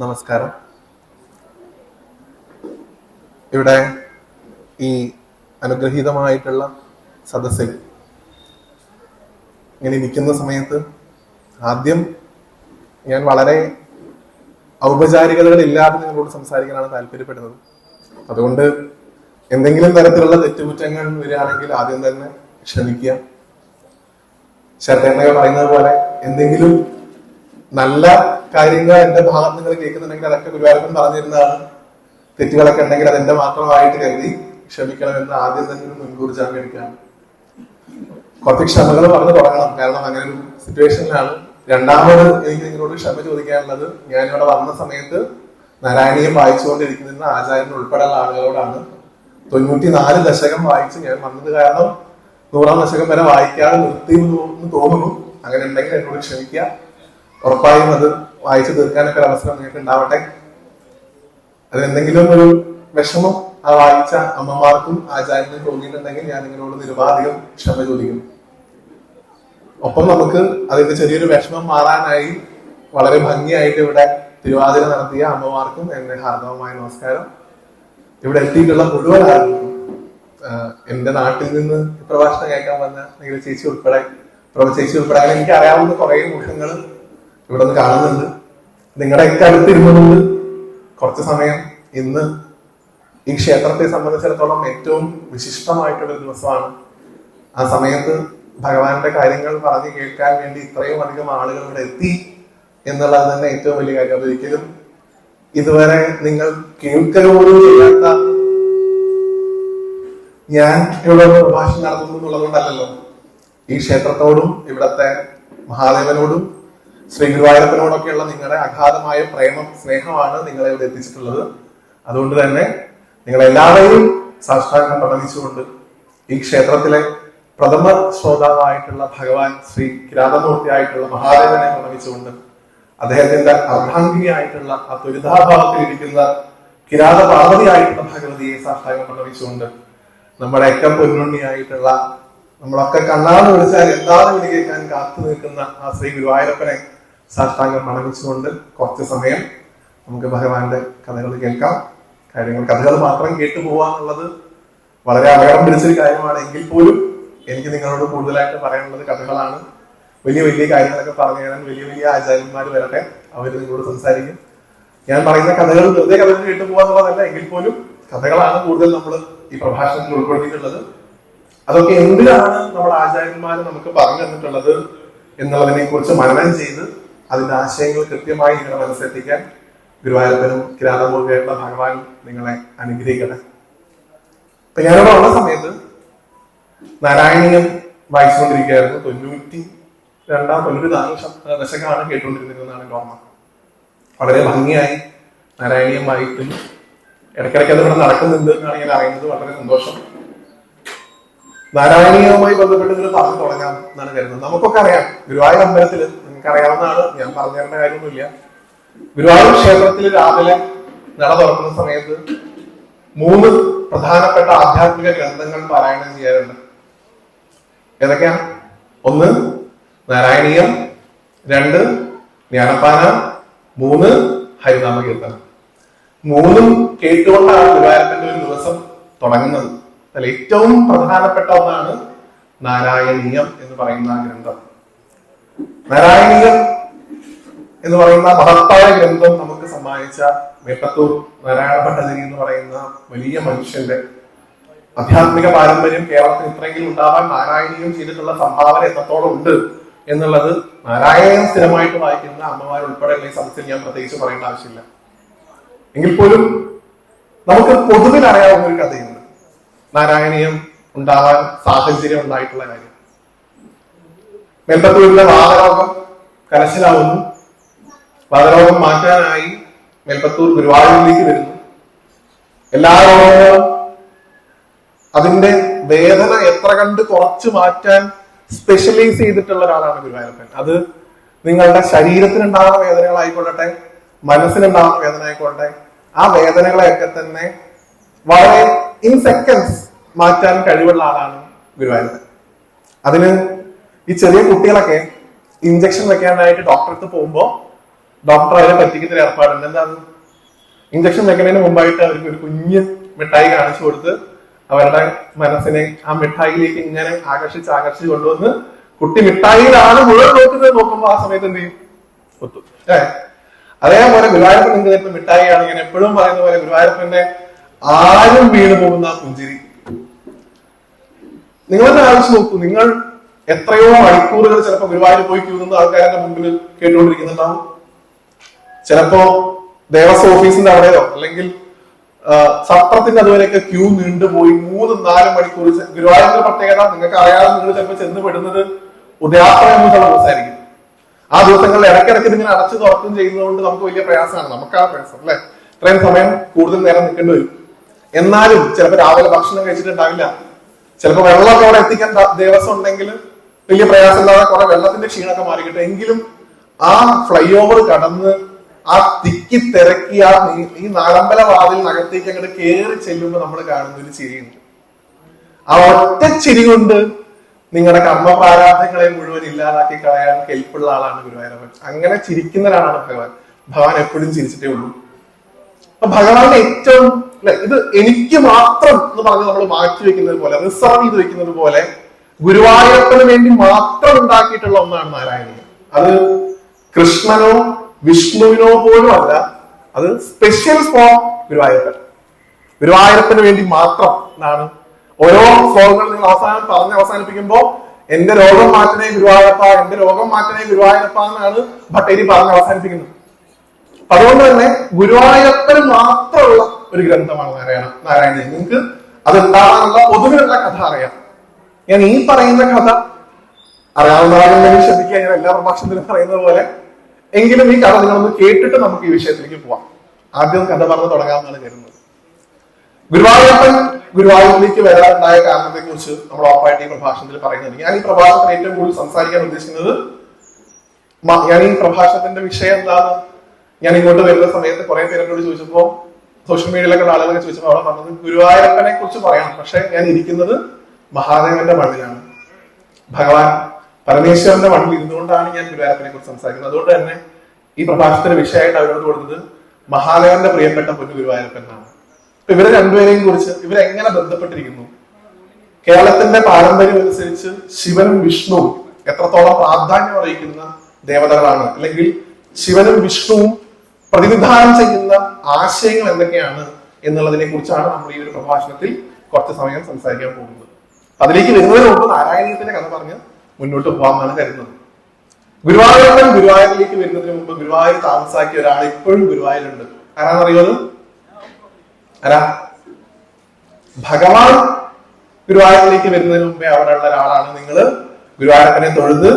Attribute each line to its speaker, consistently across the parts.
Speaker 1: നമസ്കാരം. ഇവിടെ ഈ അനുഗ്രഹീതമായിട്ടുള്ള സദസ്സിൽ ഇങ്ങനെ ഇരിക്കുന്ന സമയത്ത് ആദ്യം ഞാൻ വളരെ ഔപചാരികതകളില്ലാതെ നിങ്ങളോട് സംസാരിക്കാനാണ് താല്പര്യപ്പെടുന്നത്. അതുകൊണ്ട് എന്തെങ്കിലും തരത്തിലുള്ള തെറ്റുകുറ്റങ്ങൾ വരികയാണെങ്കിൽ ആദ്യം തന്നെ ക്ഷമിക്കുക. ശരത്തേണ്ണ പറയുന്നത് പോലെ എന്തെങ്കിലും നല്ല കാര്യങ്ങൾ എന്റെ ഭാഗത്ത് നിങ്ങൾ കേൾക്കുന്നുണ്ടെങ്കിൽ അതൊക്കെ ഗുരുവായൂരപ്പൻ പറഞ്ഞിരുന്നതാണ്. തെറ്റുകളൊക്കെ ഉണ്ടെങ്കിൽ അതെന്റെ മാത്രമായിട്ട് കരുതി ക്ഷമിക്കണമെന്ന് ആദ്യം തന്നെ ഒരു മുൻകൂർ ജാമ്യം എടുക്കുകയാണ്. കുറച്ച് ക്ഷമകൾ പറഞ്ഞു തുടങ്ങണം, കാരണം അങ്ങനെ ഒരു സിറ്റുവേഷനിലാണ്. രണ്ടാമത് എനിക്ക് നിങ്ങളോട് ക്ഷമ ചോദിക്കാനുള്ളത്, ഞാനിവിടെ വന്ന സമയത്ത് നാരായണീയം വായിച്ചുകൊണ്ടിരിക്കുന്ന ആചാര്യൻ ഉൾപ്പെടെയുള്ള ആളുകളോടാണ്. 94 ദശകം വായിച്ച് ഞാൻ വന്നത് കാരണം 100-ാം ദശകം വരെ വായിക്കാതെ നിർത്തി എന്ന് തോന്നുന്നു. അങ്ങനെ ഉണ്ടെങ്കിൽ എന്നോട് ക്ഷമിക്കുക. ഉറപ്പായും അത് വായിച്ചു തീർക്കാനൊക്കെ ഒരു അവസരം നിങ്ങൾക്ക് ഉണ്ടാവട്ടെ. അതിനെന്തെങ്കിലും ഒരു വിഷമം ആ വായിച്ച അമ്മമാർക്കും ആചാര്യനും തോന്നിയിട്ടുണ്ടെങ്കിൽ ഞാൻ നിങ്ങളോട് നിരുപാധികം ക്ഷമ ചോദിക്കുന്നു. ഒപ്പം നമുക്ക് അതിന്റെ ചെറിയൊരു വിഷമം മാറാനായി വളരെ ഭംഗിയായിട്ട് ഇവിടെ തിരുവാതിര നടത്തിയ അമ്മമാർക്കും എന്റെ ഹാർദവമായ നമസ്കാരം. ഇവിടെ എത്തിയിട്ടുള്ള മുഴുവൻ ആളുകൾക്കും, എന്റെ നാട്ടിൽ നിന്ന് പ്രഭാഷണം കേൾക്കാൻ വന്ന നിങ്ങളുടെ ചേച്ചി ഉൾപ്പെടെ, ചേച്ചി ഉൾപ്പെടെ, അങ്ങനെ എനിക്ക് അറിയാവുന്ന കുറെ മുഖങ്ങൾ ഇവിടെ നിന്ന് കാണുന്നുണ്ട്. നിങ്ങളുടെയൊക്കെ അടുത്തിരുന്നുകൊണ്ട് കുറച്ച് സമയം ഇന്ന് ഈ ക്ഷേത്രത്തെ സംബന്ധിച്ചിടത്തോളം ഏറ്റവും വിശിഷ്ടമായിട്ടുള്ള ദിവസമാണ്. ആ സമയത്ത് ഭഗവാന്റെ കാര്യങ്ങൾ പറഞ്ഞു കേൾക്കാൻ വേണ്ടി ഇത്രയും അധികം ആളുകൾ ഇവിടെ എത്തി എന്നുള്ളത് തന്നെ ഏറ്റവും വലിയ കാര്യം. അതൊരിക്കലും ഇതുവരെ നിങ്ങൾ കേൾക്കുക പോലും ചെയ്യാത്ത ഞാൻ ഇവിടെ പ്രഭാഷണം നടത്തുന്നു എന്നുള്ളതുകൊണ്ടല്ലോ. ഈ ക്ഷേത്രത്തോടും ഇവിടത്തെ മഹാദേവനോടും ശ്രീ ഗുരുവായൂരപ്പനോടൊക്കെയുള്ള നിങ്ങളുടെ അഗാധമായ പ്രേമം, സ്നേഹമാണ് നിങ്ങളെ ഇവിടെ എത്തിച്ചിട്ടുള്ളത്. അതുകൊണ്ട് തന്നെ നിങ്ങളെല്ലാവരെയും സാഷ്ടാംഗം പ്രണമിച്ചുകൊണ്ട് ഈ ക്ഷേത്രത്തിലെ പ്രഥമ ശ്രോതാവായിട്ടുള്ള ഭഗവാൻ ശ്രീ കിരാതമൂർത്തിയായിട്ടുള്ള മഹാദേവനെ പ്രണമിച്ചുകൊണ്ട് അദ്ദേഹത്തിന്റെ അർദ്ധാംഗിനിയായിട്ടുള്ള ആ ദുരിതാഭാവത്തിലിരിക്കുന്ന കിരാത പാർവതിയായിട്ടുള്ള ഭഗവതിയെ സാഷ്ടാംഗം പ്രണമിച്ചുകൊണ്ട് നമ്മുടെയൊക്കെ പൊന്നുണ്ണിയായിട്ടുള്ള, നമ്മളൊക്കെ കണ്ണാന്ന് വിളിച്ചാൽ എന്താന്ന് വിളി കേൾക്കാൻ കാത്തു നിൽക്കുന്ന ആ ശ്രീ ഗുരുവായൂരപ്പനെ സാഷ്ടാംഗം പ്രണമിച്ചുകൊണ്ട് കുറച്ച് സമയം നമുക്ക് ഭഗവാന്റെ കഥകൾ കേൾക്കാം. കഥകൾ മാത്രം കേട്ടു പോവാന്നുള്ളത് വളരെ അപകടം പിടിച്ചൊരു കാര്യമാണ്. എങ്കിൽ പോലും എനിക്ക് നിങ്ങളോട് കൂടുതലായിട്ട് പറയാനുള്ളത് കഥകളാണ്. വലിയ വലിയ കാര്യങ്ങളൊക്കെ പറഞ്ഞു തരാൻ വലിയ വലിയ ആചാര്യന്മാർ വരട്ടെ, അവർ നിങ്ങളോട് സംസാരിക്കും. ഞാൻ പറയുന്ന കഥകൾ വെറുതെ കഥകൾ കേട്ടു പോവാന്നുള്ളതല്ല, എങ്കിൽ പോലും കഥകളാണ് കൂടുതൽ നമ്മൾ ഈ പ്രഭാഷണത്തിൽ ഉൾപ്പെടുത്തിയിട്ടുള്ളത്. അതൊക്കെ എന്തിനാണ് നമ്മൾ ആചാര്യന്മാർ നമുക്ക് പറഞ്ഞു തന്നിട്ടുള്ളത് എന്നുള്ളതിനെ കുറിച്ച് മനനം ചെയ്ത് അതിന്റെ ആശയങ്ങൾ കൃത്യമായി നിങ്ങളുടെ മനസ്സിലെത്തിക്കാൻ ഗുരുവായൂരപ്പനും കിരാതമൂർത്തിയായിട്ടുള്ള ഭഗവാൻ നിങ്ങളെ അനുഗ്രഹിക്കട്ടെ. ഇപ്പൊ ഞാനിവിടെ ഉള്ള സമയത്ത് നാരായണീയം വായിച്ചുകൊണ്ടിരിക്കുകയായിരുന്നു. 92-94 ദശകമാണ് കേട്ടുകൊണ്ടിരുന്നതെന്നാണ് എന്റെ ഓർമ്മ. വളരെ ഭംഗിയായി നാരായണീയം വായിക്കുന്നു. ഇടയ്ക്കിടയ്ക്ക് അത് ഇവിടെ നടക്കുന്നുണ്ട് എന്നാണ് ഞാൻ അറിയുന്നത്. വളരെ സന്തോഷം. നാരായണീയവുമായി ബന്ധപ്പെട്ട് ഇതിൽ പറഞ്ഞു തുടങ്ങാം എന്നാണ് കരുതുന്നത്. നമുക്കൊക്കെ അറിയാം, ഗുരുവായൂർ അമ്പലത്തിൽ, നിങ്ങൾക്ക് അറിയാവുന്നതാണ്, ഞാൻ പറഞ്ഞു തരേണ്ട കാര്യമൊന്നുമില്ല. ഗുരുവായൂർ ക്ഷേത്രത്തിൽ രാവിലെ നട തുറക്കുന്ന സമയത്ത് 3 പ്രധാനപ്പെട്ട ആധ്യാത്മിക ഗ്രന്ഥങ്ങൾ പാരായണം ചെയ്യാറുണ്ട്. ഏതൊക്കെയാ? 1 നാരായണീയം, 2 ജ്ഞാനപ്പാന, 3 ഹരിനാമ കീർത്തനം. 3ഉം കേട്ടുകൊണ്ടാണ് ഗുരുവായൂരപ്പന്റെ ഒരു ദിവസം തുടങ്ങുന്നത്. അതിൽ ഏറ്റവും പ്രധാനപ്പെട്ട ഒന്നാണ് നാരായണീയം എന്ന് പറയുന്ന ഗ്രന്ഥം. നാരായണീയം എന്ന് പറയുന്ന മഹത്തായ ഗ്രന്ഥം നമുക്ക് സമ്മാനിച്ച മേപ്പത്തൂർ നാരായണ ഭട്ടതിരി എന്ന് പറയുന്ന വലിയ മനുഷ്യന്റെ ആധ്യാത്മിക പാരമ്പര്യം കേരളത്തിൽ ഇത്രയെങ്കിലും ഉണ്ടാവാൻ നാരായണീയം ചെയ്തിട്ടുള്ള സംഭാവന എത്രത്തോളം ഉണ്ട് എന്നുള്ളത് നാരായണീയം സ്ഥിരമായിട്ട് വായിക്കുന്ന അമ്മമാരുൾപ്പെടെയുള്ള ഈ സദസ്സിൽ ഞാൻ പ്രത്യേകിച്ച് പറയേണ്ട ആവശ്യമില്ല. എങ്കിൽ പോലും നമുക്ക് പൊതുവിൽ അറിയാവുന്ന ഒരു കഥയുണ്ട് നാരായണീയം ഉണ്ടാവാൻ സാഹചര്യം ഉണ്ടായിട്ടുള്ള കാര്യം. മേൽപ്പത്തൂരിലെ വാതരോഗം കലശലാവുന്നു. വാതരോഗം മാറ്റാനായി മേൽപ്പത്തൂർ ഗുരുവായൂരിലേക്ക് വരുന്നു. എല്ലാ രോഗങ്ങളും അതിന്റെ വേദന എത്ര കണ്ട് കുറച്ച് മാറ്റാൻ സ്പെഷ്യലൈസ് ചെയ്തിട്ടുള്ള ഒരാളാണ് ഗുരുവായൂരപ്പൻ. അത് നിങ്ങളുടെ ശരീരത്തിനുണ്ടാകുന്ന വേദനകളായിക്കൊള്ളട്ടെ, മനസ്സിനുണ്ടാകുന്ന വേദന ആയിക്കൊള്ളട്ടെ, ആ വേദനകളെയൊക്കെ തന്നെ വളരെ ഇൻ സെക്കൻഡ്സ് മാറ്റാൻ കഴിവുള്ള ആളാണ് ഗുരുവായൂരപ്പൻ. അതിന് ഈ ചെറിയ കുട്ടികളൊക്കെ ഇഞ്ചക്ഷൻ വെക്കാനായിട്ട് ഡോക്ടർക്ക് പോകുമ്പോൾ ഡോക്ടർ അതിനെ പറ്റിക്കുന്ന ഒരു ഏർപ്പാടുണ്ട്. എന്താണ്? ഇഞ്ചക്ഷൻ വെക്കുന്നതിന് മുമ്പായിട്ട് അവർക്ക് ഒരു കുഞ്ഞ് മിഠായി കാണിച്ചു കൊടുത്ത് അവരുടെ മനസ്സിനെ ആ മിഠായിലേക്ക് ഇങ്ങനെ ആകർഷിച്ച് കൊണ്ടുവന്ന് കുട്ടി മിഠായിയിലാണ് മുഴുവൻ നോക്കുന്നത്. നോക്കുമ്പോ ആ സമയത്ത് എന്ത് ചെയ്യും? ഒത്തു. അതേപോലെ ഗുരുവായൂരപ്പൻ നിങ്ങൾക്ക് തരുന്ന മിഠായിയാണ്. ഞാൻ എപ്പോഴും പറയുന്ന പോലെ ഗുരുവായൂരപ്പന്റെ ആരും വീണ് പോകുന്ന ആ പുഞ്ചിരി. നിങ്ങളെന്നെ ആലോചിച്ച് നോക്കൂ. നിങ്ങൾ എത്രയോ മണിക്കൂറുകൾ ചിലപ്പോ ഗുരുവായൂർ പോയി ക്യൂ നിന്ന് ആൾക്കാരുടെ മുമ്പിൽ കേട്ടുകൊണ്ടിരിക്കുന്നുണ്ടാവും. ചിലപ്പോ ദേവസ്വം ഓഫീസിന്റെ അവിടെയോ അല്ലെങ്കിൽ സത്രത്തിന്റെ അതുവരെയൊക്കെ ക്യൂ നീണ്ടുപോയി 3-4 മണിക്കൂർ. ഗുരുവായൂരിന്റെ പ്രത്യേകത നിങ്ങൾക്ക് അറിയാതെ നിങ്ങൾ ചിലപ്പോൾ ചെന്ന് പെടുന്നത് ഉദയാസ്ത്ര എന്നുള്ള ദിവസമായിരിക്കും. ആ ദിവസങ്ങളിൽ ഇടയ്ക്കിടയ്ക്ക് ഇതിങ്ങനെ അടച്ചു തുറക്കും ചെയ്യുന്നതുകൊണ്ട് നമുക്ക് വലിയ പ്രയാസമാണ്. നമുക്കാ പ്രയാസം അല്ലെ? ഇത്രയും സമയം കൂടുതൽ നേരം നിൽക്കേണ്ടി വരും. എന്നാലും ചിലപ്പോൾ രാവിലെ ഭക്ഷണം കഴിച്ചിട്ടുണ്ടാവില്ല. ചിലപ്പോൾ വെള്ളമൊക്കെ അവിടെ എത്തിക്കാൻ ദേവസ്വം ഉണ്ടെങ്കിൽ വലിയ പ്രയാസമില്ലാതെ കുറെ വെള്ളത്തിന്റെ ക്ഷീണമൊക്കെ മാറിക്കിട്ടും. എങ്കിലും ആ ഫ്ലൈ ഓവർ കടന്ന് ആ തിക്കി തിരക്കി ഈ നാലമ്പല വാതിലിനകത്തേക്ക് അങ്ങോട്ട് കയറി ചെല്ലുമ്പോൾ നമ്മൾ കാണുന്ന ഒരു ചിരിയുണ്ട്. ആ ഒറ്റ ചിരി കൊണ്ട് നിങ്ങളുടെ കർമ്മ പ്രാരാബ്ധങ്ങളെ മുഴുവൻ ഇല്ലാതാക്കി കളയാൻ കെൽപ്പുള്ള ആളാണ് ഗുരുവായൂരപ്പൻ. അങ്ങനെ ചിരിക്കുന്ന ഒരാളാണ് ഭഗവാൻ. ഭഗവാൻ എപ്പോഴും ചിരിച്ചിട്ടേ ഉള്ളൂ. അപ്പൊ ഭഗവാന്റെ ഏറ്റവും ഇത് എനിക്ക് മാത്രം എന്ന് പറഞ്ഞ് നമ്മൾ മാറ്റി വെക്കുന്നത് പോലെ, റിസർവ് ചെയ്ത് വെക്കുന്നത് പോലെ ഗുരുവായൂരപ്പന് വേണ്ടി മാത്രം ഉണ്ടാക്കിയിട്ടുള്ള ഒന്നാണ് നാരായണീയം. അത് കൃഷ്ണനോ വിഷ്ണുവിനോ പോലും അല്ല. അത് സ്പെഷ്യൽ ഫോർ ഗുരുവായൂരപ്പൻ. ഗുരുവായൂരപ്പന് വേണ്ടി മാത്രം എന്നാണ് ഓരോ ശ്ലോകങ്ങൾ നിങ്ങൾ അവസാനിപ്പിക്കുമ്പോ എന്റെ രോഗം മാറ്റണേ ഗുരുവായൂരപ്പ, എന്റെ രോഗം മാറ്റണേ ഗുരുവായൂരപ്പ എന്നാണ് ഭട്ടേരി പറഞ്ഞ് അവസാനിപ്പിക്കുന്നത്. അതുകൊണ്ട് തന്നെ ഗുരുവായൂരപ്പന് മാത്രമുള്ള ഒരു ഗ്രന്ഥമാണ് നാരായണീയം. നിങ്ങൾക്ക് അത് ഉണ്ടാകാനുള്ള പൊതുവിലുള്ള കഥ അറിയാം. ഞാൻ ഈ പറയുന്ന കഥ അറിയാവുന്നവരെങ്കിലും ശ്രദ്ധിക്കുക. ഞാൻ എല്ലാ പ്രഭാഷണത്തിലും പറയുന്നത് പോലെ എങ്കിലും ഈ കഥ നിങ്ങളൊന്ന് കേട്ടിട്ട് നമുക്ക് ഈ വിഷയത്തിലേക്ക് പോവാം. ആദ്യം കഥ പറഞ്ഞു തുടങ്ങാമെന്നാണ് കരുതുന്നത്. ഗുരുവായൂരപ്പൻ ഗുരുവായൂരിലേക്ക് വരാനുണ്ടായ കാരണത്തെ കുറിച്ച് നമ്മൾ ഉറപ്പായിട്ട് ഈ പ്രഭാഷണത്തിൽ പറയുന്നുണ്ട്. ഞാൻ ഈ പ്രഭാഷണത്തിൽ ഏറ്റവും കൂടുതൽ സംസാരിക്കാൻ ഉദ്ദേശിക്കുന്നത്, ഞാൻ ഈ പ്രഭാഷണത്തിന്റെ വിഷയം എന്താണ്, ഞാൻ ഇങ്ങോട്ട് വരുന്ന സമയത്ത് കുറെ പേരോട് ചോദിച്ചപ്പോ, സോഷ്യൽ മീഡിയയിലൊക്കെ ആളുകളൊക്കെ ചോദിച്ചപ്പോൾ അവിടെ പറഞ്ഞത് ഗുരുവായൂരപ്പനെ കുറിച്ച് പറയണം. പക്ഷെ ഞാൻ ഇരിക്കുന്നത് മഹാദേവന്റെ മണ്ണിലാണ്. ഭഗവാൻ പരമേശ്വരന്റെ മണ്ണിൽ ഇരുന്നുകൊണ്ടാണ് ഞാൻ ഗുരുവായൂരപ്പനെ കുറിച്ച് സംസാരിക്കുന്നത്. അതുകൊണ്ട് തന്നെ ഈ പ്രഭാഷണത്തിന്റെ വിഷയമായിട്ട് അവരോട് കൊടുത്തത് മഹാദേവന്റെ പ്രിയപ്പെട്ട പൊന്നു ഗുരുവായൂരപ്പനാണ്. അപ്പൊ ഇവരെ രണ്ടുപേരെയും കുറിച്ച് ഇവരെങ്ങനെ ബന്ധപ്പെട്ടിരിക്കുന്നു, കേരളത്തിന്റെ പാരമ്പര്യം അനുസരിച്ച് ശിവനും വിഷ്ണുവും എത്രത്തോളം പ്രാധാന്യം അറിയിക്കുന്ന ദേവതകളാണ്, അല്ലെങ്കിൽ ശിവനും വിഷ്ണുവും പ്രതിനിധാനം ചെയ്യുന്ന ആശയങ്ങൾ എന്തൊക്കെയാണ് എന്നുള്ളതിനെ കുറിച്ചാണ് നമ്മൾ ഈ ഒരു പ്രഭാഷണത്തിൽ കുറച്ച് സമയം സംസാരിക്കാൻ പോകുന്നത്. അതിലേക്ക് വരുന്നതിന് മുമ്പ് നാരായണീയത്തിന്റെ കഥ പറഞ്ഞ് മുന്നോട്ട് പോകാമെന്നാണ് കരുതുന്നത്. ഗുരുവായൂരപ്പൻ ഗുരുവായൂരിലേക്ക് വരുന്നതിന് മുമ്പ് ഗുരുവായൂർ താമസാക്കിയ ഒരാൾ ഇപ്പോഴും ഗുരുവായൂരുണ്ട്. ആരാന്നറിയുമത്? ആരാ? ഭഗവാൻ ഗുരുവായൂരിലേക്ക് വരുന്നതിന് മുമ്പേ അവിടെ ഉള്ള ഒരാളാണ്. നിങ്ങള് ഗുരുവായൂരപ്പനെ തൊഴുത്,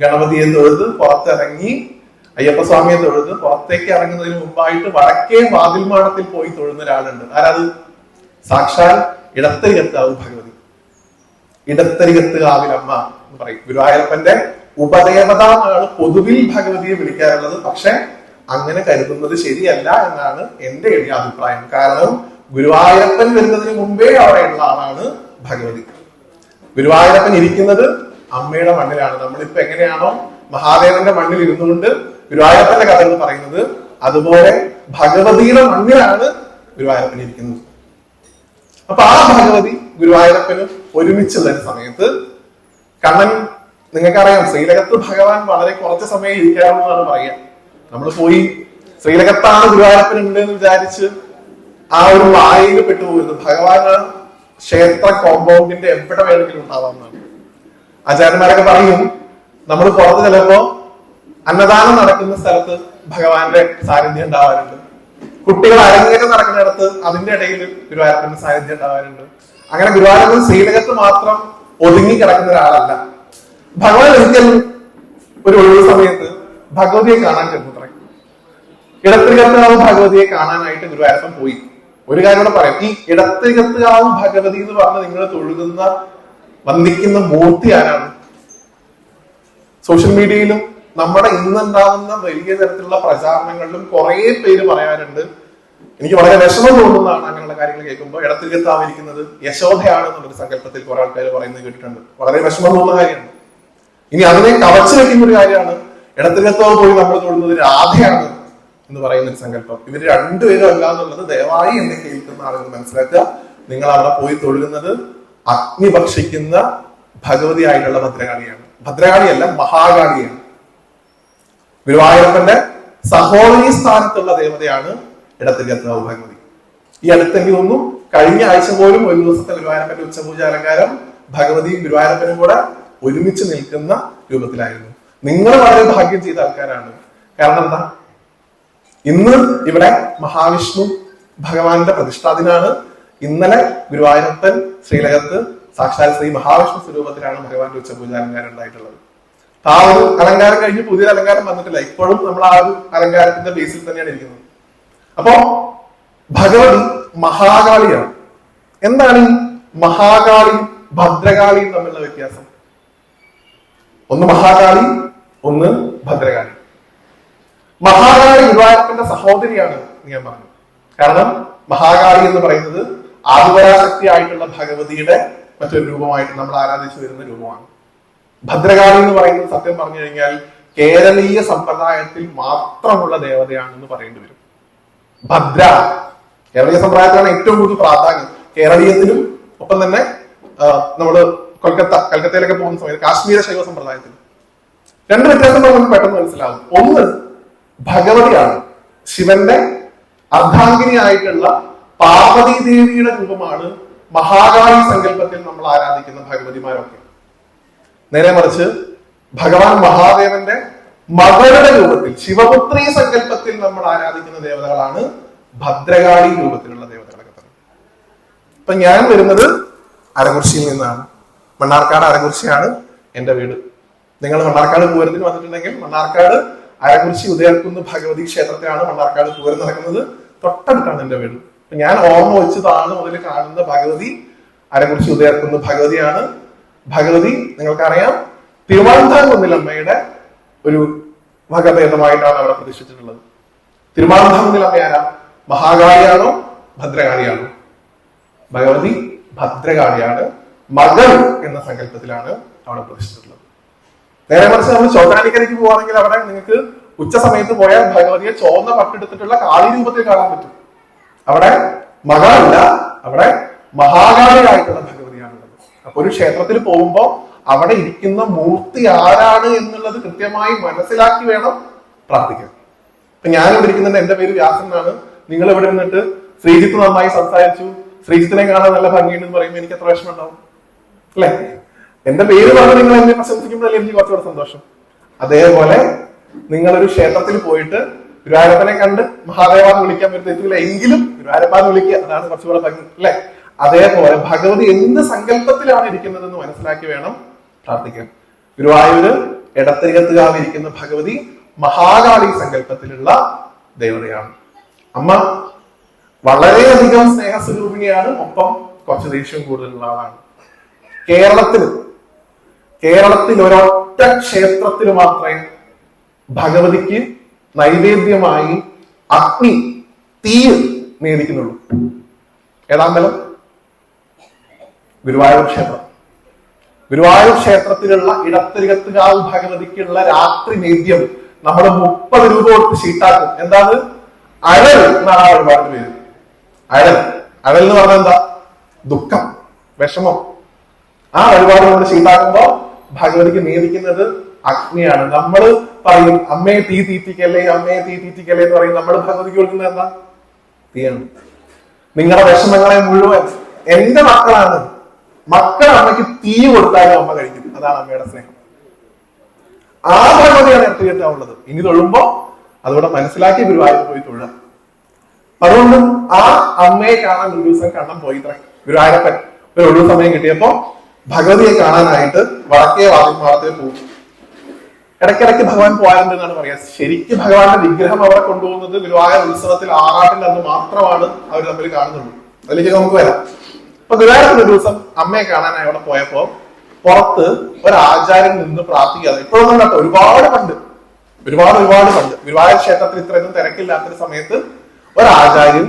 Speaker 1: ഗണപതിയെ തൊഴുത്, പുറത്തിറങ്ങി അയ്യപ്പസ്വാമിയെ തൊഴുത് പുറത്തേക്ക് ഇറങ്ങുന്നതിന് മുമ്പായിട്ട് വടക്കേ വാതിൽമാടത്തിൽ പോയി തൊഴുന്ന ഒരാളുണ്ട്. ആരാത്? സാക്ഷാൽ ഇടത്തരികത്താവ് ഭഗവതി. ഇടത്തരികത്തുകാവിലമ്മ എന്ന് പറയും. ഗുരുവായൂരപ്പന്റെ ഉപദേവത എന്നാണ് പൊതുവിൽ ഭഗവതിയെ വിളിക്കാറുള്ളത്. പക്ഷെ അങ്ങനെ കരുതുന്നത് ശരിയല്ല എന്നാണ് എന്റെ എളിയ അഭിപ്രായം. കാരണം ഗുരുവായൂരപ്പൻ വരുന്നതിന് മുമ്പേ അവിടെയുള്ള ആളാണ് ഭഗവതി. ഗുരുവായൂരപ്പൻ ഇരിക്കുന്നത് അമ്മയുടെ മണ്ണിലാണ്. നമ്മളിപ്പോ എങ്ങനെയാണോ മഹാദേവന്റെ മണ്ണിൽ ഇരുന്നുകൊണ്ട് ഗുരുവായൂരപ്പന്റെ കഥ എന്ന് പറയുന്നത്, അതുപോലെ ഭഗവതിയുടെ മണ്ണിലാണ് ഗുരുവായൂരപ്പൻ ഇരിക്കുന്നത്. അപ്പൊ ആ ഭഗവതി ഗുരുവായൂരപ്പനും ഒരുമിച്ചുള്ള സമയത്ത് കണ്ണൻ, നിങ്ങൾക്കറിയാം ശ്രീലകത്ത് ഭഗവാൻ വളരെ കുറച്ച് സമയം ഇരിക്കാറുള്ളൂ എന്നാണ് പറയാ. നമ്മൾ പോയി ശ്രീലകത്താണ് ഗുരുവായൂരപ്പൻ ഉണ്ട് എന്ന് വിചാരിച്ച് ആ ഒരു വായയിൽ പെട്ടുപോകുന്നത്. ഭഗവാൻ ക്ഷേത്ര കോമ്പൗണ്ടിന്റെ എവിടെ വേണമെങ്കിലും ഉണ്ടാവാമെന്നാണ്. ആചാര്യന്മാരൊക്കെ പറയും, നമ്മൾ പുറത്ത് ചിലപ്പോ അന്നദാനം നടക്കുന്ന സ്ഥലത്ത് ഭഗവാന്റെ സാന്നിധ്യം ഉണ്ടാവാറുണ്ട്. കുട്ടികൾ അരങ്ങേറ്റം നടക്കുന്നിടത്ത് അതിന്റെ ഇടയിൽ ഗുരുവായൂരപ്പന്റെ സാന്നിധ്യം ഉണ്ടാവാറുണ്ട്. അങ്ങനെ ഗുരുവായൂരപ്പൻ ശ്രീലകത്ത് മാത്രം ഒതുങ്ങി കിടക്കുന്ന ഒരാളല്ല. ഭഗവാൻ ഒരിക്കലും ഒരു ഒഴിവ് സമയത്ത് ഭഗവതിയെ കാണാൻ ചെന്നത്രേ. ഇടത്രികത്തുകാവ് ഭഗവതിയെ കാണാനായിട്ട് ഗുരുവായൂരപ്പൻ പോയി. ഒരു കാര്യം കൂടെ പറയാം, ഈ ഇടത്രികത്തുകാവ് ഭഗവതി എന്ന് പറഞ്ഞ് നിങ്ങൾ തൊഴുകുന്ന വന്ദിക്കുന്ന മൂർത്തി ആരാണ്? സോഷ്യൽ മീഡിയയിലും നമ്മുടെ ഇന്നുണ്ടാവുന്ന വലിയ തരത്തിലുള്ള പ്രചാരണങ്ങളിലും കുറെ പേര് പറയാറുണ്ട്. എനിക്ക് വളരെ വിഷമം തോന്നുന്നതാണ് അങ്ങനെയുള്ള കാര്യങ്ങൾ കേൾക്കുമ്പോൾ. ഇടത്രികത്താവിരിക്കുന്നത് യശോധയാണ് എന്നുള്ളൊരു സങ്കല്പത്തിൽ കുറെ ആൾക്കാർ പറയുന്നത് കേട്ടിട്ടുണ്ട്. വളരെ വിഷമം തോന്നുന്ന കാര്യമാണ്. ഇനി അതിനെ കവച്ചു വെക്കുന്ന ഒരു കാര്യമാണ്, ഇടത്രികത്താവ് പോയി നമ്മൾ തൊഴുന്നത് രാധയാണ് എന്ന് പറയുന്ന ഒരു സങ്കല്പം. ഇവർ രണ്ടുപേരും അല്ല എന്നുള്ളത് ദയവായി എന്നെ കേൾക്കുന്ന ആളുകൾ മനസ്സിലാക്കുക. നിങ്ങൾ അവിടെ പോയി തൊഴുകുന്നത് അഗ്നി ഭക്ഷിക്കുന്ന ഭഗവതിയായിട്ടുള്ള ഭദ്രകാളിയാണ്. ഭദ്രകാളിയല്ല, മഹാകാളിയാണ്. ഗുരുവായൂരപ്പന്റെ സഹോദരി സ്ഥാനത്തുള്ള ദേവതയാണ് ഇടത്തിരികത്താവ് ഭഗവതി. ഈ അടുത്തെങ്കിൽ ഒന്നും കഴിഞ്ഞ ആഴ്ച പോലും ഒരു ദിവസത്തെ ഗുരുവായൂരപ്പന്റെ ഉച്ചപൂജ അലങ്കാരം ഭഗവതിയും ഗുരുവായൂരപ്പനും കൂടെ ഒരുമിച്ച് നിൽക്കുന്ന രൂപത്തിലായിരുന്നു. നിങ്ങൾ വളരെ ഭാഗ്യം ചെയ്ത ആൾക്കാരാണ്. കാരണം എന്താ, ഇന്ന് ഇവിടെ മഹാവിഷ്ണു ഭഗവാന്റെ പ്രതിഷ്ഠാദിനാണ്. ഇന്നലെ ഗുരുവായൂരപ്പൻ ശ്രീലകത്ത് സാക്ഷാൽ ശ്രീ മഹാവിഷ്ണു സ്വരൂപത്തിലാണ് ഭഗവാന്റെ ഉച്ചപൂജ അലങ്കാരം ഉണ്ടായിട്ടുള്ളത്. ആ ഒരു അലങ്കാരം കഴിഞ്ഞ് പുതിയൊരു അലങ്കാരം വന്നിട്ടില്ല. ഇപ്പോഴും നമ്മൾ ആ ഒരു അലങ്കാരത്തിന്റെ ബേസിൽ തന്നെയാണ് ഇരിക്കുന്നത്. അപ്പോ ഭഗവതി മഹാകാളിയാണ്. എന്താണ് ഈ മഹാകാളിയും ഭദ്രകാളിയും തമ്മിലുള്ള വ്യത്യാസം? ഒന്ന് മഹാകാളി, ഒന്ന് ഭദ്രകാളി. മഹാകാളി ഗുരുവായൂരപ്പന്റെ സഹോദരിയാണ് ഞാൻ പറഞ്ഞു. കാരണം മഹാകാളി എന്ന് പറയുന്നത് ആദിപരാശക്തി ആയിട്ടുള്ള ഭഗവതിയുടെ മറ്റൊരു രൂപമായിട്ട് നമ്മൾ ആരാധിച്ചു വരുന്ന രൂപമാണ്. ഭദ്രകാളി എന്ന് പറയുന്നത് സത്യം പറഞ്ഞു കഴിഞ്ഞാൽ കേരളീയ സമ്പ്രദായത്തിൽ മാത്രമുള്ള ദേവതയാണെന്ന് പറയേണ്ടി വരും. ഭദ്ര കേരളീയ സമ്പ്രദായത്തിലാണ് ഏറ്റവും കൂടുതൽ പ്രാധാന്യം. കേരളീയത്തിലും ഒപ്പം തന്നെ നമ്മള് കൽക്കത്തയിലൊക്കെ പോകുന്ന സമയത്ത് കാശ്മീര ശൈവ സമ്പ്രദായത്തിൽ രണ്ട് വ്യത്യാസം നമുക്ക് പെട്ടെന്ന് മനസ്സിലാവും. ഒന്ന്, ഭഗവതിയാണ്, ശിവന്റെ അർദ്ധാംഗിനി ആയിട്ടുള്ള പാർവതി ദേവിയുടെ രൂപമാണ് മഹാകാളി സങ്കല്പത്തിൽ നമ്മൾ ആരാധിക്കുന്ന ഭഗവതിമാരൊക്കെ. നേരെ മറിച്ച് ഭഗവാൻ മഹാദേവന്റെ മകളുടെ രൂപത്തിൽ ശിവപുത്രി സങ്കല്പത്തിൽ നമ്മൾ ആരാധിക്കുന്ന ദേവതകളാണ് ഭദ്രകാളി രൂപത്തിലുള്ള ദേവതകളൊക്കെ തന്നെ. ഇപ്പൊ ഞാൻ വരുന്നത് അരകുറിശ്ശിയിൽ നിന്നാണ്. മണ്ണാർക്കാട് അരകുറിശ്ശിയാണ് എന്റെ വീട്. നിങ്ങൾ മണ്ണാർക്കാട് പൂരത്തിന് വന്നിട്ടുണ്ടെങ്കിൽ മണ്ണാർക്കാട് അരകുറിശ്ശി ഉദയർക്കുന്ന് ഭഗവതി ക്ഷേത്രത്തിലാണ് മണ്ണാർക്കാട് പൂരം നടക്കുന്നത്. തൊട്ടടുത്താണ് എന്റെ വീട്. ഞാൻ ഓർമ്മ വെച്ചതാണ് മുതൽ കാണുന്ന ഭഗവതി അരകുറിശ്ശി ഉദയർക്കുന്ന് ഭഗവതിയാണ്. ഭഗവതി നിങ്ങൾക്കറിയാം തിരുമാന്താംകുന്നിലമ്മയുടെ ഒരു വകഭേദമായിട്ടാണ് അവിടെ പ്രതിഷ്ഠിച്ചിട്ടുള്ളത്. തിരുമാന്താംകുന്നിലമ്മ ആരാ? മഹാകാളിയാണോ ഭദ്രകാളിയാണോ? ഭഗവതി ഭദ്രകാളിയാണ്. മകൾ എന്ന സങ്കല്പത്തിലാണ് അവിടെ പ്രതിഷ്ഠിച്ചിട്ടുള്ളത്. നേരെ മറിച്ച് നമ്മൾ ചോറ്റാനിക്കരയ്ക്ക് പോവാണെങ്കിൽ അവിടെ നിങ്ങൾക്ക് ഉച്ച സമയത്ത് പോയാൽ ഭഗവതിയെ ചോന്ന പട്ടെടുത്തിട്ടുള്ള കാളി രൂപത്തിൽ കാണാൻ പറ്റും. അവിടെ മകളല്ല, അവിടെ മഹാകാളിയായിട്ടുള്ള ഭഗവതിയാണുള്ളത്. അപ്പൊ ഒരു ക്ഷേത്രത്തിൽ പോകുമ്പോൾ അവിടെ ഇരിക്കുന്ന മൂർത്തി ആരാണ് എന്നുള്ളത് കൃത്യമായി മനസ്സിലാക്കി വേണം പ്രാർത്ഥിക്കാൻ. ഇപ്പൊ ഞാനിവിടെ ഇരിക്കുന്നുണ്ട്, എന്റെ പേര് വ്യാസൻ എന്നാണ്. നിങ്ങൾ ഇവിടെ നിന്നിട്ട് ശ്രീജിത്ത് നന്നായി സംസാരിച്ചു, ശ്രീജിത്തിനെ കാണാൻ നല്ല ഭംഗിയുണ്ടെന്ന് പറയുമ്പോൾ എനിക്ക് എത്ര വിഷമം ഉണ്ടാവും അല്ലെ? എന്റെ പേര് പറഞ്ഞ് നിങ്ങൾ എന്നെ പ്രശംസിക്കുമ്പോഴല്ലേ എനിക്ക് കുറച്ചുകൂടെ സന്തോഷം. അതേപോലെ നിങ്ങളൊരു ക്ഷേത്രത്തിൽ പോയിട്ട് ഗുരുവായൂരപ്പനെ കണ്ട് മഹാദേവാന്ന് വിളിക്കാൻ പറ്റത്തില്ല എങ്കിലും ഗുരുവായൂരപ്പാന്ന് വിളിക്കുക, അതാണ് കുറച്ചുകൂടെ ഭംഗി അല്ലെ? അതേപോലെ ഭഗവതി എന്ത് സങ്കല്പത്തിലാണ് ഇരിക്കുന്നതെന്ന് മനസ്സിലാക്കി വേണം പ്രാർത്ഥിക്കാൻ. ഗുരുവായൂര് എടത്തിരികത്തുകാവ് ഇരിക്കുന്ന ഭഗവതി മഹാകാളി സങ്കല്പത്തിലുള്ള ദേവതയാണ്. അമ്മ വളരെയധികം സ്നേഹസ്വരൂപിണിയാണ്, ഒപ്പം കുറച്ച് ദേഷ്യം കൂടുതലുള്ള ആളാണ്. കേരളത്തിൽ ഒരൊറ്റ ക്ഷേത്രത്തിൽ മാത്രമേ ഭഗവതിക്ക് നൈവേദ്യമായി അഗ്നി തീ നേദിക്കുന്നുള്ളൂ. ഏതാമ്പലം? ഗുരുവായൂർ ക്ഷേത്രം. ഗുരുവായൂർ ക്ഷേത്രത്തിലുള്ള ഇടത്തിരികത്തുകാവ് ഭഗവതിക്കുള്ള രാത്രി നേദ്യം നമ്മൾ 30 രൂപ കൊടുത്ത് ഷീട്ടാക്കും. എന്താണ്? അഴൽ എന്നാണ് ആ ഒരുപാട് പേര്. അഴൽ എന്ന് പറഞ്ഞാൽ എന്താ? ദുഃഖം, വിഷമം. ആ വഴിപാട് നമ്മൾ ഷീട്ടാക്കുമ്പോ ഭഗവതിക്ക് നേദിക്കുന്നത് അഗ്നിയാണ്. നമ്മൾ പറയും അമ്മയെ തീ തീറ്റിക്കല്ലേ, അമ്മയെ തീ തീറ്റിക്കല്ലേ എന്ന് പറയും. നമ്മൾ ഭഗവതിക്ക് കൊടുക്കുന്നത് എന്താ? തീയാണ്. നിങ്ങളുടെ വിഷമങ്ങളെ മുഴുവൻ എന്റെ മക്കളാണ്, മക്കൾ അമ്മയ്ക്ക് തീ കൊടുത്താലും അമ്മ കഴിക്കും. അതാണ് അമ്മയുടെ സ്നേഹം. ആ ഭഗവതിയാണ് ഇടത്തിരികത്തുള്ളത്. ഇനി തൊഴുമ്പോ അതുകൂടെ മനസ്സിലാക്കി ഗുരുവായൂർ പോയി തൊഴാം. അതുകൊണ്ട് ആ അമ്മയെ കാണാൻ ഒരു ദിവസം കണ്ണം പോയി. ഗുരുവായൂരപ്പൻ ഒരു ഒഴിവ് സമയം കിട്ടിയപ്പോ ഭഗവതിയെ കാണാനായിട്ട് വടക്കേ വാതിൽമാടത്തിൽ പോകും. ഇടയ്ക്കിടയ്ക്ക് ഭഗവാൻ പോകാറുണ്ട് എന്നാണ് പറയാ. ശരിക്കും ഭഗവാന്റെ വിഗ്രഹം അവിടെ കൊണ്ടുപോകുന്നത് ഗുരുവായൂർ ഉത്സവത്തിൽ ആറാട്ടിൽ അന്ന് മാത്രമാണ് അവർ തമ്മിൽ കാണുന്നുള്ളൂ. അതിലേക്ക് നമുക്ക് വരാം. അപ്പൊ ഗുരുവായൂർ ഒരു ദിവസം അമ്മയെ കാണാനായി അവിടെ പോയപ്പോ പുറത്ത് ഒരാചാര്യൻ നിന്ന് പ്രാർത്ഥിക്കാതെ, ഇപ്പോഴൊന്നും കേട്ടോ, ഒരുപാട് പണ്ട് ഗുരുവായൂർ ക്ഷേത്രത്തിൽ ഇത്രയൊന്നും തിരക്കില്ലാത്തൊരു സമയത്ത് ഒരാചാര്യൻ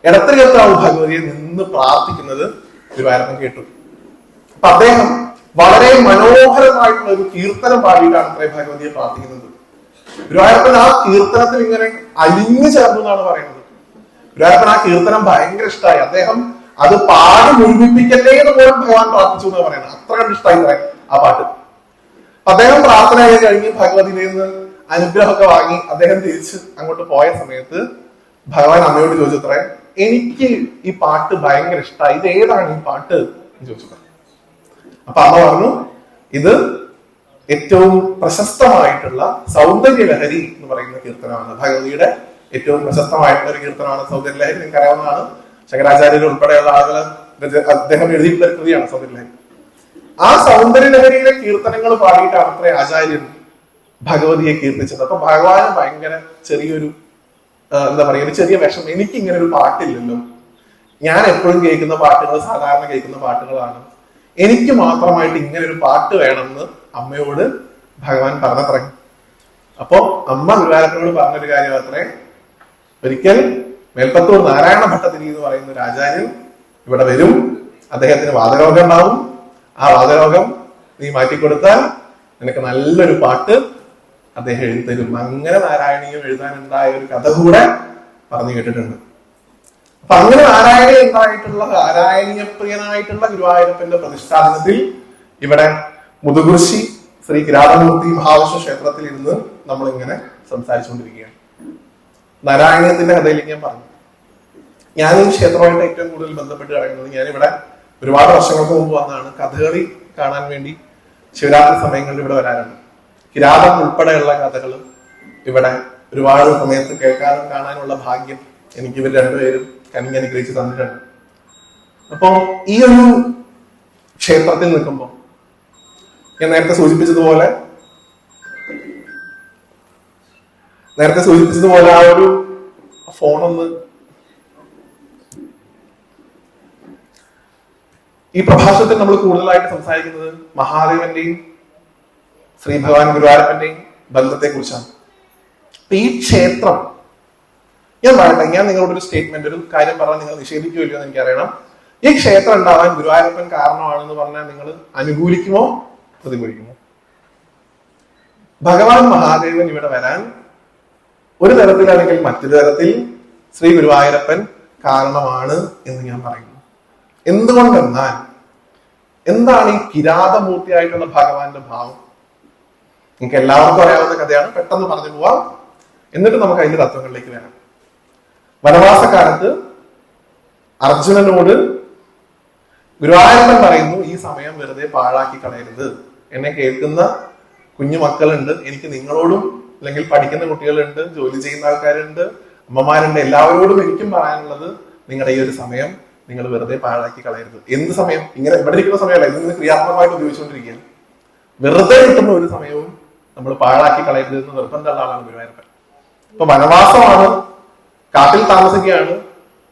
Speaker 1: ഇടത്തിരികത്താവ് ഭഗവതിയെ നിന്ന് പ്രാർത്ഥിക്കുന്നത് ഗുരുവായൂരപ്പൻ കേട്ടു. അപ്പൊ അദ്ദേഹം വളരെ മനോഹരമായിട്ടുള്ള ഒരു കീർത്തനം പാടിയിട്ടാണ് അത്രയും ഭഗവതിയെ പ്രാർത്ഥിക്കുന്നത്. ഗുരുവായൂരപ്പൻ ആ കീർത്തനത്തിൽ ഇങ്ങനെ അലിഞ്ഞു ചേർന്നു എന്നാണ് പറയുന്നത്. ഗുരുവായൂരപ്പൻ ആ കീർത്തനം ഭയങ്കര ഇഷ്ടമായി. അദ്ദേഹം അത് പാടി മുഴുമിപ്പിക്കട്ടെ എന്ന് പോലും ഭഗവാൻ പ്രാർത്ഥിച്ചു എന്ന് പറയുന്നത്. അത്ര കണ്ട് ഇഷ്ടമായി ആ പാട്ട്. അദ്ദേഹം പ്രാർത്ഥന കഴിഞ്ഞ് ഭഗവതിയിൽ നിന്ന് അനുഗ്രഹമൊക്കെ വാങ്ങി അദ്ദേഹം തിരിച്ച് അങ്ങോട്ട് പോയ സമയത്ത് ഭഗവാൻ അമ്മയോട് ചോദിച്ചത്രേ, എനിക്ക് ഈ പാട്ട് ഭയങ്കര ഇഷ്ടമായി, ഇത് ഏതാണ് ഈ പാട്ട് എന്ന് ചോദിച്ചത്. അപ്പൊ അമ്മ പറഞ്ഞു, ഇത് ഏറ്റവും പ്രശസ്തമായിട്ടുള്ള സൗന്ദര്യ ലഹരി എന്ന് പറയുന്ന കീർത്തനമാണ്. ഭഗവതിയുടെ ഏറ്റവും പ്രശസ്തമായിട്ടുള്ള ഒരു കീർത്തനമാണ് സൗന്ദര്യ ലഹരി. നിങ്ങൾക്ക് അറിയാവുന്നതാണ്. ശങ്കരാചാര്യർ ഉൾപ്പെടെയുള്ള ആളുകൾ അദ്ദേഹം എഴുതിയിട്ടുള്ള ഒരു കൃതിയാണ് സൗന്ദര്യ ലഹരി. ആ സൗന്ദര്യ ലഹരിയിലെ കീർത്തനങ്ങൾ പാടിയിട്ടാണ് അത്ര ആചാര്യൻ ഭഗവതിയെ കീർത്തിച്ചത്. അപ്പൊ ഭഗവാന് ഭയങ്കര ചെറിയൊരു എന്താ പറയുക, ഒരു ചെറിയ വിഷം. എനിക്ക് ഇങ്ങനെ ഒരു പാട്ടില്ലല്ലോ, ഞാൻ എപ്പോഴും കേൾക്കുന്ന പാട്ടുകൾ സാധാരണ കേൾക്കുന്ന പാട്ടുകളാണ്, എനിക്ക് മാത്രമായിട്ട് ഇങ്ങനെ ഒരു പാട്ട് വേണമെന്ന് അമ്മയോട് ഭഗവാൻ പറഞ്ഞത്രേ. അപ്പോ അമ്മ ഗുരുവായൂരപ്പനോട് പറഞ്ഞൊരു കാര്യം അത്രേ, ഒരിക്കൽ മേൽപ്പത്തൂർ നാരായണ ഭട്ടതിരി എന്ന് പറയുന്ന ഒരു ആചാര്യൻ ഇവിടെ വരും, അദ്ദേഹത്തിന് വാതരോഗം ഉണ്ടാവും, ആ വാതരോഗം നീ മാറ്റിക്കൊടുത്താൽ നിനക്ക് നല്ലൊരു പാട്ട് അദ്ദേഹം എഴുതിത്തരും. അങ്ങനെ നാരായണീയം എഴുതാനുണ്ടായ ഒരു കഥ കൂടെ പറഞ്ഞു കേട്ടിട്ടുണ്ട്. അപ്പൊ അങ്ങനെ നാരായണീയ പ്രിയനായിട്ടുള്ള ഗുരുവായൂരപ്പന്റെ പ്രതിഷ്ഠാദിനത്തിൽ ഇവിടെ മുതുകുറിശി ശ്രീ കിരാതമൂർത്തി മഹാവിഷ്ണു ക്ഷേത്രത്തിൽ ഇരുന്ന് നമ്മളിങ്ങനെ സംസാരിച്ചുകൊണ്ടിരിക്കുകയാണ്. നാരായണീയത്തിന്റെ കഥയിലേക്ക് ഞാൻ പറഞ്ഞു. ഞാൻ ഈ ക്ഷേത്രമായിട്ട് ഏറ്റവും കൂടുതൽ ബന്ധപ്പെട്ട് കിടക്കുന്നത്, ഞാനിവിടെ ഒരുപാട് വർഷങ്ങൾക്ക് മുമ്പ് വന്നാണ് കഥകളി കാണാൻ വേണ്ടി ശിവരാത്രി സമയങ്ങളിൽ ഇവിടെ വരാറുണ്ട്. കിരാതം ഉൾപ്പെടെയുള്ള കഥകൾ ഇവിടെ ഒരുപാട് സമയത്ത് കേൾക്കാനും കാണാനുള്ള ഭാഗ്യം എനിക്ക് ഇവർ രണ്ടുപേരും കനിഞ്ഞ് അനുഗ്രഹിച്ച് തന്നിട്ടുണ്ട്. അപ്പോ ഈ ഒരു ക്ഷേത്രത്തിൽ നിൽക്കുമ്പോൾ ഞാൻ നേരത്തെ സൂചിപ്പിച്ചതുപോലെ ആ ഒരു ഫോണൊന്ന് ഈ പ്രഭാഷണത്തിൽ നമ്മൾ കൂടുതലായിട്ട് സംസാരിക്കുന്നത് മഹാദേവന്റെയും ശ്രീ ഭഗവാൻ ഗുരുവായൂരപ്പന്റെയും ബന്ധത്തെ കുറിച്ചാണ്. ഈ ക്ഷേത്രം ഞാൻ പറയട്ടെ, ഞാൻ നിങ്ങളോടൊരു സ്റ്റേറ്റ്മെന്റ്, ഒരു കാര്യം പറഞ്ഞാൽ നിങ്ങൾ നിഷേധിക്കുമല്ലോ എന്ന് എനിക്കറിയണം. ഈ ക്ഷേത്രം ഉണ്ടാവാൻ ഗുരുവായൂരപ്പൻ കാരണമാണെന്ന് പറഞ്ഞാൽ നിങ്ങൾ അനുകൂലിക്കുമോ പ്രതികൂലിക്കുമോ? ഭഗവാൻ മഹാദേവൻ ഇവിടെ വരാൻ ഒരു തരത്തിൽ അല്ലെങ്കിൽ മറ്റൊരു തരത്തിൽ ശ്രീ ഗുരുവായൂരപ്പൻ കാരണമാണ് എന്ന് ഞാൻ പറയുന്നു. എന്തുകൊണ്ടെന്നാൽ എന്താണ് ഈ കിരാതമൂർത്തിയായിട്ടുള്ള ഭഗവാന്റെ ഭാവം? നിങ്ങൾക്ക് എല്ലാവർക്കും അറിയാവുന്ന കഥയാണ്, പെട്ടെന്ന് പറഞ്ഞു പോവാം, എന്നിട്ട് നമുക്ക് അതിന്റെ തത്വങ്ങളിലേക്ക് വരാം. വനവാസക്കാലത്ത് അർജുനനോട് ഗുരുവായൂരപ്പൻ പറയുന്നു, ഈ സമയം വെറുതെ പാഴാക്കി കളയരുത്, എന്നെ കേൾക്കുന്ന കുഞ്ഞു മക്കളുണ്ട്, എനിക്ക് നിങ്ങളോടും അല്ലെങ്കിൽ പഠിക്കുന്ന കുട്ടികളുണ്ട്, ജോലി ചെയ്യുന്ന ആൾക്കാരുണ്ട്, അമ്മമാരുണ്ട്, എല്ലാവരോടും എനിക്കും പറയാനുള്ളത്, നിങ്ങളുടെ ഈ ഒരു സമയം നിങ്ങൾ വെറുതെ പാഴാക്കി കളയരുത്. എന്ത് സമയം? ഇങ്ങനെ ഇവിടെ ഇരിക്കുന്ന സമയമല്ല, ഇതിന് ക്രിയാത്മകമായിട്ട് ഉപയോഗിച്ചുകൊണ്ടിരിക്കുകയാണ്. വെറുതെ കിട്ടുന്ന ഒരു സമയവും നമ്മൾ പാഴാക്കി കളയരുത് എന്ന് നിർബന്ധമുള്ള ആളാണ് ഗുരുവായൂരപ്പൻ. ഇപ്പൊ വനവാസമാണ്, കാട്ടിൽ താമസിക്കുകയാണ്,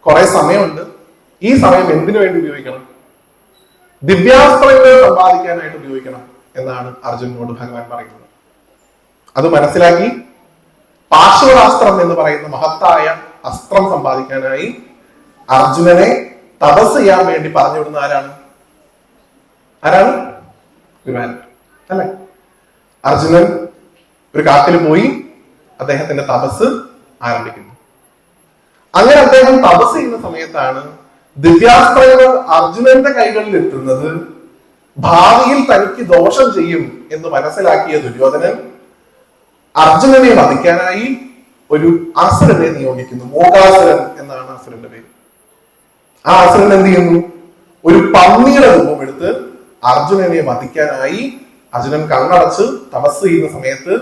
Speaker 1: കുറെ സമയമുണ്ട്. ഈ സമയം എന്തിനു വേണ്ടി ഉപയോഗിക്കണം? ദിവ്യാസ്ത്രങ്ങൾ സമ്പാദിക്കാനായിട്ട് ഉപയോഗിക്കണം എന്നാണ് അർജുനനോട് ഭഗവാൻ പറയുന്നത്. അത് മനസ്സിലാക്കി പാർശ്വരാസ്ത്രം എന്ന് പറയുന്ന മഹത്തായ അസ്ത്രം സമ്പാദിക്കാനായി അർജുനനെ തപസ് ചെയ്യാൻ വേണ്ടി പറഞ്ഞു വിടുന്ന ആരാണ്? ഗുരുവായൂരപ്പൻ അല്ലെ? അർജുനൻ ഒരു കാട്ടിൽ പോയി അദ്ദേഹത്തിന്റെ തപസ് ആരംഭിക്കുന്നു. അങ്ങനെ അദ്ദേഹം തപസ് ചെയ്യുന്ന സമയത്താണ് ദിവ്യാസ്ത്രങ്ങൾ അർജുനന്റെ കൈകളിൽ എത്തുന്നത്. ഭാവിയിൽ തനിക്ക് ദോഷം ചെയ്യും എന്ന് മനസ്സിലാക്കിയ ദുര്യോധനൻ അർജുനനെ വധിക്കാനായി ഒരു അസുരനെ നിയോഗിക്കുന്നു. മോകാസുരൻ എന്നാണ് അസുരന്റെ പേര്. ആ അസുരൻ എന്ത് ചെയ്യുന്നു? ഒരു പന്നിയുടെ രൂപം എടുത്ത് അർജുനനെ വധിക്കാനായി അർജുനൻ കണ്ണടച്ച് തപസ് ചെയ്യുന്ന സമയത്ത്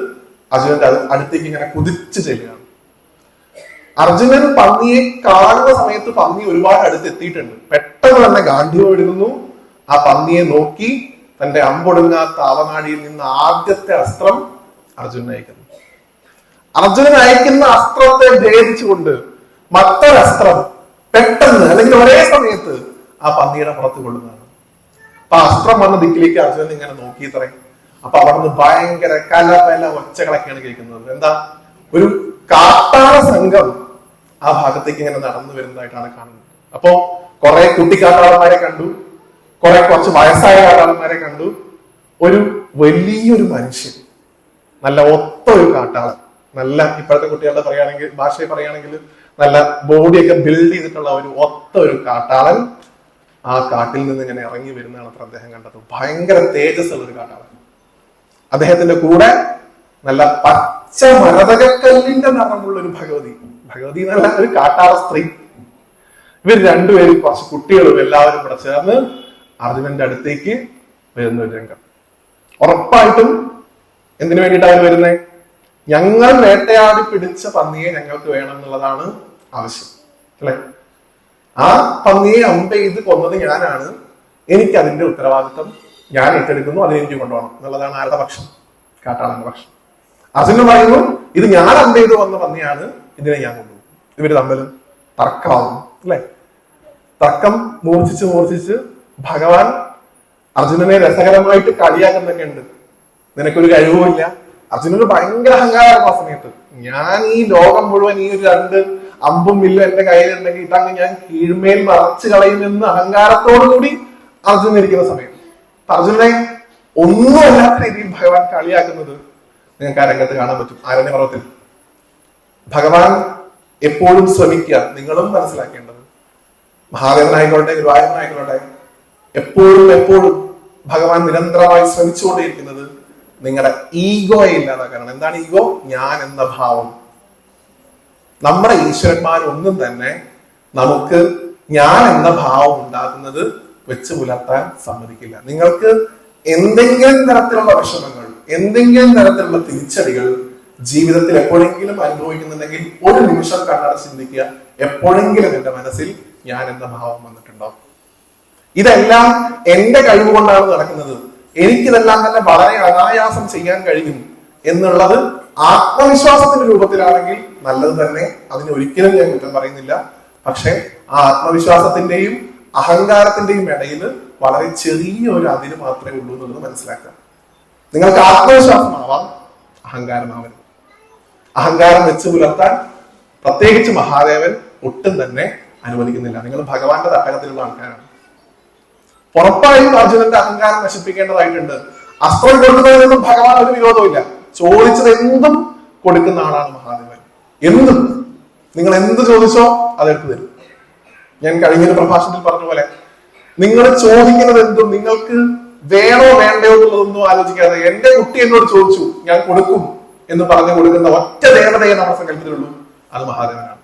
Speaker 1: അർജുനന്റെ അടുത്തേക്ക് ഇങ്ങനെ കുതിച്ചു ചെല്ലുകയാണ്. അർജുനൻ പന്നിയെ കാണുന്ന സമയത്ത് പന്നി ഒരുപാട് അടുത്ത് എത്തിയിട്ടുണ്ട്. പെട്ടെന്ന് തന്നെ ഗാന്ധിയം എടുക്കുന്നു, ആ പന്നിയെ നോക്കി തന്റെ അമ്പൊടുങ്ങാത്ത അവനാടിയിൽ നിന്ന് ആദ്യത്തെ അസ്ത്രം അർജുനൻ അയക്കുന്നു. അർജുനൻ അയക്കുന്ന അസ്ത്രത്തെ ഭേദിച്ചുകൊണ്ട് മറ്റൊരസ്ത്രം പെട്ടെന്ന് അല്ലെങ്കിൽ ഒരേ സമയത്ത് ആ പന്നിയുടെ പുറത്ത് കൊള്ളുന്നതാണ്. അപ്പൊ അസ്ത്രം വന്ന ദിക്കിലേക്ക് അർജുനൻ ഇങ്ങനെ നോക്കി പറയും. അപ്പൊ അവിടെ നിന്ന് ഭയങ്കര കലപല ഒച്ചകളൊക്കെയാണ് കേൾക്കുന്നത്. എന്താ? ഒരു കാട്ടാള സംഘം ആ ഭാഗത്തേക്ക് ഇങ്ങനെ നടന്നു വരുന്നതായിട്ടാണ് കാണുന്നത്. അപ്പോ കുറെ കുട്ടിക്കാട്ടാളന്മാരെ കണ്ടു, കുറച്ച് വയസ്സായ കാട്ടാളന്മാരെ കണ്ടു, ഒരു വലിയൊരു മനുഷ്യൻ, നല്ല ഒത്ത ഒരു കാട്ടാളൻ നല്ല ഇപ്പോഴത്തെ കുട്ടികളുടെ പറയുകയാണെങ്കിൽ ഭാഷയിൽ പറയുകയാണെങ്കിൽ നല്ല ബോഡിയൊക്കെ ബിൽഡ് ചെയ്തിട്ടുള്ള ഒത്ത ഒരു കാട്ടാളൻ ആ കാട്ടിൽ നിന്ന് ഇങ്ങനെ ഇറങ്ങി വരുന്നതാണ് അത്ര അദ്ദേഹം കണ്ടത്. ഭയങ്കര തേജസ് ഉള്ള ഒരു കാട്ടാളൻ. അദ്ദേഹത്തിന്റെ കൂടെ നല്ല പച്ച മരതകക്കല്ലിന്റെ നിറമുള്ള ഒരു ഭഗവതി നല്ല ഒരു കാട്ടാള സ്ത്രീ. ഇവർ രണ്ടുപേരും കുറച്ച് കുട്ടികളും എല്ലാവരും കൂടെ ചേർന്ന് അർജുനന്റെ അടുത്തേക്ക് വരുന്ന ഒരു രംഗം. ഉറപ്പായിട്ടും എന്തിനു വേണ്ടിയിട്ടാണ് വരുന്നത്? ഞങ്ങൾ വേട്ടയാടി പിടിച്ച പന്നിയെ ഞങ്ങൾക്ക് വേണം എന്നുള്ളതാണ് ആവശ്യം, അല്ലെ? ആ പന്നിയെ അമ്പ ചെയ്ത് കൊന്നത് ഞാനാണ്, എനിക്ക് അതിന്റെ ഉത്തരവാദിത്വം ഞാൻ ഏറ്റെടുക്കുന്നു, അതിനെനിക്ക് കൊണ്ടുപോകണം എന്നുള്ളതാണ് ആരുടെ പക്ഷം? കാട്ടാളന്റെ പക്ഷം. അർജുനൻ പറയുന്നു ഇത് ഞാൻ അമ്പ ചെയ്ത് വന്ന പന്നിയാണ്, ഇതിനെ ഞാൻ കൊണ്ടുപോകും. ഇവര് തമ്മിൽ തർക്കമാകുന്നു, അല്ലെ? തർക്കം മൂർച്ഛിച്ച് ഭഗവാൻ അർജുനനെ രസകരമായിട്ട് കളിയാക്കുന്നൊക്കെ ഉണ്ട്. നിനക്കൊരു കഴിവുമില്ല. അർജുനന് ഭയങ്കര അഹങ്കാരമാണ് ആ സമയത്ത്. ഞാൻ ഈ ലോകം മുഴുവൻ ഈ ഒരു 2 അമ്പും വില്ലും എന്റെ കയ്യിലുണ്ടെങ്കിൽ ഇതങ്ങ് ഞാൻ കീഴ്മേൽ മറച്ചു കളയുമെന്ന് അഹങ്കാരത്തോടു കൂടി അർജുനൻ ഇരിക്കുന്ന സമയത്ത് അർജുനനെ ഒന്നുമല്ലാത്ത രീതിയിൽ ഭഗവാൻ കളിയാക്കുന്നത് നിങ്ങൾക്ക് ആ രംഗത്ത് കാണാൻ പറ്റും. ആരണ്യപർവ്വത്തിൽ ഭഗവാൻ എപ്പോഴും ശ്രമിക്കുക. നിങ്ങളും മനസ്സിലാക്കേണ്ടത്, മഹാദേവനായിക്കോട്ടെ ഗുരുവായൂരനായിക്കോട്ടെ, എപ്പോഴും ഭഗവാൻ നിരന്തരമായി ശ്രമിച്ചുകൊണ്ടേയിരിക്കുന്നത് നിങ്ങളുടെ ഈഗോയെ ഇല്ലാതാക്കാനാണ്. എന്താണ് ഈഗോ? ഞാൻ എന്ന ഭാവം. നമ്മുടെ ഈശ്വരന്മാരൊന്നും തന്നെ നമുക്ക് ഞാൻ എന്ന ഭാവം ഉണ്ടാക്കുന്നത് വെച്ച് പുലർത്താൻ സമ്മതിക്കില്ല. നിങ്ങൾക്ക് എന്തെങ്കിലും തരത്തിലുള്ള വിഷമങ്ങൾ, എന്തെങ്കിലും തരത്തിലുള്ള തിരിച്ചടികൾ ജീവിതത്തിൽ എപ്പോഴെങ്കിലും അനുഭവിക്കുന്നുണ്ടെങ്കിൽ ഒരു നിമിഷം കണ്ണടച്ച് ചിന്തിക്കുക, എപ്പോഴെങ്കിലും എന്റെ മനസ്സിൽ ഞാൻ എന്ന ഭാവം വന്നിട്ടുണ്ടോ? ഇതെല്ലാം എന്റെ കഴിവ് കൊണ്ടാണ് നടക്കുന്നത്, എനിക്കിതെല്ലാം തന്നെ വളരെ അനായാസം ചെയ്യാൻ കഴിയും എന്നുള്ളത് ആത്മവിശ്വാസത്തിന്റെ രൂപത്തിലാണെങ്കിൽ നല്ലത് തന്നെ. അതിന് ഒരിക്കലും ഞാൻ കുറ്റം പറയുന്നില്ല. പക്ഷെ ആ ആത്മവിശ്വാസത്തിന്റെയും അഹങ്കാരത്തിന്റെയും ഇടയിൽ വളരെ ചെറിയ ഒരു അതിര് മാത്രമേ ഉള്ളൂ എന്നുള്ളത് മനസ്സിലാക്കുക. നിങ്ങൾക്ക് ആത്മവിശ്വാസമാവാം, അഹങ്കാരമാവരുത്. അഹങ്കാരം വെച്ച് പുലർത്താൻ പ്രത്യേകിച്ച് മഹാദേവൻ ഒട്ടും തന്നെ അനുവദിക്കുന്നില്ല. നിങ്ങൾ ഭഗവാന്റെ തട്ടകത്തിലുള്ള ആൾക്കാരാണ്. ഉറപ്പായും അർജുനന്റെ അഹങ്കാരം നശിപ്പിക്കേണ്ടതായിട്ടുണ്ട്. അസ്ത്രം കൊടുക്കുന്നതിനൊന്നും ഭഗവാൻ ഒരു വിരോധമില്ല. ചോദിച്ചത് എന്തും കൊടുക്കുന്ന ആളാണ് മഹാദേവൻ. എന്തും നിങ്ങൾ എന്ത് ചോദിച്ചോ അതെടുത്തു തരും. ഞാൻ കഴിഞ്ഞൊരു പ്രഭാഷണത്തിൽ പറഞ്ഞ പോലെ നിങ്ങൾ ചോദിക്കുന്നത് എന്തും നിങ്ങൾക്ക് വേണോ വേണ്ടയോ എന്നുള്ളതൊന്നും ആലോചിക്കാതെ എന്റെ കുട്ടി എന്നോട് ചോദിച്ചു ഞാൻ കൊടുക്കും എന്ന് പറഞ്ഞു കൊടുക്കുന്ന ഒറ്റ ദേവതയെ നമ്മുടെ സങ്കല്പത്തിലുള്ളൂ, അത് മഹാദേവനാണ്.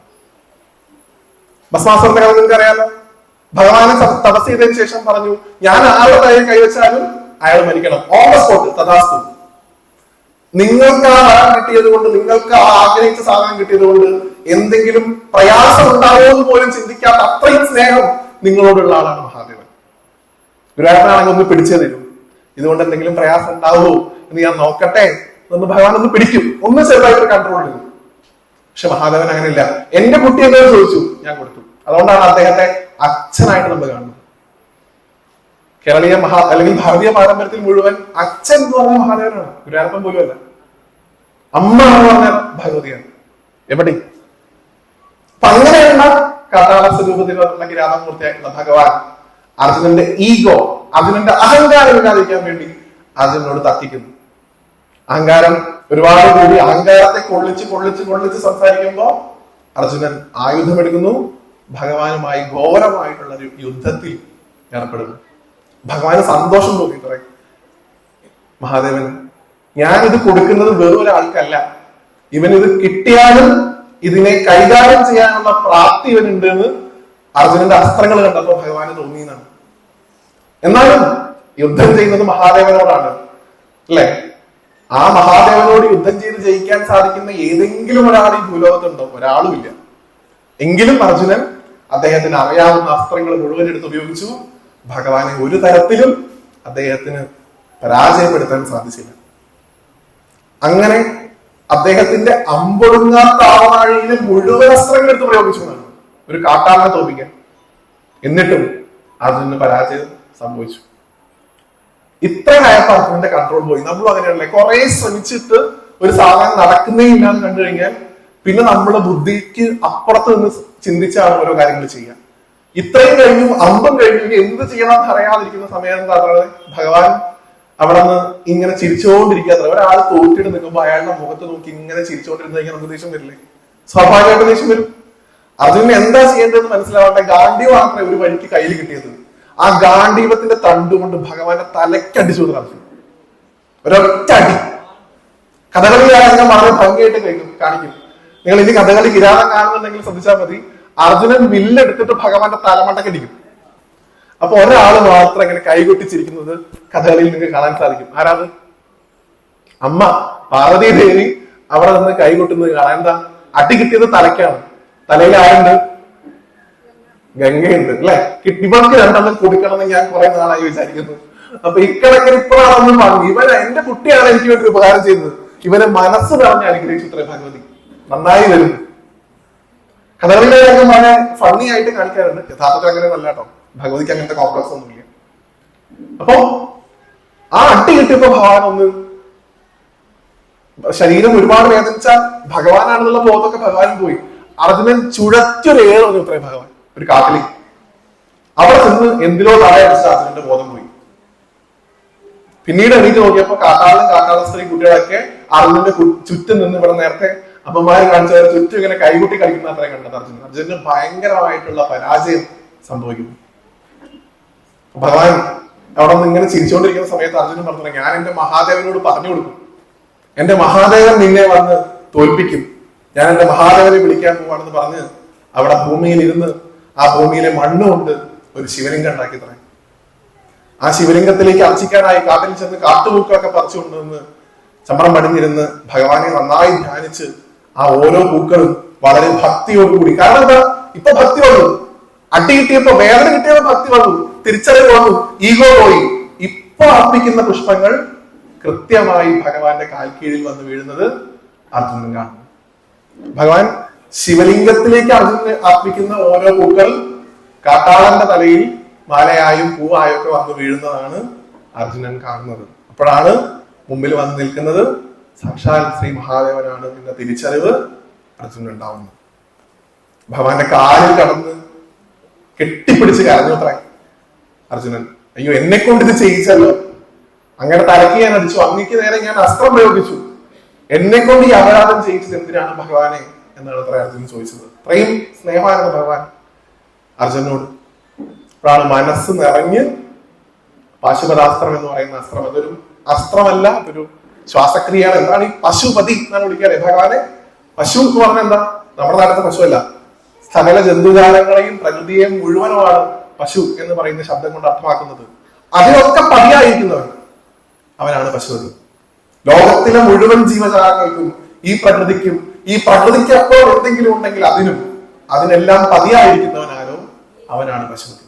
Speaker 1: ഭസ്മാസുരന്റെ കഥ നിങ്ങൾക്ക് അറിയാലോ. ഭഗവാനെ തപസ് ചെയ്തതിനു ശേഷം പറഞ്ഞു ഞാൻ ആരുടെ തലയിൽ കൈവച്ചാലും അയാൾ മരിക്കണം, ഓൺ ദ സ്പോട്ട്, തഥാസ്തു. നിങ്ങൾക്ക് ആ വരം കിട്ടിയത് കൊണ്ട്, നിങ്ങൾക്ക് ആ ആഗ്രഹിച്ച സാധനം കിട്ടിയത് കൊണ്ട് എന്തെങ്കിലും പ്രയാസം ഉണ്ടാവോ എന്ന് പോലും ചിന്തിക്കാത്ത അത്രയും സ്നേഹം നിങ്ങളോടുള്ള ആളാണ് മഹാദേവൻ. ഗുരുവായൂരനാണെങ്കിൽ ഒന്ന് പിടിച്ചേ തരും. ഇതുകൊണ്ട് എന്തെങ്കിലും പ്രയാസം ഉണ്ടാവോ എന്ന് ഞാൻ നോക്കട്ടെ എന്ന് ഭഗവാൻ ഒന്ന് പിടിക്കും, ഒന്ന് ചെറുതായിട്ട് കൺട്രോൾ ചെയ്യും. പക്ഷെ മഹാദേവൻ അങ്ങനെയില്ല. എന്റെ കുട്ടി എന്നോട് ചോദിച്ചു, ഞാൻ കൊടുത്തു. അതുകൊണ്ടാണ് അദ്ദേഹത്തെ അച്ഛനായിട്ട് നമ്മൾ കാണുന്നത്. കേരളീയ അല്ലെങ്കിൽ ഭാരതീയ പാരമ്പര്യത്തിൽ മുഴുവൻ അച്ഛൻ എന്ന് പറഞ്ഞ മഹാദേവനാണ്, ഗുരുവായൂരപ്പൻ പോലും അല്ല. അമ്മ എന്ന് പറഞ്ഞ ഭഗവതിയാണ്. എവിടെ? അപ്പൊ അങ്ങനെയുള്ള കാട്ടാള സ്വരൂപത്തിലുള്ള കിരാതമൂർത്തിയായിട്ടുള്ള ഭഗവാൻ അർജുനന്റെ ഈഗോ, അർജുനന്റെ അഹങ്കാരം ഇല്ലാതിരിക്കാൻ വേണ്ടി അർജുനനോട് തർക്കിക്കുന്നു. അഹങ്കാരം ഒരുപാട് കൂടി അഹങ്കാരത്തെ കൊള്ളിച്ച് സംസാരിക്കുമ്പോ അർജുനൻ ആയുധമെടുക്കുന്നു, ഭഗവാനുമായി ഘോരമായിട്ടുള്ള ഒരു യുദ്ധത്തിൽ ഏർപ്പെടുന്നു. ഭഗവാന് സന്തോഷം തോന്നി പറയും മഹാദേവന്, ഞാനിത് കൊടുക്കുന്നത് വെറും ഒരാൾക്കല്ല, ഇവനിത് കിട്ടിയാലും ഇതിനെ കൈകാര്യം ചെയ്യാനുള്ള പ്രാപ്തി ഇവനുണ്ട് എന്ന് അർജുനന്റെ അസ്ത്രങ്ങൾ കണ്ടപ്പോൾ ഭഗവാന് തോന്നിയെന്നാണ്. എന്നാലും യുദ്ധം ചെയ്യുന്നത് മഹാദേവനോടാണ്, അല്ലെ? ആ മഹാദേവനോട് യുദ്ധം ചെയ്ത് ജയിക്കാൻ സാധിക്കുന്ന ഏതെങ്കിലും ഒരാൾ ഈ ഭൂലോകത്തുണ്ടോ? ഒരാളുമില്ല. എങ്കിലും അർജുനൻ അദ്ദേഹത്തിന് അറിയാവുന്ന അസ്ത്രങ്ങൾ മുഴുവൻ എടുത്ത് ഉപയോഗിച്ചു. ഭഗവാനെ ഒരു തരത്തിലും അദ്ദേഹത്തിന് പരാജയപ്പെടുത്താൻ സാധിച്ചില്ല. അങ്ങനെ അദ്ദേഹത്തിന്റെ അമ്പൊടുങ്ങാത്ത ആവനാഴിയിലെ മുഴുവൻ അസ്ത്രങ്ങൾ എടുത്ത് പ്രയോഗിച്ചു എന്നാണ് ഒരു കാട്ടാളനെ തോപ്പിക്കാൻ. എന്നിട്ടും അർജുനന് പരാജയം സംഭവിച്ചു. ഇത്രയായപ്പോ അർജുനന്റെ കൺട്രോൾ പോയി. നമ്മളും അങ്ങനെയല്ലേ, കുറെ ശ്രമിച്ചിട്ട് ഒരു സാധനം നടക്കുന്നേ ഇല്ലാന്ന് കണ്ടു കഴിഞ്ഞാൽ പിന്നെ നമ്മുടെ ബുദ്ധിക്ക് അപ്പുറത്ത് നിന്ന് ചിന്തിച്ചാണ് ഓരോ കാര്യങ്ങൾ ചെയ്യുക. ഇത്രയും കഴിഞ്ഞു, അമ്പം കഴിഞ്ഞു, എന്ത് ചെയ്യണമെന്ന് അറിയാതിരിക്കുന്ന സമയം എന്താണ് ഭഗവാൻ അവിടെ നിന്ന് ഇങ്ങനെ ചിരിച്ചുകൊണ്ടിരിക്കാത്ര. ഒരാൾ തോറ്റിട്ട് നിൽക്കുമ്പോ അയാളുടെ മുഖത്ത് നോക്കി ഇങ്ങനെ ചിരിച്ചുകൊണ്ടിരുന്ന നമുക്ക് ദേഷ്യം വരില്ലേ? സ്വാഭാവികമായിട്ട് ദേഷ്യം വരും. അർജുനന് എന്താ ചെയ്യേണ്ടതെന്ന് മനസ്സിലാവട്ടെ. ഗാന്ധീവ് മാത്രമേ ഒരു വഴിക്ക് കയ്യിൽ കിട്ടിയത്. ആ ഗാന്ധീവത്തിന്റെ തണ്ടുകൊണ്ട് ഭഗവാന്റെ തലക്കടിച്ചു കൊടുത്ത അർജുനൻ. ഒരൊറ്റ അടി. കഥകളി ഞാൻ വളരെ ഭംഗിയായിട്ട് കാണിക്കും. നിങ്ങൾ ഇനി കഥകളി കിരാതം കാണുന്നുണ്ടെങ്കിൽ ശ്രദ്ധിച്ചാൽ മതി. അർജുനൻ വില്ലെടുത്തിട്ട് ഭഗവാന്റെ തലമണ്ടക്കടിക്കും. അപ്പൊ ഒരാള് മാത്രം ഇങ്ങനെ കൈകൊട്ടിച്ചിരിക്കുന്നത് കഥകളിയിൽ നിങ്ങൾക്ക് കാണാൻ സാധിക്കും. ആരാത്? അമ്മ പാർവതി ദേവി അവിടെ നിന്ന് കൈകൊട്ടുന്നത് കാണാൻ. എന്താ? അടി കിട്ടിയത് തലയ്ക്കാണ്. തലയിൽ ആരുണ്ട്? ഗംഗയുണ്ട് അല്ലെ? ഇവർക്ക് രണ്ടെണ്ണം കൊടുക്കണമെന്ന് ഞാൻ കുറെ നാളായി വിചാരിക്കുന്നു. അപ്പൊ ഇക്കണക്കിന് ഇപ്പോഴാണെന്ന് പറഞ്ഞു. എന്റെ കുട്ടിയാണ് എനിക്ക് വേണ്ടി ഉപകാരം ചെയ്യുന്നത്. ഇവനെ മനസ്സ് പറഞ്ഞ് അനുഗ്രഹിച്ചു ഇത്ര ഭഗവതി. നന്നായി വരുന്നു. കഥകളിലെ രംഗം ഫണ്ണി ആയിട്ട് കാണിക്കാറുണ്ട്. യഥാർത്ഥത്തിൽ അങ്ങനെ നല്ല കേട്ടോ. ഭഗവതിക്ക് അങ്ങനത്തെ കോംപ്ലക്സ് ഒന്നുമില്ല. അപ്പൊ ആ അട്ടി കിട്ടിയപ്പോ ഭഗവാൻ ഒന്ന് ശരീരം ഒരുപാട് വേദനിച്ച ഭഗവാനാണെന്നുള്ള ബോധമൊക്കെ ഭഗവാനും പോയി. അർജുനൻ ചുഴറ്റൊരേറൊരു ഇത്രയും ഭഗവാൻ ഒരു കാട്ടിൽ അവിടെ നിന്ന് എന്തിലോ തടയടിച്ച അർജുനന്റെ ബോധം പോയി. പിന്നീട് എണീറ്റ് നോക്കിയപ്പോ കാട്ടാളും കാട്ടാള സ്ത്രീ കുട്ടികളൊക്കെ അർജുനന്റെ ചുറ്റും നിന്ന് ഇവിടെ നേരത്തെ അമ്മമാര് കാണിച്ച ചുറ്റും ഇങ്ങനെ കൈകുട്ടി കളിക്കുന്ന അത്രയും കണ്ടത് അർജുനന് ഭയങ്കരമായിട്ടുള്ള പരാജയം സംഭവിക്കുന്നു. ഭഗവാൻ അവിടെ നിന്ന് ഇങ്ങനെ ചിരിച്ചുകൊണ്ടിരിക്കുന്ന സമയത്ത് അർജുനൻ പറഞ്ഞു, ഞാൻ എന്റെ മഹാദേവനോട് പറഞ്ഞു കൊടുക്കും, എന്റെ മഹാദേവൻ നിന്നെ വന്ന് തോൽപ്പിക്കും, ഞാൻ എന്റെ മഹാദേവനെ വിളിക്കാൻ പോവാണെന്ന് പറഞ്ഞ് അവിടെ ഭൂമിയിൽ ഇരുന്ന് ആ ഭൂമിയിലെ മണ്ണുകൊണ്ട് ഒരു ശിവലിംഗം ഉണ്ടാക്കി തരാം. ആ ശിവലിംഗത്തിലേക്ക് അർച്ചിക്കാനായി കാട്ടിൽ ചെന്ന് കാട്ടുപൂക്കളൊക്കെ പറിച്ചുകൊണ്ടുവന്ന് ചമ്രം പടിഞ്ഞിരുന്ന് ഭഗവാനെ നന്നായി ധ്യാനിച്ച് ആ ഓരോ പൂക്കളും വളരെ ഭക്തിയോടുകൂടി, കാരണം എന്താ, ഇപ്പൊ ഭക്തി വന്നു, അടി കിട്ടിയപ്പോ വേദന കിട്ടിയപ്പോ ഭക്തി വന്നു, തിരിച്ചറിവ് വന്നു, ഈഗോ പോയി. ഇപ്പൊ അർപ്പിക്കുന്ന പുഷ്പങ്ങൾ കൃത്യമായി ഭഗവാന്റെ കാൽക്കീഴിൽ വന്ന് വീഴുന്നത് അർജുനൻ കാണുന്നു. ഭഗവാൻ ശിവലിംഗത്തിലേക്ക് അർജുനന് അർപ്പിക്കുന്ന ഓരോ പൂക്കൾ കാട്ടാളന്റെ തലയിൽ മാലയായും പൂവായും ഒക്കെ വന്ന് വീഴുന്നതാണ് അർജുനൻ കാണുന്നത്. അപ്പോഴാണ് മുമ്പിൽ വന്ന് നിൽക്കുന്നത് സാക്ഷാൽ ശ്രീ മഹാദേവനാണ് എന്ന തിരിച്ചറിവ് അർജുനൻ ഉണ്ടാവുന്നത്. ഭഗവാന്റെ കാലിൽ കടന്ന് കെട്ടിപ്പിടിച്ച് കരഞ്ഞു അത്ര അർജുനൻ. അയ്യോ, എന്നെ കൊണ്ട് ഇത് ചെയ്യിച്ചല്ലോ, അങ്ങനെ തലക്ക് ഞാൻ അടിച്ചു, അങ്ങേക്ക് നേരെ ഞാൻ അസ്ത്രം പ്രയോഗിച്ചു, എന്നെ കൊണ്ട് ഈ അപരാധം ചെയ്യിച്ചത് എന്തിനാണ് ഭഗവാനെ എന്നാണ് അത്ര അർജുനൻ ചോദിച്ചത്. അത്രയും സ്നേഹമായിരുന്നു ഭഗവാൻ അർജുനോട്. അപ്പോഴാണ് മനസ്സ് നിറഞ്ഞ് പാശുപതാസ്ത്രം എന്ന് പറയുന്ന അസ്ത്രം, അതൊരു അസ്ത്രമല്ല, അതൊരു ശ്വാസക്രിയയാണ്. എന്താണ് ഈ പശുപതി എന്നാണ് വിളിക്കാറ് ഭഗവാനെ. പശു എന്ന് പറഞ്ഞാൽ എന്താ, നമ്മുടെ നാട്ടിലത്തെ പശുവല്ല, സകല ജന്തുജാലങ്ങളെയും പ്രകൃതിയെയും മുഴുവനുമാണ് പശു എന്ന് പറയുന്ന ശബ്ദം കൊണ്ട് അർത്ഥമാക്കുന്നത്. അതിനൊക്കെ പതിയായിരിക്കുന്നവൻ അവനാണ് പശുപതി. ലോകത്തിലെ മുഴുവൻ ജീവജാലങ്ങൾക്കും ഈ പ്രകൃതിക്കും, ഈ പ്രകൃതിക്ക് അപ്പോൾ എന്തെങ്കിലും ഉണ്ടെങ്കിൽ അതിനെല്ലാം പതിയായിരിക്കുന്നവനാരോ അവനാണ് പശുപതി.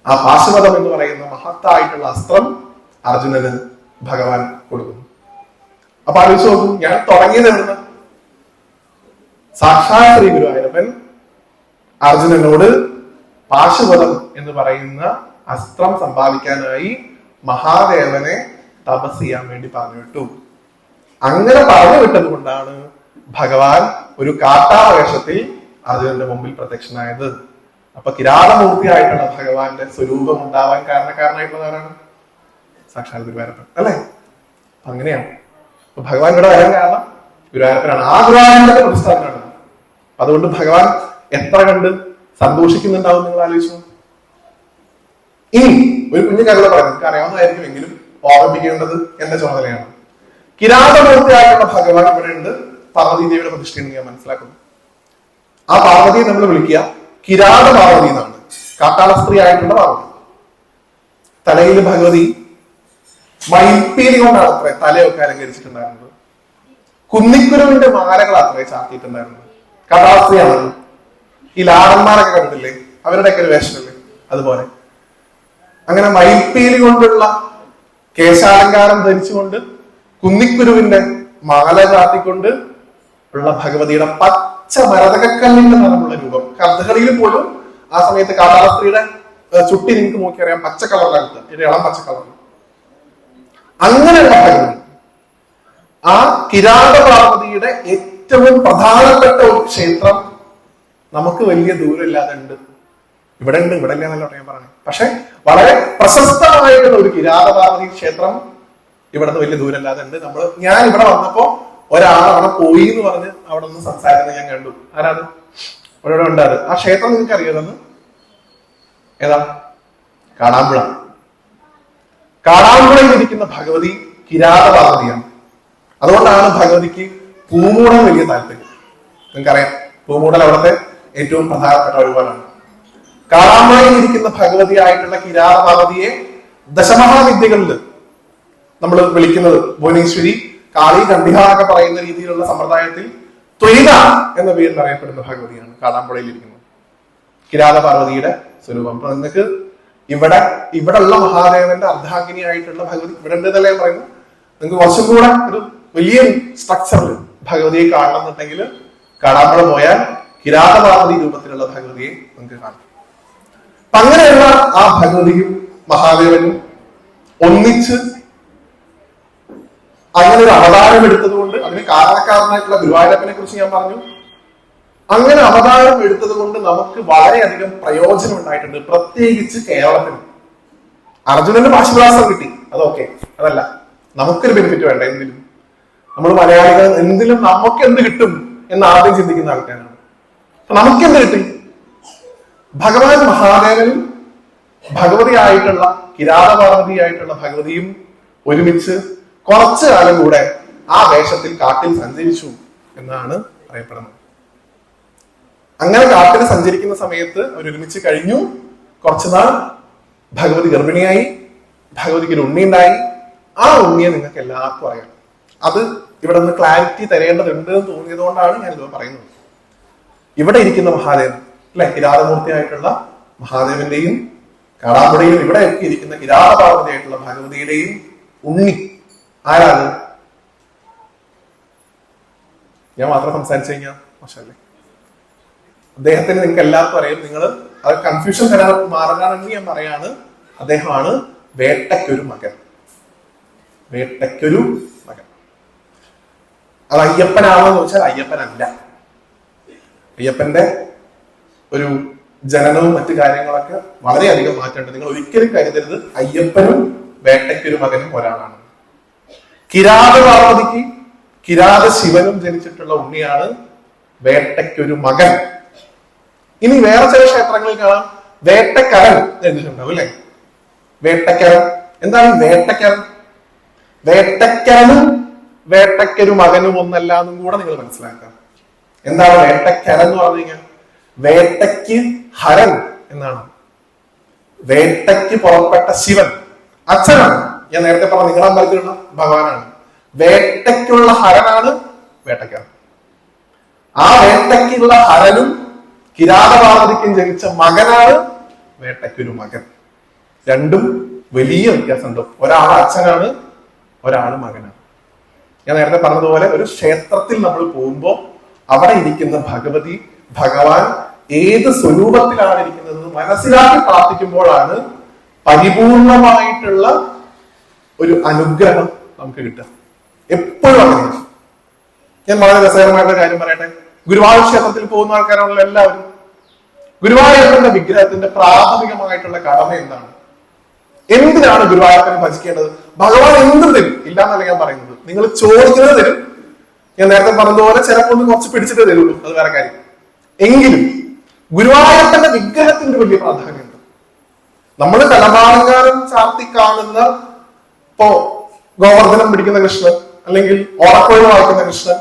Speaker 1: ആ പാശുപതം എന്ന് പറയുന്ന മഹത്തായിട്ടുള്ള അസ്ത്രം അർജുനന് ഭഗവാൻ കൊടുക്കുന്നു. അപ്പൊ ആലോചിച്ച് നോക്കും, ഞാൻ തുടങ്ങിയത് എവിടുന്ന്? സാക്ഷാൽ ശ്രീ ഗുരുവായൂരപ്പൻ അർജുനനോട് പാശുപതം എന്ന് പറയുന്ന അസ്ത്രം സമ്പാദിക്കാനായി മഹാദേവനെ തപസ് ചെയ്യാൻ വേണ്ടി പറഞ്ഞു വിട്ടു. അങ്ങനെ പറഞ്ഞു വിട്ടത് കൊണ്ടാണ് ഭഗവാൻ ഒരു കാട്ടാള വേഷത്തിൽ അർജുനന്റെ മുമ്പിൽ പ്രത്യക്ഷനായത്. അപ്പൊ കിരാതമൂർത്തിയായിട്ടുള്ള ഭഗവാന്റെ സ്വരൂപം ഉണ്ടാവാൻ കാരണക്കാരനായിട്ടുള്ളതാണ് സാക്ഷാൽ ഗുരുവായൂരപ്പൻ അല്ലെ. അങ്ങനെയാണ് ഭഗവാൻ ഇവിടെ വരാൻ കാരണം ഗുരുവായൂരപ്പനാണ്. ആ ഗുരുവായൂരപ്പന്റെ പ്രതിഷ്ഠാപനാണ്. അതുകൊണ്ട് ഭഗവാൻ എത്ര കണ്ട് സന്തോഷിക്കുന്നുണ്ടാവും നിങ്ങൾ ആലോചിച്ചു. ഇനി ഒരു കുഞ്ഞു കഥ പറയാം, നിങ്ങൾക്ക് അറിയാവുന്നതായിരിക്കും, എങ്കിലും ഓർമ്മിപ്പിക്കേണ്ടത് എന്റെ ചുമതലയാണ്. കിരാതമൂർത്തിയായിട്ടുള്ള ഭഗവാൻ ഇവിടെ ഉണ്ട്, പാർവതി ദേവിയുടെ പ്രതിഷ്ഠയെന്ന് ഞാൻ മനസ്സിലാക്കുന്നു. ആ പാർവതിയെ നമ്മൾ വിളിക്കുക കിരാത പാർവതി എന്നാണ്, കാട്ടാള സ്ത്രീ ആയിട്ടുള്ള പാർവതി. തലയിൽ ഭഗവതി മയിൽപ്പീലി കൊണ്ടാണ് അത്ര തലയൊക്കെ അലങ്കരിച്ചിട്ടുണ്ടായിരുന്നത്. കുന്നിക്കുരുവിന്റെ മാലകൾ അത്ര ചാർത്തിയിട്ടുണ്ടായിരുന്നത്. കാട്ടാള സ്ത്രീയാണ്. ഈ ലാടന്മാരൊക്കെ കണ്ടിട്ടില്ലേ, അവരുടെയൊക്കെ ഒരു വേഷമല്ലേ അതുപോലെ. അങ്ങനെ മയിൽപ്പീലി കൊണ്ടുള്ള കേശാലങ്കാരം ധരിച്ചുകൊണ്ട് കുന്നിക്കുരുവിന്റെ മാല ചാർത്തിക്കൊണ്ട് ഉള്ള ഭഗവതിയുടെ പച്ച മരതകക്കല്ലിന്റെ നിറമുള്ള രൂപം. കഥകളിയിൽ പോലും ആ സമയത്ത് കാട്ടാള സ്ത്രീയുടെ ചുട്ടി നിങ്ങൾക്ക് നോക്കിയറിയാം, പച്ച കളറിലാണ്, ഇളം പച്ച കളർ. അങ്ങനെയുള്ള ഭഗവതി, ആ കിരാത പാർവതിയുടെ ഏറ്റവും പ്രധാനപ്പെട്ട ഒരു ക്ഷേത്രം നമുക്ക് വലിയ ദൂരമില്ലാതെ ഉണ്ട്. ഇവിടെ ഉണ്ട്, ഇവിടെ ഇല്ല എന്നല്ല ഞാൻ പറഞ്ഞത്. പക്ഷെ വളരെ പ്രശസ്തമായിട്ടുള്ള ഒരു കിരാത പാർവതി ക്ഷേത്രം ഇവിടെ നിന്ന് വലിയ ദൂരമല്ലാതെ ഉണ്ട്. ഞാൻ ഇവിടെ വന്നപ്പോ ഒരാൾ അവിടെ പോയി എന്ന് പറഞ്ഞ് അവിടെ നിന്ന് സംസാരിക്കുന്നത് ഞാൻ കണ്ടു. ആരാണ്? അവിടെ ഉണ്ടായത്. ആ ക്ഷേത്രം നിങ്ങൾക്ക് അറിയാമെന്ന്? ഏതാ? കാടാമ്പുഴ. കാടാമ്പുഴയിൽ ഇരിക്കുന്ന ഭഗവതി കിരാത പാർവതിയാണ്. അതുകൊണ്ടാണ് ഭഗവതിക്ക് പൂമൂടൽ വലിയ താല്പര്യം. നിങ്ങൾക്കറിയാം, പൂമൂടൽ അവിടുത്തെ ഏറ്റവും പ്രധാനപ്പെട്ട ഒരുപാടാണ്. കാടാമ്പുഴയിൽ ഇരിക്കുന്ന ഭഗവതിയായിട്ടുള്ള കിരാത പാർവതിയെ ദശമഹാവിദ്യകളിൽ നമ്മൾ വിളിക്കുന്നത് ഭുവനേശ്വരി, കാളി, കണ്ഠിക എന്നൊക്കെ പറയുന്ന രീതിയിലുള്ള സമ്പ്രദായത്തിൽ ത്വരിത എന്ന പേരിൽ അറിയപ്പെടുന്ന ഭഗവതിയാണ് കാടാമ്പുഴയിൽ ഇരിക്കുന്നത്, കിരാത പാർവതിയുടെ സ്വരൂപം. അപ്പൊ നിങ്ങൾക്ക് ഇവിടെ ഉള്ള മഹാദേവന്റെ അർദ്ധാംഗിനിയായിട്ടുള്ള ഭഗവതി ഇവിടെ ഉണ്ട് എന്നല്ലേ പറയുന്നത്. നിങ്ങൾക്ക് കുറച്ചും കൂടെ ഒരു വലിയൊരു സ്ട്രക്ചറിൽ ഭഗവതിയെ കാണണമെന്നുണ്ടെങ്കിൽ കാടാമ്പുഴ പോയാൽ കിരാത പാർവതി രൂപത്തിലുള്ള ഭഗവതിയെ നിങ്ങൾക്ക് കാണാം. അപ്പൊ അങ്ങനെയുള്ള ആ ഭഗവതിയും മഹാദേവനും ഒന്നിച്ച് അങ്ങനെ ഒരു അവതാരം എടുത്തത് കൊണ്ട്, അതിന് കാരണക്കാരനായിട്ടുള്ള ഗുരുവായൂരപ്പനെ കുറിച്ച് ഞാൻ പറഞ്ഞു. അങ്ങനെ അവതാരം എടുത്തത് കൊണ്ട് നമുക്ക് വളരെയധികം പ്രയോജനം ഉണ്ടായിട്ടുണ്ട്, പ്രത്യേകിച്ച് കേരളത്തിന്. അർജുനന് പാശുപതാസ്ത്രം കിട്ടി, അതൊക്കെ അതല്ല, നമുക്കൊരു ബെനിഫിറ്റ് വേണ്ട. എന്തിലും നമ്മൾ മലയാളികൾ എന്തിലും നമുക്ക് എന്ത് കിട്ടും എന്ന് ആദ്യം ചിന്തിക്കുന്ന ആൾക്കാരാണ്. അപ്പൊ നമുക്ക് എന്ത് കിട്ടി? ഭഗവാൻ മഹാദേവനും ഭഗവതിയായിട്ടുള്ള കിരാത പാർവതിയായിട്ടുള്ള ഭഗവതിയും ഒരുമിച്ച് കുറച്ചു കാലം കൂടെ ആ വേഷത്തിൽ കാട്ടിൽ സഞ്ചരിച്ചു എന്നാണ് പറയപ്പെടുന്നത്. അങ്ങനെ കാട്ടിൽ സഞ്ചരിക്കുന്ന സമയത്ത് അവരൊരുമിച്ച് കഴിഞ്ഞു. കുറച്ചുനാൾ ഭഗവതി ഗർഭിണിയായി, ഭഗവതിക്ക് ഒരു ഉണ്ണി ഉണ്ടായി. ആ ഉണ്ണിയെ നിങ്ങൾക്ക് എല്ലാവർക്കും അറിയാം. അത് ഇവിടെ നിന്ന് ക്ലാരിറ്റി തരേണ്ടതുണ്ട് എന്ന് തോന്നിയത് കൊണ്ടാണ് ഞാനിത് പറയുന്നത്. ഇവിടെ ഇരിക്കുന്ന മഹാദേവൻ അല്ലെ, കിരാതമൂർത്തിയായിട്ടുള്ള മഹാദേവന്റെയും കാടാമ്പുഴയും ഇവിടെയൊക്കെ ഇരിക്കുന്ന കിരാത പാർവതിയായിട്ടുള്ള ഭഗവതിയുടെയും ഉണ്ണി ആരാണ്? ഞാൻ മാത്രം സംസാരിച്ചു കഴിഞ്ഞാൽ മോശമല്ലേ? അദ്ദേഹത്തിന് നിങ്ങൾക്ക് എല്ലാവർക്കും അറിയാം. നിങ്ങൾ അത് കൺഫ്യൂഷൻ മാറാനാണെങ്കിൽ ഞാൻ പറയാണ്, അദ്ദേഹമാണ് വേട്ടയ്ക്കൊരു മകൻ. വേട്ടയ്ക്കൊരു മകൻ. അത് അയ്യപ്പനാണെന്ന് ചോദിച്ചാൽ അയ്യപ്പനല്ല. അയ്യപ്പന്റെ ഒരു ജനനവും മറ്റു കാര്യങ്ങളൊക്കെ വളരെയധികം മാറ്റമുണ്ട്. നിങ്ങൾ ഒരിക്കലും കരുതരുത് അയ്യപ്പനും വേട്ടയ്ക്കൊരു മകനും ഒരാളാണ്. കിരാത പാർവതിക്ക് കിരാത ശിവനും ജനിച്ചിട്ടുള്ള ഉണ്ണിയാണ് വേട്ടയ്ക്കൊരു മകൻ. ഇനി വേറെ ചില ക്ഷേത്രങ്ങളിൽ കാണാം വേട്ടക്കരൻ എഴുതിയിട്ടുണ്ടാവും അല്ലെ? വേട്ടക്കരൻ. എന്താണ് ഈ വേട്ടക്കരൻ? വേട്ടക്കരനും വേട്ടയ്ക്കൊരു മകനും ഒന്നല്ല എന്നും കൂടെ നിങ്ങൾ മനസ്സിലാക്കാം. എന്താണ് വേട്ടക്കരൻ എന്ന് പറഞ്ഞു കഴിഞ്ഞാൽ? വേട്ടയ്ക്ക് ഹരൻ എന്നാണ്. വേട്ടയ്ക്ക് പുറപ്പെട്ട ശിവൻ അച്ഛനാണ്. ഞാൻ നേരത്തെ പറഞ്ഞ നിങ്ങളുടെ അമ്പലത്തിലുള്ള ഭഗവാനാണ്. വേട്ടയ്ക്കുള്ള ഹരനാണ് വേട്ടക്കരൻ. ആ വേട്ടയ്ക്കുള്ള ഹരനും കിരാത പാർവതിക്കും ജനിച്ച മകനാണ് വേട്ടയ്ക്കൊരു മകൻ. രണ്ടും വലിയ വ്യത്യാസമുണ്ട്. ഒരാൾ അച്ഛനാണ്, ഒരാൾ മകനാണ്. ഞാൻ നേരത്തെ പറഞ്ഞതുപോലെ ഒരു ക്ഷേത്രത്തിൽ നമ്മൾ പോകുമ്പോൾ അവിടെ ഇരിക്കുന്ന ഭഗവതി ഭഗവാൻ ഏത് സ്വരൂപത്തിലാണ് ഇരിക്കുന്നത് മനസ്സിലാക്കി പ്രാർത്ഥിക്കുമ്പോഴാണ് പരിപൂർണമായിട്ടുള്ള ഒരു അനുഗ്രഹം നമുക്ക് കിട്ടുക. എപ്പോഴും അങ്ങനെയാണ്. ഞാൻ വളരെ രസകരമായിട്ടുള്ള കാര്യം പറയട്ടെ. ഗുരുവായൂർ ക്ഷേത്രത്തിൽ പോകുന്ന ആൾക്കാരാണല്ലോ എല്ലാവരും. ഗുരുവായൂരപ്പന്റെ വിഗ്രഹത്തിന്റെ പ്രാഥമികമായിട്ടുള്ള കടമ എന്താണ്? എന്തിനാണ് ഗുരുവായൂരപ്പനെ ഭജിക്കേണ്ടത്? ഭഗവാൻ എന്തും തരും, ഇല്ലാന്നല്ല ഞാൻ പറയുന്നത്. നിങ്ങൾ ചോദിക്കുന്നത് തരും. ഞാൻ നേരത്തെ പറഞ്ഞതുപോലെ ചിലപ്പോൾ ഒന്ന് കുറച്ച് പിടിച്ചിട്ട് തരുള്ളൂ, അത് വേറെ കാര്യം. എങ്കിലും ഗുരുവായൂരപ്പന്റെ വിഗ്രഹത്തിന്റെ വലിയ പ്രാധാന്യമുണ്ട്. നമ്മൾ കലമാലങ്കാരം ചാർത്തി കാണുന്ന ഇപ്പോ ഗോവർദ്ധനം പിടിക്കുന്ന കൃഷ്ണൻ, അല്ലെങ്കിൽ ഓടക്കുഴൽ വായിക്കുന്ന കൃഷ്ണൻ,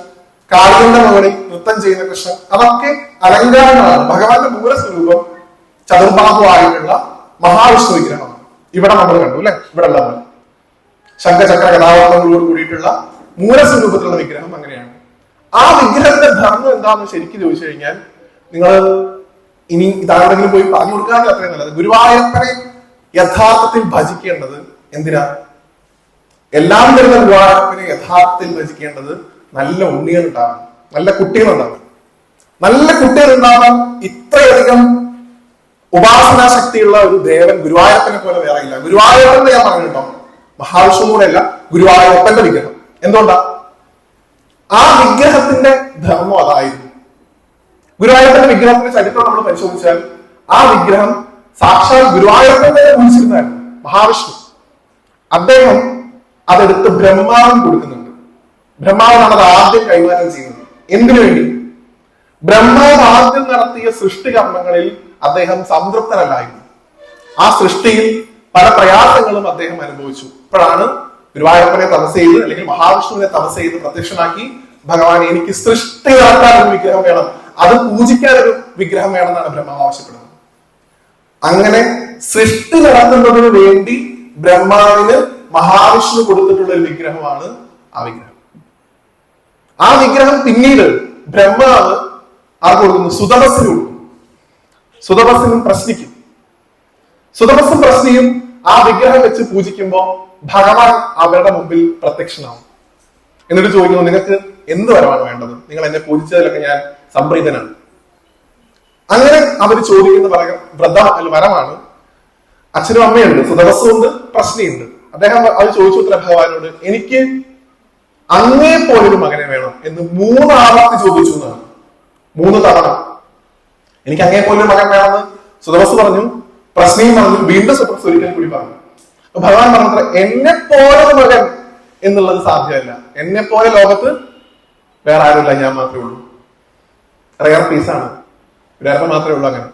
Speaker 1: കാളിന്റെ മുകളിൽ നൃത്തം ചെയ്യുന്ന കൃഷ്ണൻ, അതൊക്കെ അലങ്കാരങ്ങളാണ്. ഭഗവാന്റെ മൂലസ്വരൂപം ചതുർബാഹുവായിട്ടുള്ള മഹാവിഷ്ണു വിഗ്രഹമാണ്. ഇവിടെ നമ്മൾ കണ്ടു അല്ലെ? ഇവിടെ ഉള്ള പോലെ ശംഖചക്ര കഥാപാത്രങ്ങളോട് കൂടിയിട്ടുള്ള മൂലസ്വരൂപത്തിലുള്ള വിഗ്രഹം അങ്ങനെയാണ്. ആ വിഗ്രഹത്തിന്റെ ധർമ്മം എന്താണെന്ന് ശരിക്കും ചോദിച്ചു കഴിഞ്ഞാൽ, നിങ്ങൾ ഇനി ഇതാരെങ്കിലും പോയി പറഞ്ഞു കൊടുക്കാതെ അത്രയും നല്ലത്. ഗുരുവായൂരപ്പനെ യഥാർത്ഥത്തിൽ ഭജിക്കേണ്ടത് എന്തിനാ? എല്ലാം തരുന്ന ഗുരുവായൂരപ്പനെ യഥാർത്ഥത്തിൽ ഭജിക്കേണ്ടത് നല്ല ഉണ്ണികൾ ഉണ്ടാവാൻ, നല്ല കുട്ടികൾ ഉണ്ടാവാൻ. നല്ല കുട്ടികൾ ഉണ്ടാവാൻ ഇത്രയധികം ഉപാസനാ ശക്തിയുള്ള ഒരു ദേവൻ ഗുരുവായൂരപ്പനെ പോലെ വേറെ ഇല്ല. ഗുരുവായൂരപ്പൻ ഞാൻ പറഞ്ഞിട്ടോ, മഹാവിഷ്ണു കൂടെ അല്ല, ഗുരുവായൂരപ്പന്റെ വിഗ്രഹം. എന്തുകൊണ്ടാ? ആ വിഗ്രഹത്തിന്റെ ധർമ്മം അതായിരുന്നു. ഗുരുവായൂരപ്പന്റെ വിഗ്രഹത്തിന്റെ ചരിത്രം നമ്മൾ പരിശോധിച്ചാൽ ആ വിഗ്രഹം സാക്ഷാൽ ഗുരുവായൂരപ്പനെ വിളിച്ചിരുന്നായിരുന്നു. മഹാവിഷ്ണു അദ്ദേഹം അതെടുത്ത് ബ്രഹ്മാവിന് കൊടുക്കുന്നുണ്ട്. ബ്രഹ്മാവാണ് അത് ആദ്യം കൈമാറ്റം ചെയ്യുന്നത്. എന്തിനു വേണ്ടി? ബ്രഹ്മാവ് ആദ്യം നടത്തിയ സൃഷ്ടികർമ്മങ്ങളിൽ അദ്ദേഹം സംതൃപ്തനല്ലായിരുന്നു. ആ സൃഷ്ടിയിൽ പല പ്രയാസങ്ങളും അദ്ദേഹം അനുഭവിച്ചു. ഇപ്പോഴാണ് ഗുരുവായൂരപ്പനെ തപസ് ചെയ്ത് അല്ലെങ്കിൽ മഹാവിഷ്ണുവിനെ തപസ് ചെയ്ത് പ്രത്യക്ഷനാക്കി ഭഗവാൻ എനിക്ക് സൃഷ്ടി നടത്താൻ ഒരു വിഗ്രഹം വേണം, അത് പൂജിക്കാൻ ഒരു വിഗ്രഹം വേണമെന്നാണ് ബ്രഹ്മാവ് ആവശ്യപ്പെടുന്നത്. അങ്ങനെ സൃഷ്ടി നടത്തുന്നതിന് വേണ്ടി ബ്രഹ്മാവിന് മഹാവിഷ്ണു കൊടുത്തിട്ടുള്ള ഒരു വിഗ്രഹമാണ് ആ വിഗ്രഹം. ആ വിഗ്രഹം പിന്നീട് ബ്രഹ്മാവ് ആർക്ക് കൊടുക്കുന്നു? സുതപസ്സിന് കൊടുക്കുന്നു. സുതപസ്സിനും പ്രശ്നിക്കും. സുതപസ്സും പ്രശ്നിയും ആ വിഗ്രഹം വെച്ച് പൂജിക്കുമ്പോൾ ഭഗവാൻ അവരുടെ മുമ്പിൽ പ്രത്യക്ഷനാവും. എന്നിട്ട് ചോദിക്കുന്നു, നിങ്ങൾക്ക് എന്ത് വരമാണ് വേണ്ടത്? നിങ്ങൾ എന്നെ പൂജിച്ചതിലൊക്കെ ഞാൻ സംപ്രീതനാണ്. അങ്ങനെ അവർ ചോദിക്കുന്ന വരമാണ്. അച്ഛനും അമ്മയുണ്ട്, സുതപസ്സും ഉണ്ട്, പ്രശ്നിയുണ്ട്. അദ്ദേഹം അത് ചോദിച്ചു ഉത്തര ഭഗവാനോട്, എനിക്ക് അങ്ങേ പോലൊരു മകനെ വേണം എന്ന് 3 ആവർത്തി ചോദിച്ചു എന്നാണ്. 3 തവണ എനിക്ക് അങ്ങേ പോലൊരു മകൻ വേണമെന്ന് സുതപസ് പറഞ്ഞു, പ്രശ്നയും പറഞ്ഞു, വീണ്ടും സുതപസ് ഒരിക്കൽ കൂടി പറഞ്ഞു. ഭഗവാൻ പറഞ്ഞത്ര എന്നെ പോലൊരു മകൻ എന്നുള്ളത് സാധ്യമല്ല. എന്നെ പോലെ ലോകത്ത് വേറെ ആരുമില്ല, ഞാൻ മാത്രമേ ഉള്ളൂ. റെയർ പീസാണ്, ഒരാൾക്ക് മാത്രമേ ഉള്ളൂ അങ്ങനെ.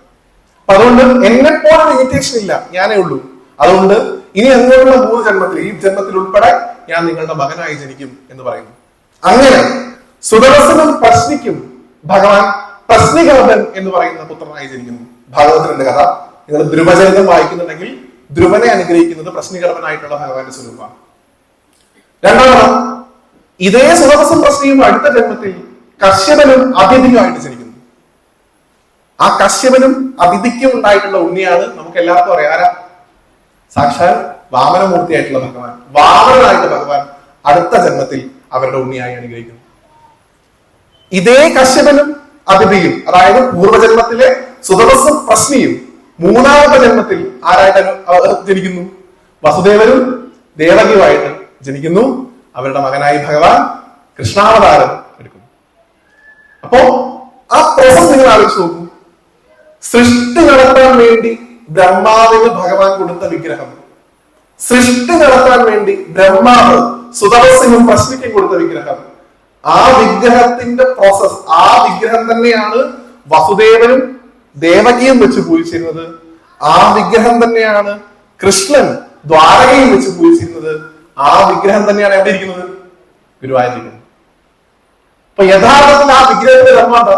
Speaker 1: അപ്പൊ അതുകൊണ്ട് എന്നെ പോലെ ലിമിറ്റേഷൻ ഇല്ല, ഞാനേ ഉള്ളൂ. അതുകൊണ്ട് ഇനി അങ്ങോട്ടുള്ള 3 ജന്മത്തിൽ, ഈ ജന്മത്തിൽ ഉൾപ്പെടെ ഞാൻ നിങ്ങളുടെ മകനായി ജനിക്കും എന്ന് പറയുന്നു. അങ്ങനെ സുതപസ്സിനും പ്രശ്നിക്കും ഭഗവാൻ പ്രശ്നികർദ്ധൻ എന്ന് പറയുന്ന പുത്രനായി ജനിക്കുന്നു. ഭാഗവതത്തിന്റെ കഥ നിങ്ങൾ ധ്രുവചരിതം വായിക്കുന്നുണ്ടെങ്കിൽ ധ്രുവനെ അനുഗ്രഹിക്കുന്നത് പ്രശ്നികർദ്ധനായിട്ടുള്ള ഭഗവാന്റെ സ്വരൂപമാണ്. രണ്ടാമത് ഇതേ സുതപസ്സും പ്രശ്നിയും അടുത്ത ജന്മത്തിൽ കശ്യപനും അതിഥിയുമായിട്ട് ജനിക്കുന്നു. ആ കശ്യപനും അതിഥിക്കും ഉണ്ടായിട്ടുള്ള ഉണ്ണിയാണ് നമുക്ക് എല്ലാവർക്കും അറിയാം. ആരാ? സാക്ഷാൽ വാമനമൂർത്തിയായിട്ടുള്ള ഭഗവാൻ. വാമനായിട്ട് ഭഗവാൻ അടുത്ത ജന്മത്തിൽ അവരുടെ ഉണ്ണിയായി അനുഗ്രഹിക്കുന്നു. ഇതേ കശ്യപനും അതിഥിയും, അതായത് പൂർവ്വജന്മത്തിലെ സുതപസ്സും പ്രശ്നിയും 3ാമത്തെ ജന്മത്തിൽ ആരായിട്ട് ജനിക്കുന്നു? വസുദേവരും ദേവകിയുമായിട്ട് ജനിക്കുന്നു. അവരുടെ മകനായി ഭഗവാൻ കൃഷ്ണാവതാരം എടുക്കുന്നു. അപ്പോ ആ പ്രോസസ് നിങ്ങൾ ആലോചിച്ച് നോക്കൂ. സൃഷ്ടി നടത്താൻ വേണ്ടി ബ്രഹ്മാവിന് ഭഗവാൻ കൊടുത്ത വിഗ്രഹം, സൃഷ്ടി നടത്താൻ വേണ്ടി ബ്രഹ്മാവ് സുതപസ്സിനും പ്രശ്നിക്കും കൊടുത്ത വിഗ്രഹം, ആ വിഗ്രഹത്തിന്റെ പ്രോസസ്, ആ വിഗ്രഹം തന്നെയാണ് വസുദേവനും ദേവകിയും വെച്ച് പൂജിച്ചിരുന്നത്. ആ വിഗ്രഹം തന്നെയാണ് കൃഷ്ണൻ ദ്വാരകയും വെച്ച് പൂജിച്ചിരുന്നത്. ആ വിഗ്രഹം തന്നെയാണ് എവിടെ ഇരിക്കുന്നത്? ഗുരുവായൂരിക്കുന്നത്. അപ്പൊ യഥാർത്ഥത്തിൽ ആ വിഗ്രഹത്തിന്റെ ധർമ്മം എന്താ?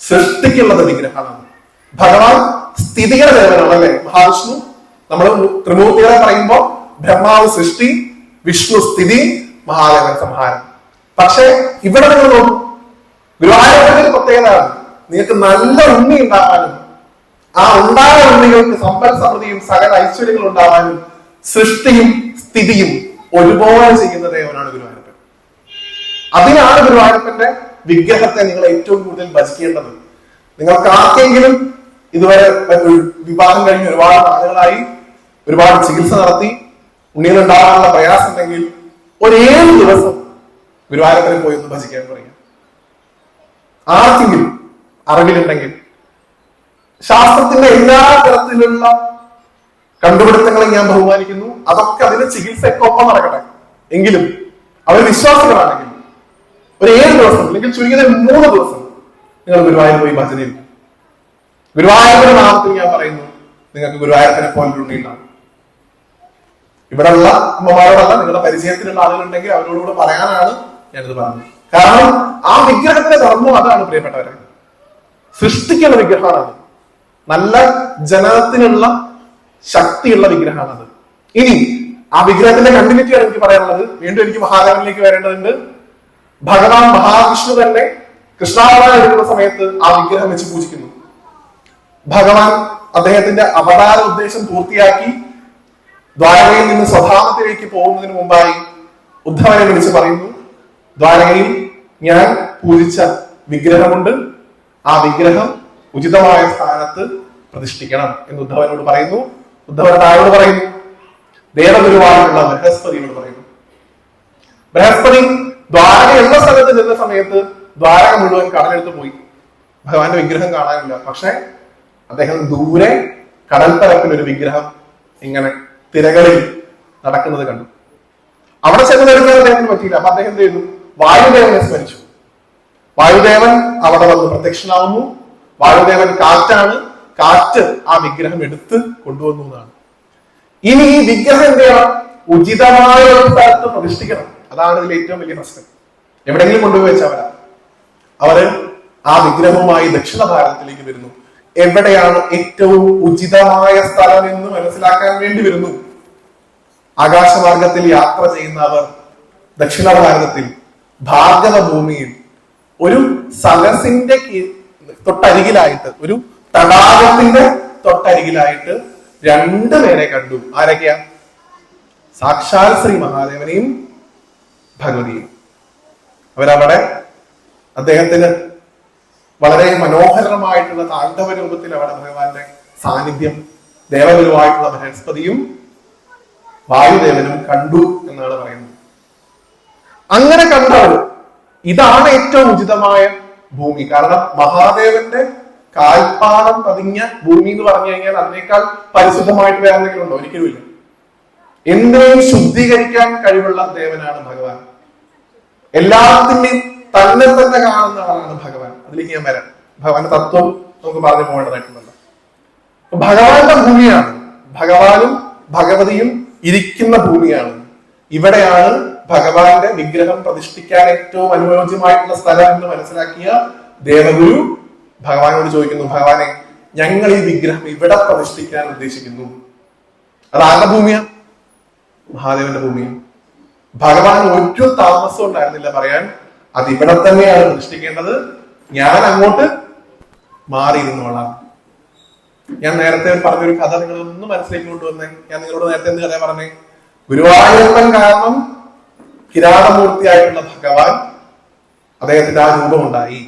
Speaker 1: സൃഷ്ടിക്കുള്ളത് വിഗ്രഹമാണ്. ഭഗവാൻ സ്ഥിതിയുടെ ദേവനാണ് അല്ലെ മഹാവിഷ്ണു. നമ്മൾ ത്രിമൂർത്തികളെ പറയുമ്പോൾ ബ്രഹ്മാവ് സൃഷ്ടി, വിഷ്ണു സ്ഥിതി, മഹാദേവൻ സംഹാരം. പക്ഷെ ഇവിടെ നിങ്ങൾ നോക്കും, ഗുരുവായൂരപ്പന്റെ പ്രത്യേകതയാണ് നിങ്ങൾക്ക് നല്ല ഉണ്ണി ഉണ്ടാകാനും ആ ഉണ്ടായ ഉണ്ണികൾക്ക് സമ്പൽ സമൃദ്ധിയും സകല ഐശ്വര്യങ്ങൾ ഉണ്ടാവാനും സൃഷ്ടിയും സ്ഥിതിയും ഒരുപോലെ ചെയ്യുന്ന ദേവനാണ് ഗുരുവായൂരപ്പൻ. അതിനാണ് ഗുരുവായൂരപ്പന്റെ വിഗ്രഹത്തെ നിങ്ങൾ ഏറ്റവും കൂടുതൽ ഭജിക്കേണ്ടത്. നിങ്ങൾക്ക് ആർക്കെങ്കിലും ഇതുവരെ വിവാഹം കഴിഞ്ഞ് ഒരുപാട് നാളുകളായി ഒരുപാട് ചികിത്സ നടത്തി ഉണ്ണികൾ ഉണ്ടാകാനുള്ള പ്രയാസം ഉണ്ടെങ്കിൽ 7 ദിവസം ഗുരുവായൂരപ്പനെ പോയി ഒന്ന് ഭജിക്കാൻ പറയാം. ആർക്കെങ്കിലും അറിവിലുണ്ടെങ്കിൽ ശാസ്ത്രത്തിന്റെ എല്ലാ തരത്തിലുള്ള കണ്ടുപിടുത്തങ്ങളെ ഞാൻ ബഹുമാനിക്കുന്നു. അതൊക്കെ അതിന്റെ ചികിത്സക്കൊപ്പം നടക്കട്ടെ. എങ്കിലും അവർ വിശ്വാസികളാണെങ്കിൽ 7 ദിവസം അല്ലെങ്കിൽ ചുരുങ്ങിയത് 3 ദിവസം നിങ്ങൾ ഗുരുവായൂർ പോയി ഭജനയിരിക്കും. ഗുരുവായൂരപ്പന്റെ നാമത്തിൽ ഞാൻ പറയുന്നു, നിങ്ങൾക്ക് ഗുരുവായൂരപ്പനെ പോലെ ഉണ്ണിയുണ്ടാവും. ഇവിടെയുള്ള അമ്മമാരോടല്ല, നിങ്ങളുടെ പരിചയത്തിലുള്ള ആളുകളുണ്ടെങ്കിൽ അവരോടുകൂടെ പറയാനാണ് ഞാനിത് പറഞ്ഞത്. കാരണം ആ വിഗ്രഹത്തിന്റെ ധർമ്മം അതാണ് പ്രിയപ്പെട്ടവരെ. സൃഷ്ടിക്കുന്ന വിഗ്രഹമാണ് അത്. നല്ല ജനനത്തിനുള്ള ശക്തിയുള്ള വിഗ്രഹമാണത്. ഇനി ആ വിഗ്രഹത്തിന്റെ കണ്ടിന്യൂറ്റിയാണ് എനിക്ക് പറയാനുള്ളത്. വീണ്ടും എനിക്ക് മഹാദേവനിലേക്ക് വരേണ്ടതുണ്ട്. ഭഗവാൻ മഹാവിഷ്ണു തന്നെ കൃഷ്ണാവതാരം എടുക്കുന്ന സമയത്ത് ആ വിഗ്രഹം വെച്ച് പൂജിക്കുന്നു. ഭഗവാൻ അദ്ദേഹത്തിന്റെ അവതാര ഉദ്ദേശം പൂർത്തിയാക്കി ദ്വാരകയിൽ നിന്ന് സ്വധാമത്തിലേക്ക് പോകുന്നതിന് മുമ്പായി ഉദ്ധവനെ വിളിച്ച് പറയുന്നു, ദ്വാരകയിൽ ഞാൻ പൂജിച്ച വിഗ്രഹമുണ്ട്, ആ വിഗ്രഹം ഉചിതമായ സ്ഥാനത്ത് പ്രതിഷ്ഠിക്കണം എന്ന് ഉദ്ധവനോട് പറയുന്നു. ഉദ്ധവൻ താഴോട് പറയുന്നു, ദേവഗുരുവായുള്ള ബൃഹസ്പതിയോട് പറയുന്നു. ബൃഹസ്പതി ദ്വാരകയുള്ള സ്ഥലത്ത് ചെന്ന സമയത്ത് ദ്വാരക മുഴുവൻ കടലെടുത്ത് പോയി. ഭഗവാന്റെ വിഗ്രഹം കാണാനില്ല. പക്ഷെ അദ്ദേഹം ദൂരെ കടൽപ്പരപ്പിൽ ഒരു വിഗ്രഹം ഇങ്ങനെ തിരകളിൽ നടക്കുന്നത് കണ്ടു. അവിടെ ചെന്ന് വരുന്നത് അദ്ദേഹത്തിന് പറ്റിയില്ല. അപ്പൊ അദ്ദേഹം എന്ത് ചെയ്തു? വായുദേവനെ സ്മരിച്ചു. വായുദേവൻ അവിടെ വന്ന് പ്രത്യക്ഷനാവുന്നു. വായുദേവൻ കാറ്റാണ്. കാറ്റ് ആ വിഗ്രഹം എടുത്ത് കൊണ്ടുവന്നു എന്നാണ്. ഇനി ഈ വിഗ്രഹം എന്ത് ചെയ്യണം? ഉചിതമായ ഒരു സ്ഥലത്ത് പ്രതിഷ്ഠിക്കണം. അതാണ് ഇതിൽ ഏറ്റവും വലിയ പ്രശ്നം. എവിടെയെങ്കിലും കൊണ്ടുപോയി വെച്ചവരാ. അവര് ആ വിഗ്രഹവുമായി ദക്ഷിണ ഭാരതത്തിലേക്ക് വരുന്നു. എവിടെയാണ് ഏറ്റവും ഉചിതമായ സ്ഥലം എന്ന് മനസ്സിലാക്കാൻ വേണ്ടി വരുന്നു. ആകാശമാർഗത്തിൽ യാത്ര ചെയ്യുന്ന അവർ ദക്ഷിണ ഭാരതത്തിൽ ഭാർഗവ ഭൂമിയിൽ ഒരു സരസിന്റെ തൊട്ടരികിലായിട്ട്, ഒരു തടാകത്തിന്റെ തൊട്ടരികിലായിട്ട് രണ്ടുപേരെ കണ്ടു. ആരൊക്കെയാ? സാക്ഷാൽ ശ്രീ മഹാദേവനെയും ഭഗവതിയും. അവരവിടെ അദ്ദേഹത്തിന് വളരെ മനോഹരമായിട്ടുള്ള താണ്ഡവ രൂപത്തിൽ അവിടെ ഭഗവാന്റെ സാന്നിധ്യം, ദേവഗുരുവായിട്ടുള്ള ബൃഹസ്പതിയും വായുദേവനും കണ്ടു എന്നാണ് പറയുന്നത്. അങ്ങനെ കണ്ടവർ ഇതാണ് ഏറ്റവും ഉചിതമായ ഭൂമി. കാരണം മഹാദേവന്റെ കാൽപ്പാദം പതിഞ്ഞ ഭൂമി എന്ന് പറഞ്ഞു കഴിഞ്ഞാൽ അതിനേക്കാൾ പരിശുദ്ധമായിട്ട് വേറെ എന്തെങ്കിലും ഉണ്ടോ? ഒരിക്കലുമില്ല. എന്തിനേയും ശുദ്ധീകരിക്കാൻ കഴിവുള്ള ദേവനാണ് ഭഗവാൻ. എല്ലാത്തിന്റെയും തന്നെ തന്നെ കാണുന്ന ആളാണ് ഭഗവാൻ. അതിലേക്ക് ഞാൻ വരാം. ഭഗവാന്റെ തത്വം നമുക്ക് പറഞ്ഞു പോകേണ്ടതായിട്ടുണ്ടല്ലോ. ഭഗവാന്റെ ഭൂമിയാണ്, ഭഗവാനും ഭഗവതിയും ഇരിക്കുന്ന ഭൂമിയാണ്. ഇവിടെയാണ് ഭഗവാന്റെ വിഗ്രഹം പ്രതിഷ്ഠിക്കാൻ ഏറ്റവും അനുയോജ്യമായിട്ടുള്ള സ്ഥലം എന്ന് മനസ്സിലാക്കിയ ദേവഗുരു ഭഗവാനോട് ചോദിക്കുന്നു, ഭഗവാനെ, ഞങ്ങൾ ഈ വിഗ്രഹം ഇവിടെ പ്രതിഷ്ഠിക്കാൻ ഉദ്ദേശിക്കുന്നു. അത് ആരുടെ ഭൂമിയാണ്? മഹാദേവന്റെ ഭൂമിയാണ്. ഭഗവാൻ ഒരു താമസം ഉണ്ടായിരുന്നില്ല പറയാൻ, അത് ഇവിടെ തന്നെയാണ് പ്രതിഷ്ഠിക്കേണ്ടത്, ഞാൻ അങ്ങോട്ട് മാറിയിരുന്നോളാം. ഞാൻ നേരത്തെ പറഞ്ഞൊരു കഥ നിങ്ങളൊന്ന് മനസ്സിലേക്ക് കൊണ്ടുവന്നേ. ഞാൻ നിങ്ങളോട് നേരത്തെ എന്ത് കഥ പറഞ്ഞേ? ഗുരുവായൂരപ്പൻ കാരണം കിരാതമൂർത്തിയായിട്ടുള്ള ഭഗവാൻ, അദ്ദേഹത്തിന്റെ ആ രൂപമുണ്ടായി.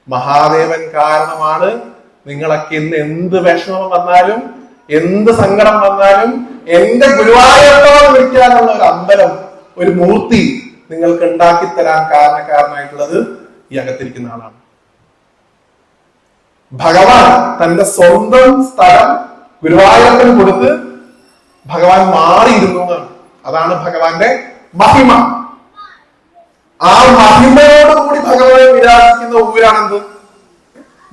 Speaker 1: മഹാദേവൻ കാരണമാണ് നിങ്ങളൊക്കെ ഇന്ന് എന്ത് വിഷമം വന്നാലും, എന്ത് സങ്കടം വന്നാലും എന്റെ ഗുരുവായൂരപ്പൻ വിളിക്കാനുള്ള ഒരു അമ്പലം, ഒരു മൂർത്തി നിങ്ങൾക്ക് ഉണ്ടാക്കി തരാൻ കാരണക്കാരനായിട്ടുള്ളത് ഈ അകത്തിരിക്കുന്ന ആളാണ്. ഭഗവാൻ തന്റെ സ്വന്തം സ്ഥലം ഗുരുവായൂരപ്പന് കൊടുത്ത് ഭഗവാൻ മാറിയിരുന്നു എന്നാണ്. അതാണ് ഭഗവാന്റെ മഹിമ. ആ മഹിമയോടുകൂടി ഭഗവാൻ വിരാജിക്കുന്ന ഊരാണെന്ത്?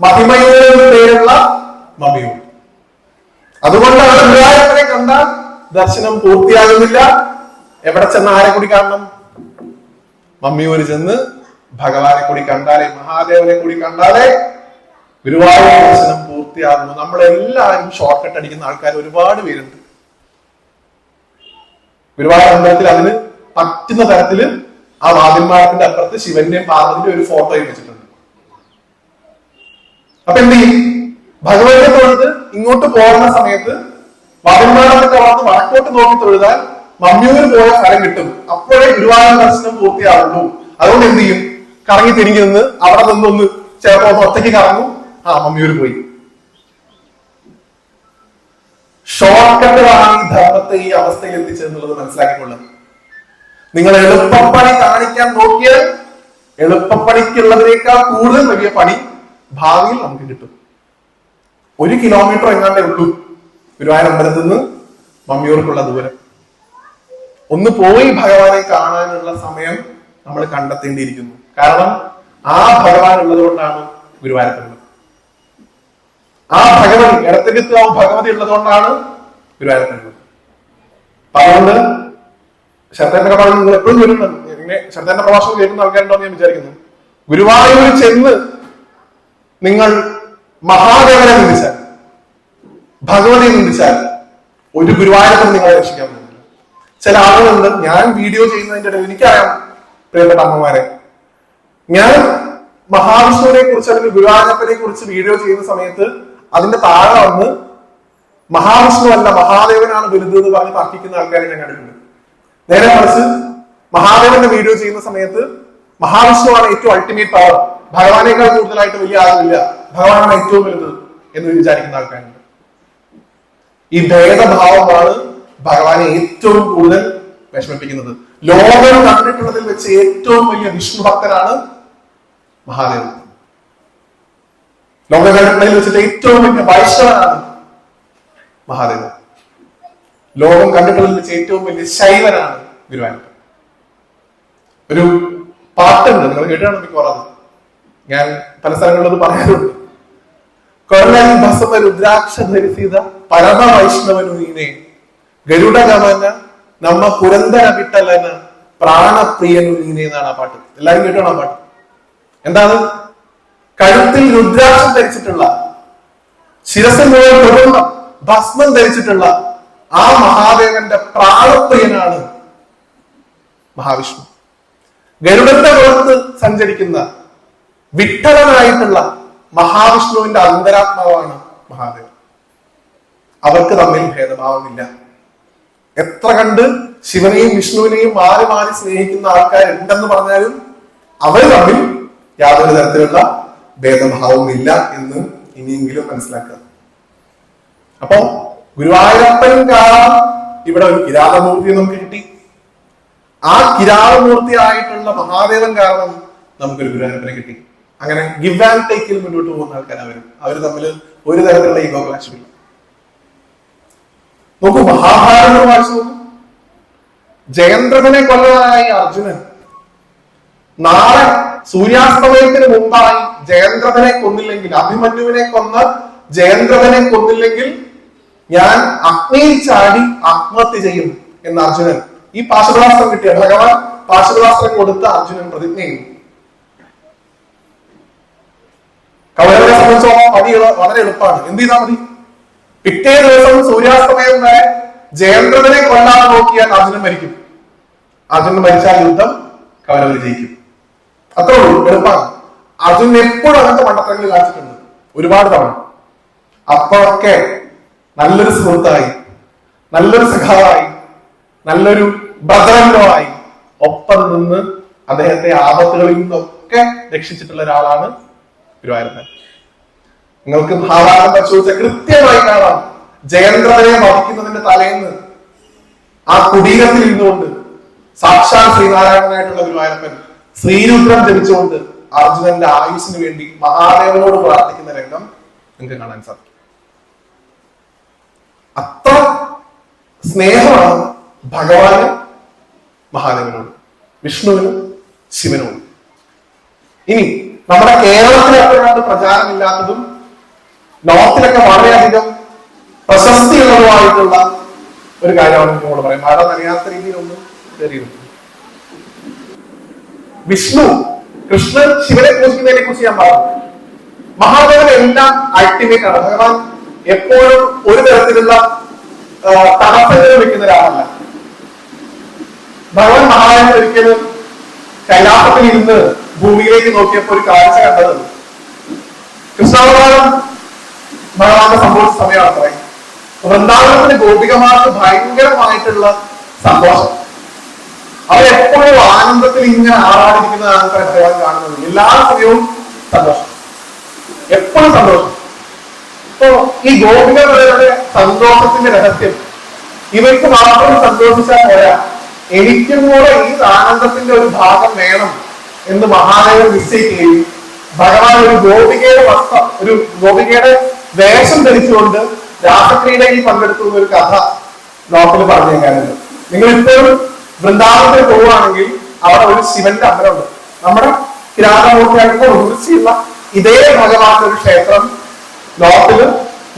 Speaker 1: മഹിമയുടെ പേരുള്ള മമിയൂർ. അതുകൊണ്ടാണ് ഗുരുവായൂരപ്പനെ കണ്ടാൽ ദർശനം പൂർത്തിയാകുന്നില്ല. എവിടെ ചെന്ന് ആരെ കൂടി കാണണം? മമ്മിയൂര് ചെന്ന് ഭഗവാനെ കൂടി കണ്ടാലേ, മഹാദേവനെ കൂടി കണ്ടാലേ ഗുരുവായൂർ ദർശനം പൂർത്തിയാകുന്നു. നമ്മളെല്ലാവരും ഷോർട്ട് കട്ട് അടിക്കുന്ന ആൾക്കാർ ഒരുപാട് പേരുണ്ട്. ഗുരുവായൂർ അമ്പലത്തിൽ അതിന് പറ്റുന്ന തരത്തില് ആ വാതിൽമാടത്തിന്റെ അപ്പുറത്ത് ശിവന്റെയും പാർവതിന്റെയും ഒരു ഫോട്ടോയും വെച്ചിട്ടുണ്ട്. അപ്പൊ എന്ത് ചെയ്യും? ഭഗവാനെ തൊഴുത് ഇങ്ങോട്ട് പോകുന്ന സമയത്ത് വാതിൽമാടത്തിന്റെ വളർന്ന് വടക്കോട്ട് നോക്കി തൊഴുതാൽ മമ്മിയൂര് പോയ സ്ഥലം കിട്ടും. അപ്പോഴേ ഗുരുവായൂർ ദർശനം പൂർത്തിയാവുള്ളൂ. അതുകൊണ്ട് എന്ത് ചെയ്യും? കറങ്ങി തിരിഞ്ഞു നിന്ന് അവിടെ നിന്നൊന്ന് ചിലപ്പോ ഒറ്റയ്ക്ക് കറങ്ങും. ആ, മമ്മിയൂര് പോയി. ഷോർട്ട് കട്ടുകളാണ് ഈ ധർമ്മത്തെ ഈ അവസ്ഥയിൽ എത്തിച്ചതെന്നുള്ളത് മനസ്സിലാക്കിക്കൊള്ളുന്നത്. നിങ്ങൾ എളുപ്പപ്പണി കാണിക്കാൻ നോക്കിയാൽ എളുപ്പപ്പണിക്കുള്ളതിനേക്കാൾ കൂടുതൽ വലിയ പണി ഭാവിയിൽ നമുക്ക് കിട്ടും. 1 കിലോമീറ്റർ എങ്ങാണ്ടേ ഉള്ളൂ ഗുരുവായൂർ അമ്പലത്തിൽ നിന്ന് മമ്മിയൂർക്കുള്ള ദൂരം. ഒന്ന് പോയി ഭഗവാനെ കാണാനുള്ള സമയം നമ്മൾ കണ്ടെത്തേണ്ടിയിരിക്കുന്നു. കാരണം ആ ഭഗവാൻ ഉള്ളത് കൊണ്ടാണ് ഗുരുവായൂരപ്പനുള്ളത്. ആ ഭഗവതി, ഇടത്തിരുത്ത് ആ ഭഗവതി ഉള്ളത് കൊണ്ടാണ് ഗുരുവായൂരപ്പനുള്ളത്. അതുകൊണ്ട് ശരത്തേന്റെ പ്രഭാഷണം നിങ്ങൾ എപ്പോഴും കേൾക്കണം. ഇങ്ങനെ ശരത്തേന്റെ പ്രഭാഷണം കേൾക്കുന്ന ആൾക്കാരുണ്ടോ എന്ന് ഞാൻ വിചാരിക്കുന്നു. ഗുരുവായൂർ ചെന്ന് നിങ്ങൾ മഹാദേവനെ നിന്ദിച്ചാൽ, ഭഗവതിയെ നിന്ദിച്ചാൽ ഒരു ഗുരുവായൂരപ്പൻ നിങ്ങളെ രക്ഷിക്കാൻ പറ്റില്ല. ചില ആളുകളുണ്ട്, ഞാൻ വീഡിയോ ചെയ്യുന്നതിന്റെ ഇടയിൽ, എനിക്കറിയാം പ്രിയപ്പെട്ട അമ്മമാരെ, ഞാൻ മഹാവിഷ്ണുവിനെ കുറിച്ച് അല്ലെങ്കിൽ ഗുരുവായൂരപ്പനെ കുറിച്ച് വീഡിയോ ചെയ്യുന്ന സമയത്ത് അതിന്റെ താഴെ വന്ന് മഹാവിഷ്ണു അല്ല മഹാദേവനാണ് വലുത് എന്ന് പറഞ്ഞ് തർക്കിക്കുന്ന ആൾക്കാരെ ഞാൻ കണ്ടിട്ടുണ്ട്. നേരെ മറിച്ച് മഹാദേവന്റെ വീഡിയോ ചെയ്യുന്ന സമയത്ത് മഹാവിഷ്ണുവാണ് ഏറ്റവും അൾട്ടിമേറ്റ് പവർ, ഭഗവാനേക്കാൾ കൂടുതലായിട്ട് വലിയ ആളില്ല, ഭഗവാനാണ് ഏറ്റവും വലുത് എന്ന് വിചാരിക്കുന്ന ആൾക്കാരുണ്ട്. ഈ ഭേദഭാവമാണ് ഭഗവാനെ ഏറ്റവും കൂടുതൽ വിഷമിപ്പിക്കുന്നത്. ലോകം കണ്ടിട്ടുള്ളതിൽ വെച്ച് ഏറ്റവും വലിയ വിഷ്ണു ഭക്തനാണ് മഹാദേവൻ. ലോകം കണ്ടിട്ടുള്ളതിൽ വെച്ചിട്ട് ഏറ്റവും വലിയ വൈഷ്ണവനാണ് മഹാദേവൻ. ലോകം കണ്ടിട്ടുള്ളതിൽ വെച്ച് ഏറ്റവും വലിയ ശൈവനാണ് ഗുരുവായൂരപ്പൻ. ഒരു പാട്ടുണ്ട്, നിങ്ങൾ കേട്ടാണ് മിക്കവാറും, ഞാൻ പല സ്ഥലങ്ങളിലും പറയാറുണ്ട്. കൊല്ലൻ ഭസ്മ രുദ്രാക്ഷ ധരിസിത പരമ വൈഷ്ണവനു നീനെ ഗരുഡ ഗമന നമ്മ പുരന്തര വിട്ടലന പ്രാണപ്രിയനു നീനെ എന്നാണ് ആ പാട്ട്. എല്ലാരും കേട്ടാണ് ആ പാട്ട്. എന്താണ്? കഴുത്തിൽ രുദ്രാക്ഷം ധരിച്ചിട്ടുള്ള, ശിരസിൽ മുഴുവൻ ഭസ്മം ധരിച്ചിട്ടുള്ള ആ മഹാദേവന്റെ പ്രാണപ്രിയനാണ് മഹാവിഷ്ണു. ഗരുഡന്റെ പുറത്ത് സഞ്ചരിക്കുന്ന വിട്ടലനായിട്ടുള്ള മഹാവിഷ്ണുവിന്റെ അന്തരാത്മാവാണ് മഹാദേവൻ. അവർക്ക് തമ്മിൽ ഭേദഭാവമില്ല. എത്ര കണ്ട് ശിവനെയും വിഷ്ണുവിനെയും മാറി മാറി സ്നേഹിക്കുന്ന ആൾക്കാരുണ്ടെന്ന് പറഞ്ഞാലും അവർ തമ്മിൽ യാതൊരു തരത്തിലുള്ള ഭേദഭാവമില്ല എന്ന് ഇനിയെങ്കിലും മനസ്സിലാക്കുക. അപ്പോ ഗുരുവായൂരപ്പൻ കാരണം ഇവിടെ ഒരു കിരാതമൂർത്തിയെ നമുക്ക് കിട്ടി. ആ കിരാതമൂർത്തി ആയിട്ടുള്ള മഹാദേവൻ കാരണം നമുക്കൊരു ഗുരുവായൂരപ്പനെ കിട്ടി. അങ്ങനെ ഗിവ് ആൻഡ് ടേക്കിൽ മുന്നോട്ട് പോകുന്ന ആൾക്കാർ അവർ തമ്മിൽ ഒരു തരത്തിലുള്ള ഈഗോ ക്ലാഷുമില്ല. നോക്കൂ, മഹാഭാരതം വായിച്ചു നോക്കൂ. ജയന്ദ്രഥനെ കൊല്ലാനായി അർജുനൻ നാളെ സൂര്യാസ്തമയത്തിന് മുമ്പായി ജയന്ദ്രഥനെ കൊന്നില്ലെങ്കിൽ, അഭിമന്യുവിനെ കൊന്ന ജയന്ദ്രഥനെ കൊന്നില്ലെങ്കിൽ ഞാൻ അഗ്നിയിൽ ചാടി ആത്മഹത്യ ചെയ്യും എന്ന് അർജുനൻ, ഈ പാശുപതാസ്ത്രം കിട്ടിയ ഭഗവാൻ പാശുപതാസ്ത്രം കൊടുത്ത അർജുനൻ പ്രതിജ്ഞ ചെയ്യും. കൗരവരെ സംബന്ധിച്ചോളം പണി വളരെ എളുപ്പമാണ്. എന്ത് ചെയ്താൽ മതി? പിറ്റേ ദിവസം സൂര്യാസ്തമയം വരെ ജയന്ദ്രഥനെ കൊല്ലാൻ നോക്കിയാൽ അർജുനൻ മരിക്കും. അർജുനൻ മരിച്ചാൽ യുദ്ധം കൗരവർ ജയിക്കും. അത്രേ ഉള്ളൂ, എളുപ്പമാണ്. അർജുനൻ എപ്പോഴും അങ്ങനത്തെ മണ്ടത്തരങ്ങൾ കാണിച്ചിട്ടുണ്ട് ഒരുപാട് തവണ. അപ്പോഴൊക്കെ നല്ലൊരു സുഹൃത്തായി, നല്ലൊരു സഖാവായി, നല്ലൊരു ബ്രദറിലോ ആയി ഒപ്പം നിന്ന് അദ്ദേഹത്തെ ആപത്തുകളിൽ നിന്നൊക്കെ രക്ഷിച്ചിട്ടുള്ള ഒരാളാണ് ഗുരുവായൂരപ്പൻ. നിങ്ങൾക്ക് ഭാവാർത്ഥം പരിശോധിച്ച കൃത്യമായി കാണാം. ജയന്ദ്രനെ വധിക്കുന്നതിന്റെ തലേന്ന് ആ കുടീരത്തിൽ ഇരുന്നുകൊണ്ട് സാക്ഷാൽ ശ്രീനാരായണനായിട്ടുള്ള ഗുരുവായൂരപ്പൻ ശ്രീരുദ്രം ജപിച്ചുകൊണ്ട് അർജുനന്റെ ആയുസ്സിന് വേണ്ടി മഹാദേവനോട് പ്രാർത്ഥിക്കുന്ന രംഗം നിങ്ങൾക്ക് കാണാൻ സാധിക്കും. അത്ര സ്നേഹമാണ് ഭഗവാന് മഹാദേവനോട്, വിഷ്ണുവിനും ശിവനോടും. ഇനി നമ്മുടെ കേരളത്തിൽ എപ്പോഴാണ് പ്രചാരമില്ലാത്തതും ലോകത്തിലൊക്കെ വളരെയധികം പ്രശസ്തിയുള്ളതുമായിട്ടുള്ള ഒരു കാര്യമാണ് നിങ്ങളോട് പറയാം. മഴ നനയാത്ത രീതിയിലൊന്നും കയറിയിരുന്നു. വിഷ്ണു, കൃഷ്ണൻ ശിവനെ പൂജിക്കുന്നതിനെ കുറിച്ച് ഞാൻ പറഞ്ഞു. മഹാദേവൻ എല്ലാം അൾട്ടിമേറ്റ് ആണ്. ഭഗവാൻ എപ്പോഴും ഒരു തരത്തിലുള്ള തടസ്സങ്ങൾ വെക്കുന്ന ഒരാളല്ല. ഭഗവാൻ മഹാദേവൻ ഒരിക്കലും കൈലാസത്തിൽ ഇരുന്ന് ഭൂമിയിലേക്ക് നോക്കിയപ്പോൾ ഒരു കാഴ്ച കണ്ടത് കൃഷ്ണാവതാരം ഭഗവാന്റെ സംഭവിച്ച സമയമാണ് പറയുന്നത്. വൃന്ദാവനത്തിന് ഗോപികമാർക്ക് ഭയങ്കരമായിട്ടുള്ള സന്തോഷം. അവരെപ്പോഴും ആനന്ദത്തിൽ ഇങ്ങനെ ആറാടിരിക്കുന്ന ആൾക്കാരെ ഭഗവാൻ കാണുന്നത്. എല്ലാ സമയവും സന്തോഷം, എപ്പോഴും സന്തോഷം. അപ്പോ ഈ ഗോപികളുടെ സന്തോഷത്തിന്റെ രഹസ്യം, ഇവർക്ക് മാത്രം സന്തോഷിച്ചാൽ പോരാ, എനിക്കും കൂടെ ഈ ആനന്ദത്തിന്റെ ഒരു ഭാഗം വേണം എന്ന് മഹാദേവൻ നിശ്ചയിക്കുകയും ഭഗവാൻ ഒരു ഗോപികയുടെ വസ്ത്രം, ഒരു ഗോപികയുടെ വേഷം ധരിച്ചുകൊണ്ട് രാസക്രീഡയിൽ പങ്കെടുക്കുന്ന ഒരു കഥ നോക്കിൽ പറഞ്ഞേക്കാനുണ്ട്. നിങ്ങൾ ഇപ്പോഴും വൃന്ദാവനത്തിൽ പോവുകയാണെങ്കിൽ അവിടെ ഒരു ശിവന്റെ അമ്പലമുണ്ട്. നമ്മുടെ കിരാതമൂർത്തിയായിട്ട് ഉയർച്ചയുള്ള ഇതേ ഭഗവാന്റെ ഒരു ക്ഷേത്രം നോർത്തില്,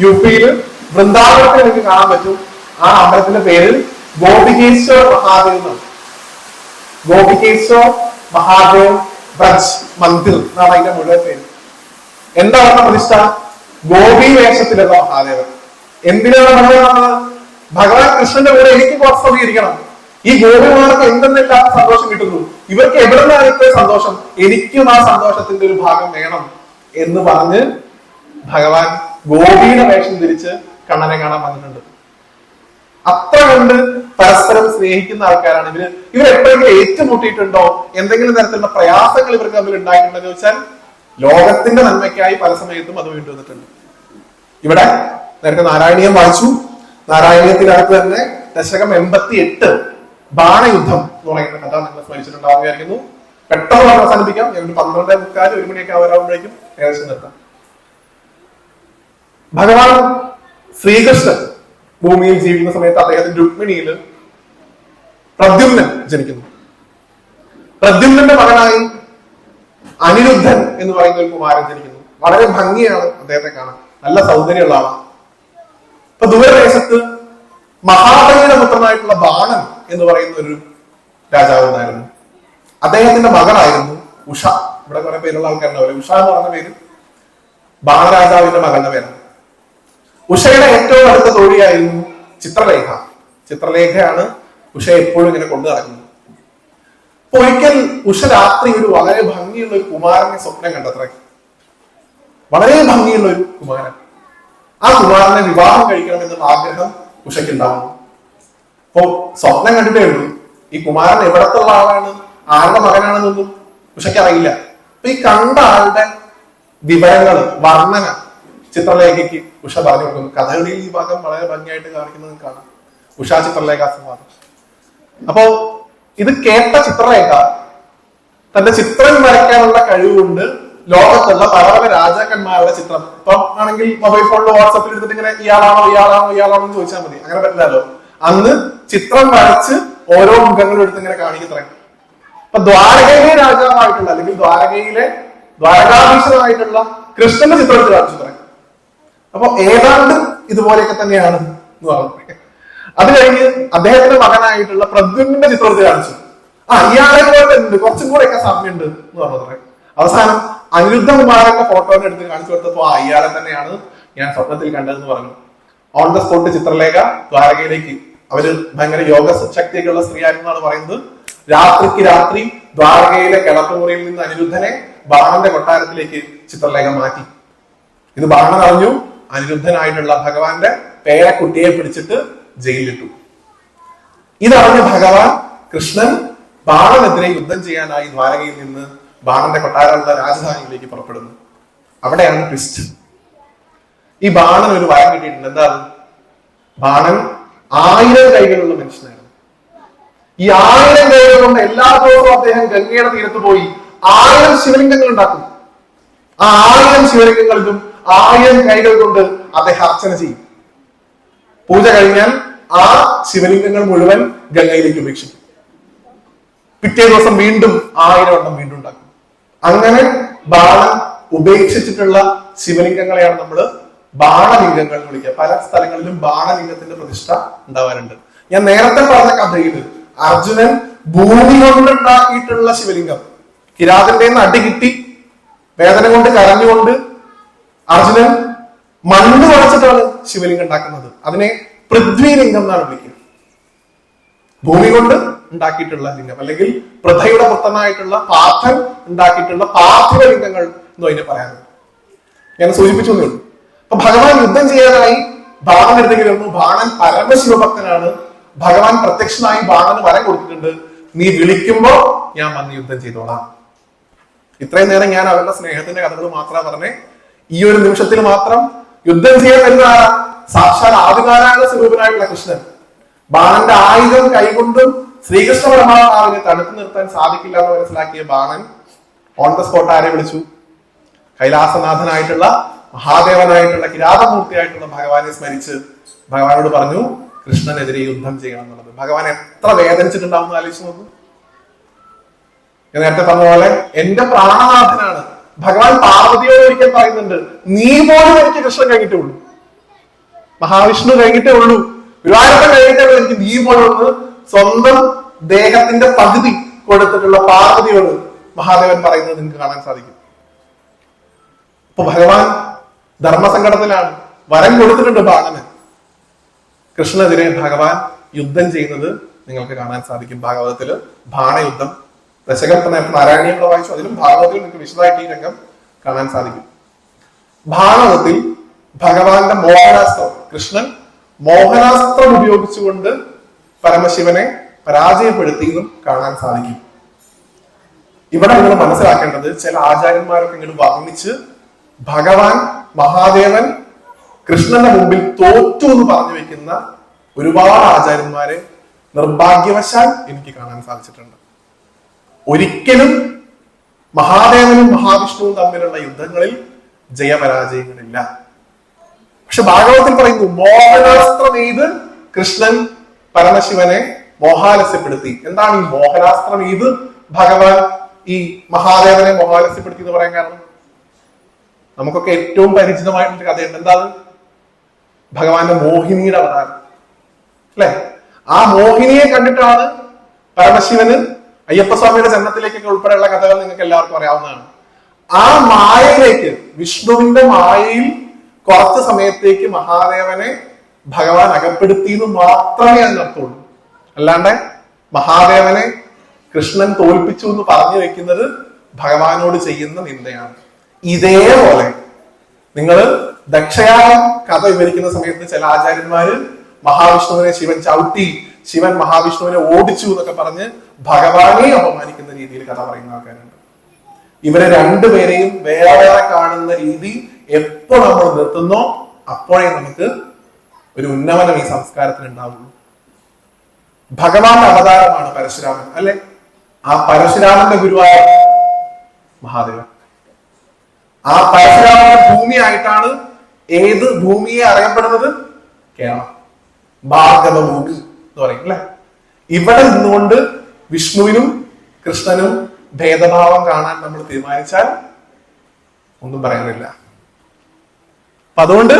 Speaker 1: യുപിയില്, വൃന്ദാവനത്തിൽ നിങ്ങൾക്ക് കാണാൻ പറ്റും. ആ അമ്പലത്തിന്റെ പേര് ഗോപികേശ്വർ മഹാദേവ് എന്നാണ്. ഗോപികേശ്വർ മഹാദേവ് വ്രജ് മന്ദിർ എന്നാണ് അതിന്റെ മുഴുവൻ പേര്. എന്താ പറഞ്ഞ പ്രതിഷ്ഠ? ഗോപി വേഷത്തിലുള്ള മഹാദേവൻ. എന്തിനാണ് ഭഗവാൻ? ഭഗവാൻ കൃഷ്ണന്റെ കൂടെ എനിക്ക് കുറച്ച് സമീകരിക്കണം. ഈ ഗോപിമാർക്ക് എന്തെന്നില്ലാത്ത സന്തോഷം കിട്ടുന്നു. ഇവർക്ക് എവിടെ നിന്നാണ് ഇത്രയും സന്തോഷം? എനിക്കും ആ സന്തോഷത്തിന്റെ ഒരു ഭാഗം വേണം എന്ന് പറഞ്ഞ് ഭഗവാൻ ഗോപിയുടെ വേഷം ധരിച്ച് കണ്ണനെ കാണാൻ വന്നിട്ടുണ്ട്. അത്ര കണ്ട് പരസ്പരം സ്നേഹിക്കുന്ന ആൾക്കാരാണ് ഇവര്. ഇവരെപ്പോഴെങ്കിലും ഏറ്റുമുട്ടിയിട്ടുണ്ടോ? എന്തെങ്കിലും തരത്തിലുള്ള പ്രയാസങ്ങൾ ഇവർക്ക് തമ്മിൽ ഉണ്ടായിട്ടുണ്ടോ എന്ന് വെച്ചാൽ ലോകത്തിന്റെ നന്മയ്ക്കായി പല സമയത്തും അത് വേണ്ടി വന്നിട്ടുണ്ട്. ഇവിടെ നേരത്തെ നാരായണീയം വായിച്ചു. നാരായണീയത്തിനകത്ത് തന്നെ ദശകം 88 ബാണയുദ്ധം എന്ന് പറയുന്ന കഥ നിങ്ങൾ സ്മരിച്ചിട്ടുണ്ടാവുകയായിരുന്നു. പെട്ടെന്ന് അവസാനിപ്പിക്കാം. ഒരു 12:45 1 മണിയൊക്കെ ആവുമ്പോഴേക്കും ഏകദേശം നിർത്താം. ഭഗവാൻ ശ്രീകൃഷ്ണൻ ഭൂമിയിൽ ജീവിക്കുന്ന സമയത്ത് അദ്ദേഹത്തിന്റെ രുക്മിണിയിൽ പ്രദ്യുമ്നൻ ജനിക്കുന്നു. പ്രദ്യുമ്നന്റെ മകനായി അനിരുദ്ധൻ എന്ന് പറയുന്ന ഒരു കുമാരൻ ജനിക്കുന്നു. വളരെ ഭംഗിയാണ് അദ്ദേഹത്തെ കാണാൻ, നല്ല സൗന്ദര്യമുള്ള ആളാണ്. ഇപ്പൊ ദൂരദേശത്ത് മഹാബലിയുടെ പുത്രനായിട്ടുള്ള ബാണൻ എന്ന് പറയുന്ന ഒരു രാജാവ് ഉണ്ടായിരുന്നു. അദ്ദേഹത്തിന്റെ മകളായിരുന്നു ഉഷ. ഇവിടെ കുറെ പേരുള്ള ആൾക്കാരുണ്ടാവില്ല. ഉഷ എന്ന് പറഞ്ഞ പേര് ബാണരാജാവിന്റെ മകളുടെ പേരാണ്. ഉഷയുടെ ഏറ്റവും അടുത്ത തോഴിയായിരുന്നു ചിത്രലേഖ. ചിത്രലേഖയാണ് ഉഷ എപ്പോഴും ഇങ്ങനെ കൊണ്ടു നടക്കുന്നത്. അപ്പൊ ഒരിക്കൽ ഉഷ രാത്രി ഒരു വളരെ ഭംഗിയുള്ള ഒരു കുമാരനെ സ്വപ്നം കണ്ടത്രേ. വളരെ ഭംഗിയുള്ള ഒരു കുമാരൻ. ആ കുമാരനെ വിവാഹം കഴിക്കണമെന്നുള്ള ആഗ്രഹം ഉഷയ്ക്ക് ഉണ്ടാവുന്നു. അപ്പോ സ്വപ്നം കണ്ടിട്ടേ ഉള്ളൂ. ഈ കുമാരൻ എവിടത്തുള്ള ആളാണ്, ആരുടെ മകനാണെന്നൊന്നും ഉഷയ്ക്ക് അറിയില്ല. അപ്പൊ ഈ കണ്ട ആളുടെ വിവരങ്ങള്, വർണ്ണന ചിത്രലേഖയ്ക്ക് ഉഷ പറഞ്ഞു കൊടുക്കുന്നു. കഥകളിയിൽ ഈ ഭാഗം വളരെ ഭംഗിയായിട്ട് കാണിക്കുന്നത് കാണാം. ഉഷ ചിത്രലേഖ സംവാദം. അപ്പോ ഇത് കേട്ട ചിത്രലേഖ തന്റെ ചിത്രം വരയ്ക്കാനുള്ള കഴിവുകൊണ്ട് ലോകത്തുള്ള പല പല രാജാക്കന്മാരുടെ ചിത്രം, ഇപ്പം ആണെങ്കിൽ മൊബൈൽ ഫോണിൽ വാട്സാപ്പിൽ എടുത്തിട്ട് ഇങ്ങനെ ഇയാളാണോ ഇയാളാണോ ഇയാളാണോ എന്ന് ചോദിച്ചാൽ മതി. അങ്ങനെ പറ്റില്ലല്ലോ. അന്ന് ചിത്രം വരച്ച് ഓരോ മുഖങ്ങളും എടുത്ത് ഇങ്ങനെ കാണിക്കത്രേ. അപ്പൊ ദ്വാരകയിലെ രാജാവായിട്ടുള്ള അല്ലെങ്കിൽ ദ്വാരകാധീശനായിട്ടുള്ള കൃഷ്ണന്റെ ചിത്രം എടുത്ത് കാണിച്ചു തുടങ്ങി. അപ്പൊ ഏതാണ്ട് ഇതുപോലെയൊക്കെ തന്നെയാണ് എന്ന് പറഞ്ഞു. അത് കഴിഞ്ഞ് അദ്ദേഹത്തിന്റെ മകനായിട്ടുള്ള പ്രദ്യുമ്നന്റെ ചിത്രം എടുത്ത് കാണിച്ചു. ഇയാളെ പോലെ ഉണ്ട്, കുറച്ചും കൂടെ ഒക്കെ സാമ്യമുണ്ട് എന്ന് പറഞ്ഞു. അവസാനം അനിരുദ്ധ കുമാരന്റെ ഫോട്ടോനെ എടുത്ത് കാണിച്ചു കൊടുത്തപ്പോ ഇയാളെ തന്നെയാണ് ഞാൻ സ്വപ്നത്തിൽ കണ്ടതെന്ന് പറഞ്ഞു. ഓൺ ദ സ്പോട്ട് ചിത്രലേഖ ദ്വാരകയിലേക്ക്, അവര് ഭയങ്കര യോഗ ശക്തിയൊക്കെയുള്ള സ്ത്രീയായിരുന്നാണ് പറയുന്നത്. രാത്രിക്ക് രാത്രി ദ്വാരകയിലെ കിടപ്പുമുറിയിൽ നിന്ന് അനിരുദ്ധനെ ബാണന്റെ കൊട്ടാരത്തിലേക്ക് ചിത്രലേഖ മാറ്റി. ഇത് ബാണൻ അറിഞ്ഞു. അനിരുദ്ധനായിട്ടുള്ള ഭഗവാന്റെ പേരക്കുട്ടിയെ പിടിച്ചിട്ട് ജയിലിലിട്ടു. ഇതറിഞ്ഞ ഭഗവാൻ കൃഷ്ണൻ ബാണനെതിരെ യുദ്ധം ചെയ്യാനായി ദ്വാരകയിൽ നിന്ന് ബാണന്റെ കൊട്ടാരമുള്ള രാജധാനിയിലേക്ക് പുറപ്പെടുന്നു. അവിടെയാണ് ട്വിസ്റ്റ്. ഈ ബാണൻ ഒരു വരം കിട്ടിയിട്ടുണ്ട്. എന്താണ്? ബാണൻ 1000 കൈകളുള്ള മനുഷ്യനായിരുന്നു. ഈ 1000 കൈകൾ കൊണ്ട് എല്ലാ ദിവസവും അദ്ദേഹം ഗംഗയുടെ തീരത്ത് പോയി 1000 ശിവലിംഗങ്ങൾ ഉണ്ടാക്കും. ആ 1000 ശിവലിംഗങ്ങളിലും 1000 കൈകൾ കൊണ്ട് അദ്ദേഹം അർച്ചന ചെയ്യും. പൂജ കഴിഞ്ഞാൽ ആ ശിവലിംഗങ്ങൾ മുഴുവൻ ഗംഗയിലേക്ക് ഉപേക്ഷിക്കും. പിറ്റേ ദിവസം വീണ്ടും 1000 എണ്ണം വീണ്ടും ഉണ്ടാക്കും. അങ്ങനെ ബാണൻ ഉപേക്ഷിച്ചിട്ടുള്ള ശിവലിംഗങ്ങളെയാണ് നമ്മൾ ബാണലിംഗങ്ങൾ എന്ന് വിളിക്കുക. പല സ്ഥലങ്ങളിലും ബാണലിംഗത്തിന്റെ പ്രതിഷ്ഠ ഉണ്ടാവാറുണ്ട്. ഞാൻ നേരത്തെ പറഞ്ഞ കഥയിൽ അർജുനൻ ഭൂമി കൊണ്ടുണ്ടാക്കിയിട്ടുള്ള ശിവലിംഗം, കിരാതന്റെ അടി കിട്ടി വേദന കൊണ്ട് കരഞ്ഞുകൊണ്ട് അർജുനൻ മണ്ണ് വളച്ചിട്ടാണ് ശിവലിംഗം ഉണ്ടാക്കുന്നത്. അതിനെ പൃഥ്വിലിംഗം എന്നാണ് വിളിക്കുക. ഭൂമി കൊണ്ട് ഉണ്ടാക്കിയിട്ടുള്ള ലിംഗം, അല്ലെങ്കിൽ പൃഥയുടെ പുത്രനായിട്ടുള്ള പാർത്ഥൻ ഉണ്ടാക്കിയിട്ടുള്ള പാർത്ഥിവ ലിംഗങ്ങൾ എന്ന് അതിനെ പറയാറുണ്ട്. ഞാൻ സൂചിപ്പിച്ചു. അപ്പൊ ഭഗവാൻ യുദ്ധം ചെയ്യാനായി ബാണൻ എടുത്തേക്ക് വരുന്നു. ബാണൻ പരമശിവഭക്തനാണ്. ഭഗവാൻ പ്രത്യക്ഷനായി ബാണന് വരം കൊടുത്തിട്ടുണ്ട്. നീ വിളിക്കുമ്പോ ഞാൻ വന്ന് യുദ്ധം ചെയ്തോളാം. ഇത്രയും നേരം ഞാൻ അവരുടെ സ്നേഹത്തിന്റെ കഥകൾ മാത്രമാണ് പറഞ്ഞേ. ഈ ഒരു നിമിഷത്തിൽ മാത്രം യുദ്ധം ചെയ്യാൻ വരുന്ന ആരാ? സാക്ഷാൽ ആദിനാരായണ സ്വരൂപനായിട്ടുള്ള കൃഷ്ണൻ. ബാണന്റെ ആയുധം കൈകൊണ്ടും ശ്രീകൃഷ്ണ പരമാത്മാവിനെ തടുത്തു നിർത്താൻ സാധിക്കില്ല എന്ന് മനസ്സിലാക്കിയ ബാണൻ ഓൺ ദ സ്പോട്ട് ആരെ വിളിച്ചു? കൈലാസനാഥനായിട്ടുള്ള മഹാദേവനായിട്ടുള്ള കിരാതമൂർത്തിയായിട്ടുള്ള ഭഗവാനെ സ്മരിച്ച് ഭഗവാനോട് പറഞ്ഞു കൃഷ്ണനെതിരെ യുദ്ധം ചെയ്യണം എന്നുള്ളത്. ഭഗവാൻ എത്ര വേദനിച്ചിട്ടുണ്ടാവും ആലോചിച്ച് നോക്കൂ. ഞാൻ നേരത്തെ പറഞ്ഞ പോലെ എന്റെ പ്രാണനാഥനാണ് ഭഗവാൻ. പാർവതിയോട് ഒരിക്കൽ പറയുന്നുണ്ട്, നീ പോലും എനിക്ക് കൃഷ്ണൻ കഴിഞ്ഞിട്ടേ ഉള്ളൂ, മഹാവിഷ്ണു കഴിഞ്ഞിട്ടേ ഉള്ളൂ, ഗുരുവായൂരപ്പൻ കഴിഞ്ഞിട്ടേ ഉള്ളൂ, എനിക്ക് നീ പോലും സ്വന്തം ദേഹത്തിന്റെ പകുതി കൊടുത്തിട്ടുള്ള പാർവതിയോട് മഹാദേവൻ പറയുന്നത് നിങ്ങൾക്ക് കാണാൻ സാധിക്കും. അപ്പൊ ഭഗവാൻ ധർമ്മസങ്കടത്തിലാണ്. വരം കൊടുത്തിട്ടുണ്ട് ബാണന്. കൃഷ്ണനെതിരെ ഭഗവാൻ യുദ്ധം ചെയ്യുന്നത് നിങ്ങൾക്ക് കാണാൻ സാധിക്കും ഭാഗവതത്തില്. ബാണയുദ്ധം ദശകൽപ്പ നേരത്തെ നാരായണീയങ്ങളെ വായിച്ചു. അതിലും ഭാഗവതത്തിൽ നിങ്ങൾക്ക് വിശദമായിട്ട് ഈ രംഗം കാണാൻ സാധിക്കും. ഭാഗവതത്തിൽ ഭഗവാന്റെ മോഹനാസ്ത്രം, കൃഷ്ണൻ മോഹനാസ്ത്രം ഉപയോഗിച്ചുകൊണ്ട് പരമശിവനെ പരാജയപ്പെടുത്തിയതും കാണാൻ സാധിക്കും. ഇവിടെ നിങ്ങൾ മനസ്സിലാക്കേണ്ടത്, ചില ആചാര്യന്മാരൊക്കെ ഇങ്ങനെ വർണ്ണിച്ച് ഭഗവാൻ മഹാദേവൻ കൃഷ്ണന്റെ മുമ്പിൽ തോറ്റു എന്ന് പറഞ്ഞു വെക്കുന്ന ഒരുപാട് ആചാര്യന്മാരെ നിർഭാഗ്യവശാൽ എനിക്ക് കാണാൻ സാധിച്ചിട്ടുണ്ട്. ഒരിക്കലും മഹാദേവനും മഹാവിഷ്ണുവും തമ്മിലുള്ള യുദ്ധങ്ങളിൽ ജയപരാജയങ്ങളില്ല. പക്ഷെ ഭാഗവതത്തിൽ പറയുന്നു മോഹനാസ്ത്രം എയ്ത് കൃഷ്ണൻ പരമശിവനെ മോഹാലസ്യപ്പെടുത്തി. എന്താണ് ഈ മോഹനാസ്ത്രം? ഇത് ഭഗവാൻ ഈ മഹാദേവനെ മോഹാലസ്യപ്പെടുത്തി എന്ന് പറയാൻ കാരണം നമുക്കൊക്കെ ഏറ്റവും പരിചിതമായിട്ടുള്ള കഥയുണ്ട്. എന്താണ്? ഭഗവാന്റെ മോഹിനിയുടെ അവതാരം അല്ലെ? ആ മോഹിനിയെ കണ്ടിട്ടാണ് പരമശിവന് അയ്യപ്പസ്വാമിയുടെ ജന്മത്തിലേക്കൊക്കെ ഉൾപ്പെടെയുള്ള കഥകൾ നിങ്ങൾക്ക് എല്ലാവർക്കും അറിയാവുന്നതാണ്. ആ മായയിലേക്ക്, വിഷ്ണുവിന്റെ മായയിൽ കുറച്ച് സമയത്തേക്ക് മഹാദേവനെ ഭഗവാൻ അകപ്പെടുത്തി എന്ന് മാത്രമേ അതിനർത്ഥമുള്ളൂ. അല്ലാണ്ട് മഹാദേവനെ കൃഷ്ണൻ തോൽപ്പിച്ചു എന്ന് പറഞ്ഞു വെക്കുന്നത് ഭഗവാനോട് ചെയ്യുന്ന നിന്ദയാണ്. ഇതേപോലെ നിങ്ങൾ ദക്ഷയാഗം കഥ വിവരിക്കുന്ന സമയത്ത് ചില ആചാര്യന്മാര് മഹാവിഷ്ണുവിനെ ശിവൻ ചവിട്ടി, ശിവൻ മഹാവിഷ്ണുവിനെ ഓടിച്ചു എന്നൊക്കെ പറഞ്ഞ് ഭഗവാനെ അപമാനിക്കുന്ന രീതിയിൽ കഥ പറയുന്ന ആൾക്കാരുണ്ട്. ഇവരെ രണ്ടുപേരെയും വേറെ വേറെ കാണുന്ന രീതി എപ്പോ നമ്മൾ നിർത്തുന്നോ അപ്പോഴേ നമുക്ക് ഒരു ഉന്നമനം ഈ സംസ്കാരത്തിന് ഉണ്ടാവുള്ളൂ. ഭഗവാന്റെ അവതാരമാണ് പരശുരാമൻ അല്ലെ? ആ പരശുരാമന്റെ ഗുരുവായ മഹാദേവൻ. ആ പരശുരാമന്റെ ഭൂമിയായിട്ടാണ് ഏത് ഭൂമിയെ അറിയപ്പെടുന്നത്? കേരളം, ഭാർഗവ ഭൂമി എന്ന് പറയും അല്ലെ? ഇവിടെ നിന്നുകൊണ്ട് വിഷ്ണുവിനും കൃഷ്ണനും ഭേദഭാവം കാണാൻ നമ്മൾ തീരുമാനിച്ചാൽ ഒന്നും പറയാനില്ല. അപ്പൊ അതുകൊണ്ട്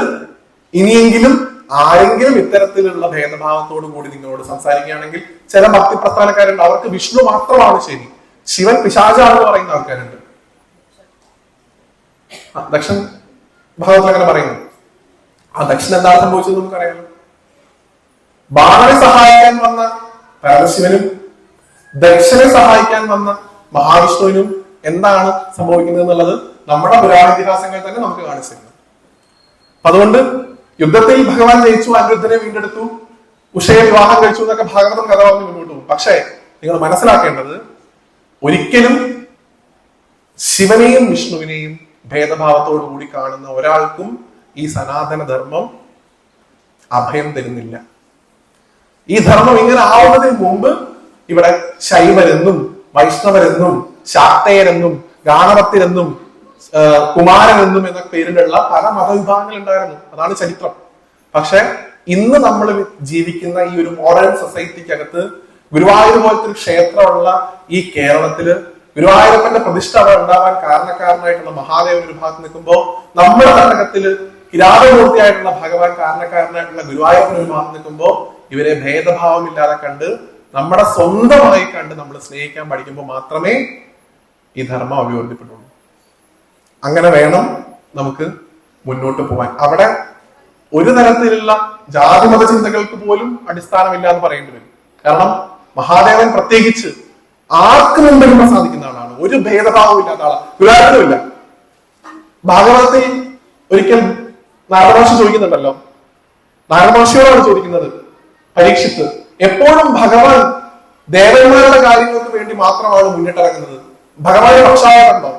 Speaker 1: ഇനിയെങ്കിലും ആരെങ്കിലും ഇത്തരത്തിലുള്ള ഭേദഭാവത്തോടു കൂടി നിങ്ങളോട് സംസാരിക്കുകയാണെങ്കിൽ, ചില ഭക്തി പ്രസ്ഥാനക്കാരുണ്ട്, അവർക്ക് വിഷ്ണു മാത്രമാണ് ശരി, ശിവൻ പിശാചാണെന്ന് പറയുന്ന ആൾക്കാരുണ്ട്. ദക്ഷൻ ഭാഗത്തിൽ അങ്ങനെ പറയുന്നു. ആ ദക്ഷൻ എന്താണ് സംഭവിച്ചത് നമുക്കറിയാലോ. ബാണനെ സഹായിക്കാൻ വന്ന പരമശിവനും ദക്ഷനെ സഹായിക്കാൻ വന്ന മഹാവിഷ്ണുവിനും എന്താണ് സംഭവിക്കുന്നത് എന്നുള്ളത് നമ്മുടെ പുരാണ ഇതിഹാസങ്ങൾ തന്നെ നമുക്ക് കാണിച്ചിരുന്നു. അതുകൊണ്ട് യുദ്ധത്തിൽ ഭഗവാൻ ജയിച്ചു, അനിരുദ്ധനെ വീണ്ടെടുത്തു, ഉഷയെ വിവാഹം കഴിച്ചു എന്നൊക്കെ ഭാഗവതം കഥ പറഞ്ഞ് മുന്നോട്ട് പോകും. പക്ഷേ നിങ്ങൾ മനസ്സിലാക്കേണ്ടത്, ഒരിക്കലും ശിവനെയും വിഷ്ണുവിനെയും ഭേദഭാവത്തോടു കൂടി കാണുന്ന ഒരാൾക്കും ഈ സനാതന ധർമ്മം അഭയം തരുന്നില്ല. ഈ ധർമ്മം ഇങ്ങനെ ആവുന്നതിന് മുമ്പ് ഇവിടെ ശൈവരെന്നും വൈഷ്ണവരെന്നും ശാക്തേയരെന്നും ഗാണവത്തിരെന്നും കുമാരനെന്നും എന്ന പേരിലുള്ള പല മതവിഭാഗങ്ങൾ ഉണ്ടായിരുന്നു. അതാണ് ചരിത്രം. പക്ഷെ ഇന്ന് നമ്മൾ ജീവിക്കുന്ന ഈ ഒരു മോഡേൺ സൊസൈറ്റിക്കകത്ത് ഗുരുവായൂർ പോലത്തെ ഒരു ക്ഷേത്രമുള്ള ഈ കേരളത്തില് ഗുരുവായൂരപ്പന്റെ പ്രതിഷ്ഠ അവിടെ ഉണ്ടാവാൻ കാരണക്കാരനായിട്ടുള്ള മഹാദേവൻ ഒരു ഭാഗത്ത് നിൽക്കുമ്പോൾ, നമ്മുടെ നാടകത്തില് കിരാതമൂർത്തിയായിട്ടുള്ള ഭഗവാൻ കാരണക്കാരനായിട്ടുള്ള ഗുരുവായൂരപ്പൻ ഒരു ഭാഗത്ത് നിൽക്കുമ്പോൾ, ഇവരെ ഭേദഭാവമില്ലാതെ കണ്ട് നമ്മുടെ സ്വന്തമായി കണ്ട് നമ്മൾ സ്നേഹിക്കാൻ പഠിക്കുമ്പോൾ മാത്രമേ ഈ ധർമ്മം അഭിവൃദ്ധിപ്പെട്ടുള്ളൂ. അങ്ങനെ വേണം നമുക്ക് മുന്നോട്ട് പോകാൻ. അവിടെ ഒരു തരത്തിലുള്ള ജാതിമത ചിന്തകൾക്ക് പോലും അടിസ്ഥാനമില്ല എന്ന് പറയേണ്ടി വരും. കാരണം മഹാദേവൻ പ്രത്യേകിച്ച് ആർക്ക് മുമ്പിലും സാധിക്കുന്ന ആളാണ്, ഒരു ഭേദഭാവവും ഇല്ലാത്ത ആളാണ്, ഗുരുവായൂരപ്പനുമില്ല. ഭാഗവതത്തിൽ ഒരിക്കൽ നാരദമഹർഷി ചോദിക്കുന്നുണ്ടല്ലോ, നാരദമഹർഷിയോടാണ് ചോദിക്കുന്നത് പരീക്ഷിത്ത്, എപ്പോഴും ഭഗവാൻ ദേവന്മാരുടെ കാര്യങ്ങൾക്ക് വേണ്ടി മാത്രമാണ് മുന്നിട്ടിറങ്ങുന്നത്, ഭഗവാന് പക്ഷാഭേദമുണ്ടോ?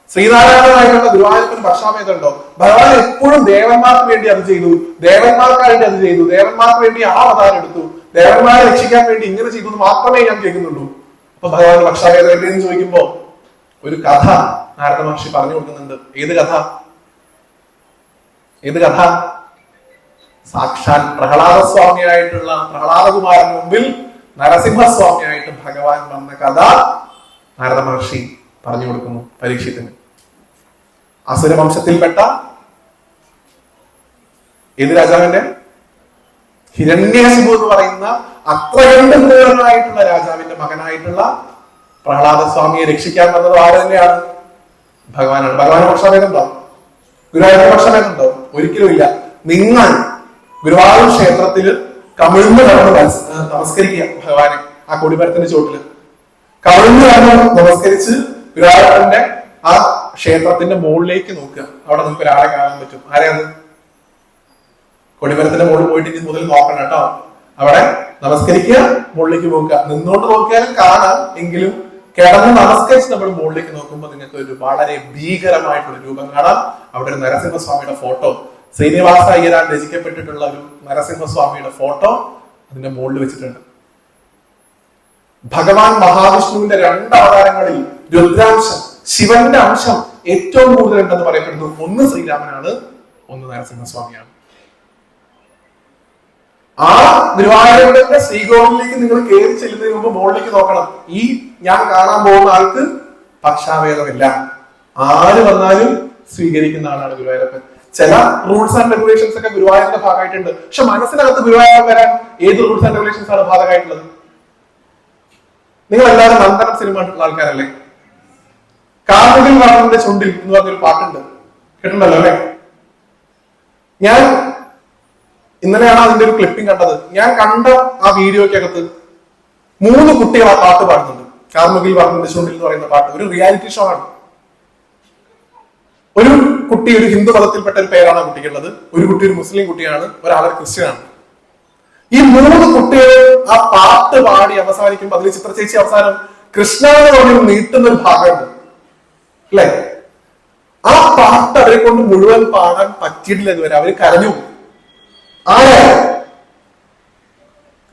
Speaker 1: ശ്രീനാരായണനായിട്ടുള്ള ഗുരുവായൂരപ്പന് പക്ഷാഭേദമുണ്ടോ? ഭഗവാൻ എപ്പോഴും ദേവന്മാർക്ക് വേണ്ടി അത് ചെയ്തു, ദേവന്മാർക്കായിട്ട് അത് ചെയ്തു, ദേവന്മാർക്ക് വേണ്ടി ആ അവതാരം എടുത്തു, ദേവന്മാരെ രക്ഷിക്കാൻ വേണ്ടി ഇങ്ങനെ ചെയ്തു എന്ന് മാത്രമേ ഞാൻ കേൾക്കുന്നുള്ളൂ. അപ്പൊ ഭഗവാൻ പക്ഷാഭേദം എവിടെയെന്ന് ചോദിക്കുമ്പോ ഒരു കഥ നാരദ മഹർഷി പറഞ്ഞു കൊടുക്കുന്നുണ്ട്. ഏത് കഥ? ഏത് കഥ? സാക്ഷാൽ പ്രഹ്ലാദസ്വാമിയായിട്ടുള്ള പ്രഹ്ലാദകുമാരൻ മുമ്പിൽ നരസിംഹസ്വാമിയായിട്ട് ഭഗവാൻ വന്ന കഥ നാരദ മഹർഷി പറഞ്ഞു കൊടുക്കുന്നു പരീക്ഷത്തിന്. അസുരവംശത്തിൽപ്പെട്ട ഏത് രാജാവിന്റെ? ഹിരണ്യകശിപു എന്ന് പറയുന്ന അത്രകണ്ട് ക്രൂരനായിട്ടുള്ള രാജാവിന്റെ മകനായിട്ടുള്ള പ്രഹ്ലാദസ്വാമിയെ രക്ഷിക്കാൻ വന്നത് ആര് തന്നെയാണ്? ഭഗവാനാണ്. ഭഗവാന് പക്ഷാഭേദമുണ്ടോ? ഗുരുവായൂർ പക്ഷാഭേദമുണ്ടോ? ഒരിക്കലും ഇല്ല. നിങ്ങൾ ഗുരുവായൂർ ക്ഷേത്രത്തില് കമിഴ്ന്ന് കടന്ന് നമസ്കരിക്കുക ഭഗവാനെ. ആ കൊടിമരത്തിന്റെ ചോട്ടില് കമിഴ്ന്ന് കടന്ന് നമസ്കരിച്ച് ഗുരുവായൂരപ്പന്റെ ആ ക്ഷേത്രത്തിന്റെ മുകളിലേക്ക് നോക്കുക. അവിടെ നമുക്ക് ഒരാളെ കാണാൻ പറ്റും. ആരെയാണ്? കൊടിമരത്തിന്റെ മുകളിൽ പോയിട്ട് ഇനി മുതൽ നോക്കണം കേട്ടോ. അവിടെ നമസ്കരിക്കുക, മുകളിലേക്ക് നോക്കുക. നിന്നുകൊണ്ട് നോക്കിയാലും കാണാം, എങ്കിലും കിടന്ന് നമസ്കരിച്ച് നമ്മൾ മുകളിലേക്ക് നോക്കുമ്പോൾ നിങ്ങൾക്ക് ഒരു വളരെ ഭീകരമായിട്ടുള്ള രൂപം കാണാം. അവിടെ ഒരു നരസിംഹസ്വാമിയുടെ ഫോട്ടോ, ശ്രീനിവാസ അയ്യരാൻ രചിക്കപ്പെട്ടിട്ടുള്ള ഒരു നരസിംഹസ്വാമിയുടെ ഫോട്ടോ അതിന്റെ മുകളിൽ വെച്ചിട്ടുണ്ട്. ഭഗവാൻ മഹാവിഷ്ണുവിന്റെ 2 അവതാരങ്ങളിൽ രുദ്രാംശം, ശിവന്റെ അംശം ഏറ്റവും കൂടുതലുണ്ടെന്ന് പറയപ്പെടുന്നു. ഒന്ന് ശ്രീരാമനാണ്, ഒന്ന് നരസിംഹസ്വാമിയാണ്. ആ ഗുരുവായൂരപ്പന്റെ ശ്രീകോവിലേക്ക് നിങ്ങൾ കയറി ചെല്ലുന്നതിന് മുമ്പ് മുകളിലേക്ക് നോക്കണം. ഈ ഞാൻ കാണാൻ പോകുന്ന ആൾക്ക് പക്ഷാഭേദമില്ല, ആര് വന്നാലും സ്വീകരിക്കുന്ന ആളാണ് ഗുരുവായൂരപ്പൻ. ചില റൂൾസ് ആൻഡ് റെഗുലേഷൻസ് ഒക്കെ ഗുരുവായൂരിന്റെ ഭാഗമായിട്ടുണ്ട്. പക്ഷെ മനസ്സിനകത്ത് ഗുരുവായൂർ വരാൻ ഏത് റൂൾസ് ആൻഡ് റെഗുലേഷൻസ് ആണ് ഭാഗമായിട്ടുള്ളത്? നിങ്ങൾ എല്ലാവരും നന്ദനം സിനിമ കണ്ടിട്ടുള്ള ആൾക്കാരല്ലേ? കാർമുകിൽ വർണ്ണന്റെ ചുണ്ടിൽ എന്ന് പറഞ്ഞൊരു പാട്ടുണ്ട്, കേട്ടിട്ടുണ്ടല്ലോ അല്ലെ? ഞാൻ ഇന്നലെയാണ് അതിന്റെ ഒരു ക്ലിപ്പിംഗ് കണ്ടത്. ഞാൻ കണ്ട ആ വീഡിയോക്കകത്ത് 3 കുട്ടികൾ ആ പാട്ട് പാടുന്നുണ്ട്. കാർമുകിൽ വർണ്ണന്റെ ചുണ്ടിൽ എന്ന് പറയുന്ന പാട്ട് ഒരു റിയാലിറ്റി ഷോ ആണ്. ഒരു കുട്ടി ഒരു ഹിന്ദു മതത്തിൽപ്പെട്ട ഒരു പേരാണ് ആ കുട്ടിക്കുള്ളത്, ഒരു കുട്ടി ഒരു മുസ്ലിം കുട്ടിയാണ്, ഒരാളൊരു ക്രിസ്ത്യനാണ്. ഈ 3 കുട്ടികൾ ആ പാട്ട് പാടി അവസാനിക്കുമ്പോൾ അതിൽ ചിത്ര ചേച്ചി അവസാനം കൃഷ്ണ എന്ന് പറഞ്ഞ് നീട്ടുന്ന ഒരു ഭാഗമുണ്ട് അല്ലെ? ആ പാട്ട് അവരെ കൊണ്ട് മുഴുവൻ പാടാൻ പറ്റിയിട്ടില്ല ഇതുവരെ. അവര് കരഞ്ഞു. ആരെ?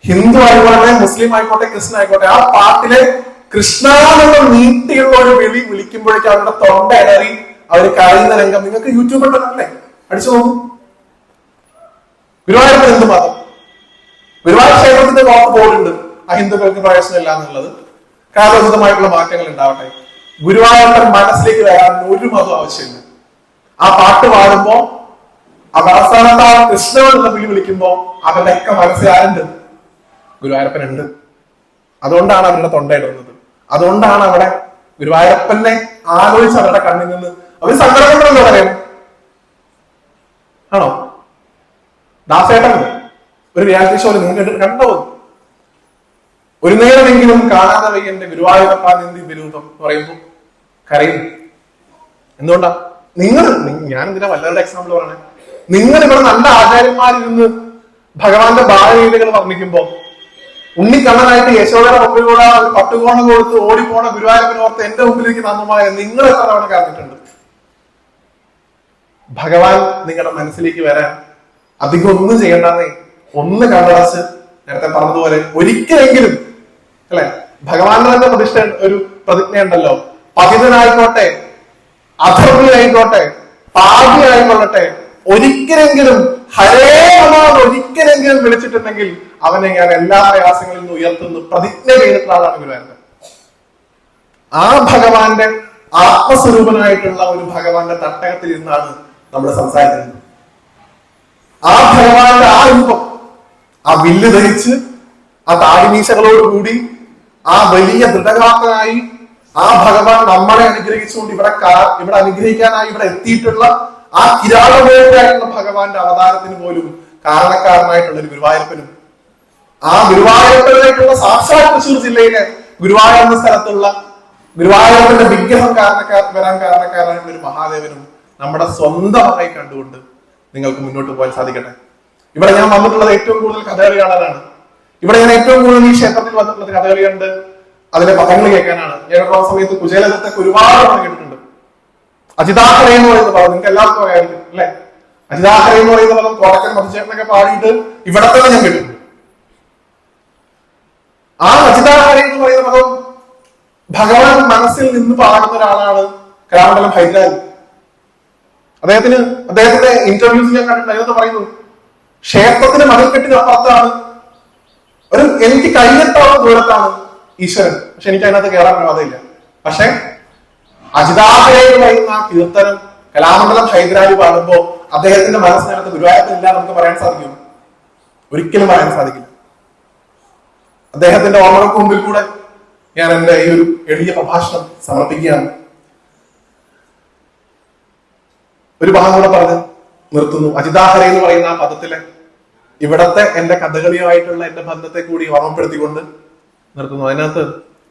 Speaker 1: ഹിന്ദു ആയിക്കോട്ടെ, മുസ്ലിം ആയിക്കോട്ടെ, ക്രിസ്ത്യൻ ആയിക്കോട്ടെ, ആ പാട്ടിലെ കൃഷ്ണ എന്നുള്ള നീട്ടിയുള്ള ഒരു വിളിക്കുമ്പോഴേക്കും അവരുടെ തൊണ്ട ഇടറി അവര് കരയുന്ന രംഗം നിങ്ങൾക്ക് യൂട്യൂബിൽ ഉണ്ടല്ലേ? അടിച്ചു നോക്കും. ഗുരുവായൂരപ്പൻ എന്ത് മതം? ഗുരുവായൂർ ക്ഷേത്രത്തിന്റെ ബോർഡ് ഉണ്ട് അഹിന്ദുക്കൾക്ക് പ്രവേശനമില്ല എന്നുള്ളത്. കാലോചിതമായിട്ടുള്ള മാറ്റങ്ങൾ ഉണ്ടാവട്ടെ. ഗുരുവായൂരപ്പൻ മനസ്സിലേക്ക് വരാൻ ഒരു മതം ആവശ്യമില്ല. ആ പാട്ട് പാടുമ്പോ അവസാനത്തെ ആ കൃഷ്ണ എന്നുള്ള വിളിക്കുമ്പോ അവരുടെ ഒക്കെ മനസ്സിൽ ആരുണ്ട്? ഗുരുവായൂരപ്പൻ ഉണ്ട്. അതുകൊണ്ടാണ് അവരുടെ തൊണ്ടയിടുന്നത്. അതുകൊണ്ടാണ് അവിടെ ഗുരുവായൂരപ്പനെ ആലോചിച്ച് അവരുടെ കണ്ണിൽ നിന്ന് അവർ സങ്കടപ്പെടുന്നല്ലോ പറയാം. ആണോ? ദാസേട്ടൻ ഒരു റിയാലിറ്റി ഷോയിൽ നിങ്ങൾ കണ്ടോ? ഒരു നേരമെങ്കിലും കാണാതെ വയ്യ എന്റെ ഗുരുവായൂരപ്പ നിന്ദി വിരൂപം പറയുമ്പോ കരയും. എന്തുകൊണ്ടാ? ഞാൻ എന്തിനാ വല്ലവരുടെ എക്സാമ്പിൾ പറയണേ? നിങ്ങൾ ഇവിടെ നല്ല ആചാര്യന്മാരിരുന്ന് ഭഗവാന്റെ ബാലലീലകൾ വർണ്ണിക്കുമ്പോ ഉണ്ണിക്കണ്ണനായിട്ട് യശോദയുടെ മുമ്പിലൂടെ ഒരു പട്ടുകോണം കൊടുത്ത് ഓടിപ്പോണ ഗുരുവായൂരപ്പനോർത്ത് എന്റെ മുമ്പിലേക്ക് നന്ദമായ നിങ്ങൾ എത്ര തവണ കരഞ്ഞിട്ടുണ്ട്? ഭഗവാൻ നിങ്ങളുടെ മനസ്സിലേക്ക് വരാൻ അധികം ഒന്നും ചെയ്യണ്ടെന്നേ, ഒന്ന് കണ്ടടച്ച് നേരത്തെ പറഞ്ഞതുപോലെ ഒരിക്കലെങ്കിലും അല്ലെ, ഭഗവാന്റെ തന്നെ ഒരു പ്രതിജ്ഞ ഉണ്ടല്ലോ, പതിതനായിക്കോട്ടെ, അധർമ്മിയായിക്കോട്ടെ, പാപിയായിക്കൊള്ളട്ടെ, ഒരിക്കലെങ്കിലും ഹരേ നമഃ ഒരിക്കലെങ്കിലും വിളിച്ചിട്ടുണ്ടെങ്കിൽ അവനെ ഞാൻ എല്ലാ പ്രയാസങ്ങളിൽ നിന്ന് ഉയർത്തുന്നു പ്രതിജ്ഞ ചെയ്തിട്ടുള്ള ആളാണ് ഗുരുവായൂരപ്പൻ. ആ ഭഗവാന്റെ ആത്മസ്വരൂപനായിട്ടുള്ള ഒരു ഭഗവാന്റെ തട്ടകത്തിൽ ഇരുന്നാണ് നമ്മൾ സംസാരിക്കുന്നത്. ആ ഭഗവാന്റെ ആ രൂപം, ആ വില്ല് ധരിച്ച്, ആ താടിമീശകളോടുകൂടി, ആ വലിയ ദൃഢഗാത്രനായി ആ ഭഗവാൻ നമ്മളെ അനുഗ്രഹിച്ചുകൊണ്ട് ഇവിടെ അനുഗ്രഹിക്കാനായി ഇവിടെ എത്തിയിട്ടുള്ള ആ കിരാതമേഖലായിട്ടുള്ള ഭഗവാന്റെ അവതാരത്തിന് പോലും കാരണക്കാരനായിട്ടുള്ള ഒരു ഗുരുവായൂരപ്പനും, ആ ഗുരുവായൂരപ്പനായിട്ടുള്ള സാക്ഷാത് തൃശ്ശൂർ ജില്ലയിലെ ഗുരുവായൂർ എന്ന സ്ഥലത്തുള്ള ഗുരുവായൂരപ്പന്റെ വിഗ്രഹം വരാൻ കാരണക്കാരനായിട്ടുള്ള ഒരു മഹാദേവനും നമ്മുടെ സ്വന്തമായി കണ്ടുകൊണ്ട് നിങ്ങൾക്ക് മുന്നോട്ട് പോകാൻ സാധിക്കട്ടെ. ഇവിടെ ഞാൻ വന്നിട്ടുള്ളത് ഏറ്റവും കൂടുതൽ കഥകളി കാണാനാണ്. ഇവിടെ ഞാൻ ഏറ്റവും കൂടുതൽ ഈ ക്ഷേത്രത്തിൽ വന്നിട്ടുള്ളത് കഥകളി കണ്ട് അതിലെ പദങ്ങൾ കേൾക്കാനാണ്. ഞാൻ ആ സമയത്ത് കുചേലത്തൊക്കെ ഒരുപാട് പദം കേട്ടിട്ടുണ്ട്. അജിതാഹര എന്ന് പറയുന്ന പദം നിങ്ങൾക്ക് എല്ലാവർക്കും അറിയാമായിരിക്കും അല്ലെ? അജിതാഹര എന്ന് പറയുന്ന പദം കോടക്കൻ മധുചേട്ടനൊക്കെ പാടിയിട്ട് ഇവിടെ തന്നെ ഞാൻ കേട്ടിട്ടുണ്ട്. ആ അജിതാഹര എന്ന് പറയുന്ന പദം ഭഗവാൻ മനസ്സിൽ നിന്ന് പാടുന്ന ഒരാളാണ് കലാമണ്ഡലം ഹൈദരാലി. അദ്ദേഹത്തിന്റെ ഇന്റർവ്യൂസ് ഞാൻ കണ്ടിട്ടുണ്ട്. അതിനകത്ത് പറയുന്നു, ക്ഷേത്രത്തിന് മതിൽക്കെട്ടിന് അപ്പുറത്താണ്, എനിക്ക് കൈയെത്താവുന്ന ദൂരത്താണ് ഈശ്വരൻ, പക്ഷെ എനിക്ക് അതിനകത്ത് കയറാൻ അനുവാദമില്ല. പക്ഷെ അജിതാഹരയിൽ പറയുന്ന ആ കീർത്തനം കലാമണ്ഡലം ഹൈദരാലി പാടുമ്പോ അദ്ദേഹത്തിന്റെ മനസ്സിനകത്ത് ഗുരുവായൂരപ്പനില്ല നമുക്ക് പറയാൻ സാധിക്കും? ഒരിക്കലും പറയാൻ സാധിക്കില്ല. അദ്ദേഹത്തിന്റെ ഓർമ്മകൾക്ക് മുമ്പിൽ കൂടെ ഞാൻ എന്റെ ഈ ഒരു എളിയ പ്രഭാഷണം സമർപ്പിക്കുകയാണ്. ഒരു ഭാഗം കൂടെ പറഞ്ഞ് നിർത്തുന്നു. അജിതാഹര എന്ന് പറയുന്ന ആ പദത്തിലെ ഇവിടത്തെ എന്റെ കഥകളിയുമായിട്ടുള്ള എന്റെ ബന്ധത്തെ കൂടി ഓർമ്മപ്പെടുത്തിക്കൊണ്ട് നിർത്തുന്നു. അതിനകത്ത്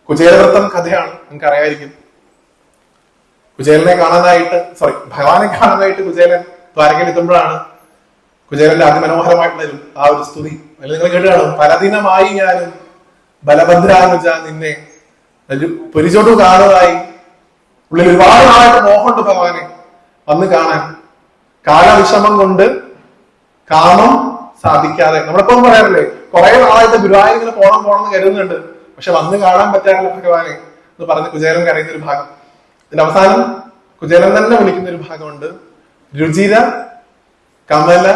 Speaker 1: കുചേലവൃത്തം കഥയാണ്, നിങ്ങൾക്ക് അറിയായിരിക്കും. ഭഗവാനെ കാണാനായിട്ട് കുചേലൻ ദ്വാരകയിൽ എത്തുമ്പോഴാണ് കുചേലന്റെ അതിമനോഹരമായിട്ടുള്ള ആ ഒരു സ്തുതി. അതിൽ നിങ്ങൾ കേട്ടാണ്, പലദിനമായി ഞാനും ബലഭദ്രാനുജ നിന്നെ പൊരിച്ചോട്ടു കാണുന്നതായി. ഉള്ളിൽ ഒരുപാട് നാളായിട്ട് മോഹമുണ്ട് ഭഗവാനെ വന്ന് കാണാൻ. കാലവിഷമം കൊണ്ട് കാമം സാധിക്കാതെ, നമ്മളിപ്പം പറയാറില്ലേ, കുറെ നാളായിട്ട് ഗുരുവായൂർ ഇങ്ങനെ പോണം എന്ന് കരുതുന്നുണ്ട്, പക്ഷെ വന്ന് കാണാൻ പറ്റാറില്ല ഭഗവാനെ എന്ന് പറഞ്ഞ് കുചേലൻ കരയുന്ന ഒരു ഭാഗം. ഇതിന്റെ അവസാനം കുചേലൻ തന്നെ വിളിക്കുന്ന ഒരു ഭാഗമുണ്ട്, രുചിര കമല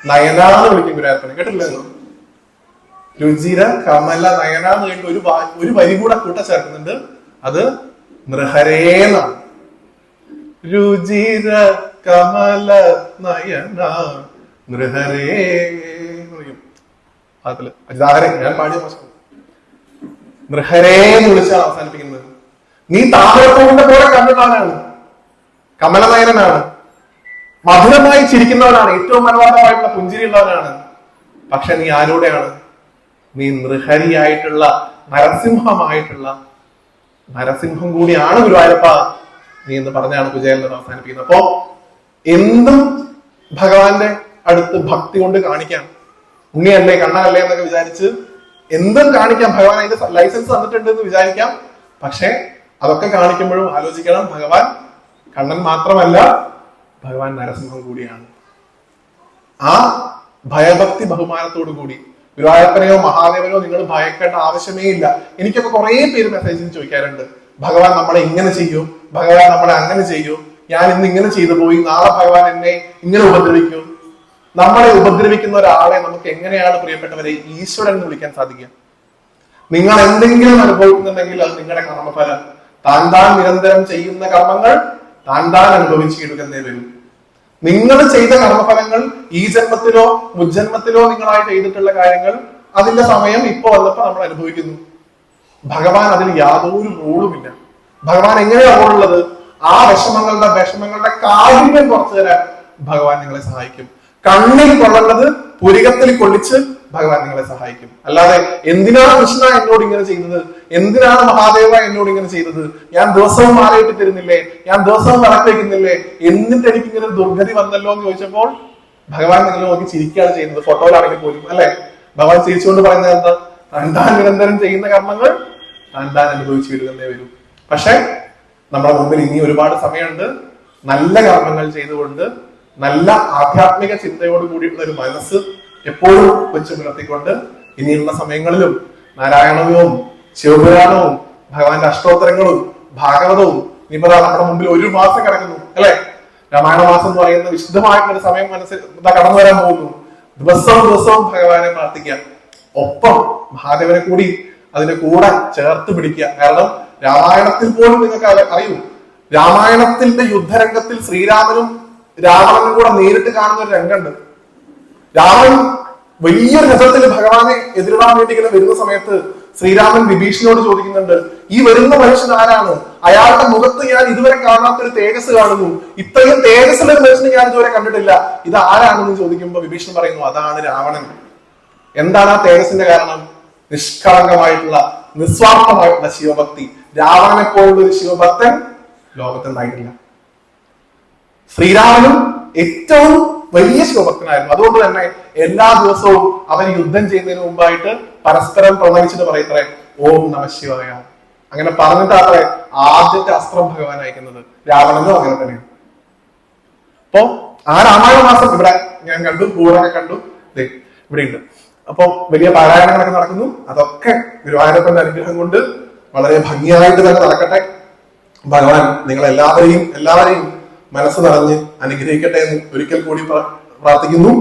Speaker 1: നയനാന്ന് വിളിക്കും ഗുരുവായൂരപ്പനെ. കേട്ടില്ലല്ലോ? രുചിര കമല നയന എന്ന് കഴിഞ്ഞ ഒരു വരി കൂടെ കൂട്ടച്ചേർക്കുന്നുണ്ട്. അത് നൃഹരേന്നാണ്. രുചിര കമല നയന നൃഹരേ അതില് അജിതാഹരെ ഞാൻ പാടിയ മോശം. നൃഹരേ എന്ന് വിളിച്ചാണ് അവസാനിപ്പിക്കുന്നത്. നീ താമരപ്പൂവിന്റെ പോലെ കണ്ടിട്ടാണ്, കമലനയനാണ്, മധുരമായി ചിരിക്കുന്നവനാണ്, ഏറ്റവും മനോഹരമായിട്ടുള്ള പുഞ്ചിരിയുള്ളവനാണ്. പക്ഷെ നീ ആരോടെയാണ്? നീ നൃഹരിയായിട്ടുള്ള നരസിംഹമായിട്ടുള്ള നരസിംഹം കൂടിയാണ് ഗുരുവായൂരപ്പ നീ എന്ന് പറഞ്ഞാണ് കുചേലൻ അവസാനിപ്പിക്കുന്നത്. അപ്പോ എന്തും ഭഗവാന്റെ അടുത്ത് ഭക്തി കൊണ്ട് കാണിക്കാം. ഉണ്ണിയല്ലേ കണ്ണല്ലേ എന്നൊക്കെ വിചാരിച്ച് എന്തും കാണിക്കാം. ഭഗവാൻ അതിന്റെ ലൈസൻസ് തന്നിട്ടുണ്ട് എന്ന് വിചാരിക്കാം. പക്ഷെ അതൊക്കെ കാണിക്കുമ്പോഴും ആലോചിക്കണം, ഭഗവാൻ കണ്ണൻ മാത്രമല്ല, ഭഗവാൻ നരസിംഹം കൂടിയാണ്. ആ ഭയഭക്തി ബഹുമാനത്തോടു കൂടി ഗുരുവായൂരപ്പനെയോ മഹാദേവനോ നിങ്ങൾ ഭയക്കേണ്ട ആവശ്യമേ ഇല്ല. എനിക്കൊക്കെ കുറെ പേര് മെസ്സേജിൽ ചോദിക്കാറുണ്ട്, ഭഗവാൻ നമ്മളെ ഇങ്ങനെ ചെയ്യൂ, ഭഗവാൻ നമ്മളെ അങ്ങനെ ചെയ്യൂ, ഞാൻ ഇന്ന് ഇങ്ങനെ ചെയ്തു പോയി, നാളെ ഭഗവാൻ എന്നെ ഇങ്ങനെ ഉപദ്രവിക്കൂ. നമ്മളെ ഉപദ്രവിക്കുന്ന ഒരാളെ നമുക്ക് എങ്ങനെയാണ് പ്രിയപ്പെട്ടവരെ ഈശ്വരൻ എന്ന് വിളിക്കാൻ സാധിക്കുക? നിങ്ങൾ എന്തെങ്കിലും അനുഭവിക്കുന്നുണ്ടെങ്കിൽ അത് നിങ്ങളുടെ കർമ്മഫലം. താൻ നിരന്തരം ചെയ്യുന്ന കർമ്മങ്ങൾ താൻ അനുഭവിച്ചിടുന്നേ വരും. നിങ്ങൾ ചെയ്ത കർമ്മഫലങ്ങൾ ഈ ജന്മത്തിലോ മുജ്ജന്മത്തിലോ നിങ്ങളായി ചെയ്തിട്ടുള്ള കാര്യങ്ങൾ അതിന്റെ സമയം ഇപ്പൊ വന്നപ്പോ നമ്മൾ അനുഭവിക്കുന്നു. ഭഗവാൻ അതിൽ യാതൊരു റോളുമില്ല. ഭഗവാൻ എങ്ങനെയാ റോളുള്ളത്? ആ വിഷമങ്ങളുടെ കാഠിന്യം കുറച്ചു തരാൻ ഭഗവാൻ നിങ്ങളെ സഹായിക്കും. കണ്ണിൽ കൊള്ളുന്നത് പുരികത്തിൽ കൊള്ളിച്ച് ഭഗവാൻ നിങ്ങളെ സഹായിക്കും. അല്ലാതെ എന്തിനാണ് കൃഷ്ണ എന്നോട് ഇങ്ങനെ ചെയ്തത്, എന്തിനാണ് മഹാദേവ എന്നോട് ഇങ്ങനെ ചെയ്തത്, ഞാൻ ദിവസവും മാലയിട്ട് തരുന്നില്ലേ, ഞാൻ ദിവസവും വിളക്ക് വയ്ക്കുന്നില്ലേ, എന്നിട്ട് എനിക്ക് ഇങ്ങനെ ഒരു ദുർഗതി വന്നല്ലോ എന്ന് ചോദിച്ചപ്പോൾ ഭഗവാൻ നിങ്ങൾ നോക്കി ചിരിക്കുകയാണ് ചെയ്യുന്നത്. ഫോട്ടോയിലാണെങ്കിൽ പോലും അല്ലെ, ഭഗവാൻ ചിരിച്ചുകൊണ്ട് പറയുന്നത് എന്താ? താൻ നിരന്തരം ചെയ്യുന്ന കർമ്മങ്ങൾ താൻ അനുഭവിച്ചു വിടുന്നേ വരൂ. പക്ഷെ നമ്മുടെ മുമ്പിൽ ഇനി ഒരുപാട് സമയമുണ്ട്. നല്ല കർമ്മങ്ങൾ ചെയ്തുകൊണ്ട് നല്ല ആധ്യാത്മിക ചിന്തയോട് കൂടിയിട്ടുള്ള ഒരു മനസ്സ് എപ്പോഴും വെച്ച് പുലർത്തിക്കൊണ്ട് ഇനിയുള്ള സമയങ്ങളിലും നാരായണവും ശിവപുരാണവും ഭഗവാന്റെ അഷ്ടോത്തരങ്ങളും ഭാഗവതവും ഇനിയിപ്പോ നമ്മുടെ മുമ്പിൽ ഒരു മാസം കിടക്കുന്നു അല്ലെ. രാമായണ മാസം എന്ന് പറയുന്ന വിശുദ്ധമായിട്ടുള്ള സമയം മനസ്സിൽ കടന്നു വരാൻ പോകുന്നു. ദിവസവും ഭഗവാനെ പ്രാർത്ഥിക്കുക. ഒപ്പം മഹാദേവനെ കൂടി അതിന്റെ കൂടെ ചേർത്ത് പിടിക്കുക. കാരണം രാമായണത്തിൽ പോലും നിങ്ങൾക്ക് അറിയൂ, രാമായണത്തിന്റെ യുദ്ധരംഗത്തിൽ ശ്രീരാമനും രാവണനും കൂടെ നേരിട്ട് കാണുന്ന ഒരു രംഗമുണ്ട്. രാവണൻ വലിയൊരു രഥത്തിൽ ഭഗവാനെ എതിരിടാൻ വേണ്ടി ഇങ്ങനെ വരുന്ന സമയത്ത് ശ്രീരാമൻ വിഭീഷണോട് ചോദിക്കുന്നുണ്ട്, ഈ വരുന്ന മനുഷ്യൻ ആരാണ്? അയാളുടെ മുഖത്ത് ഞാൻ ഇതുവരെ കാണാത്തൊരു തേജസ് കാണുന്നു, ഇത്രയും തേജസ്സുള്ള ഒരു മനുഷ്യനെ ഞാൻ ഇതുവരെ കണ്ടിട്ടില്ല, ഇത് ആരാണെന്ന് ചോദിക്കുമ്പോൾ വിഭീഷണൻ പറയുന്നു, അതാണ് രാവണൻ. എന്താണ് ആ തേജസ്സിന്റെ കാരണം? നിഷ്കളങ്കമായിട്ടുള്ള നിസ്വാർത്ഥമായിട്ടുള്ള ശിവഭക്തി. രാവണനെ പോലുള്ള ഒരു ശിവഭക്തൻ ലോകത്തുണ്ടായിട്ടില്ല. ശ്രീരാമനും ഏറ്റവും വലിയ ശിവഭക്തനായിരുന്നു. അതുകൊണ്ട് തന്നെ എല്ലാ ദിവസവും അവൻ യുദ്ധം ചെയ്യുന്നതിന് മുമ്പായിട്ട് പരസ്പരം പ്രണമിച്ചിട്ട് പറയത്രേ ഓം നമ ശിവായ. അങ്ങനെ പറഞ്ഞിട്ടാത്രേ ആദ്യത്തെ അസ്ത്രം ഭഗവാൻ അയക്കുന്നത്. രാവണനും അങ്ങനെ തന്നെയാണ്. അപ്പോ ആ രാമായണ മാസം ഇവിടെ ഞാൻ കണ്ടു, പൂർണ്ണ കണ്ടു, ഇവിടെ ഉണ്ട്. അപ്പൊ വലിയ പാരായണങ്ങളൊക്കെ നടക്കുന്നു. അതൊക്കെ ഗുരുവായൂരപ്പന്റെ അനുഗ്രഹം കൊണ്ട് വളരെ ഭംഗിയായിട്ട് തന്നെ നടക്കട്ടെ. ഭഗവാൻ നിങ്ങളെല്ലാവരെയും മനസ്സ് നിറഞ്ഞ് അനുഗ്രഹിക്കട്ടെ എന്ന് ഒരിക്കൽ കൂടി പ്രാർത്ഥിക്കുന്നു.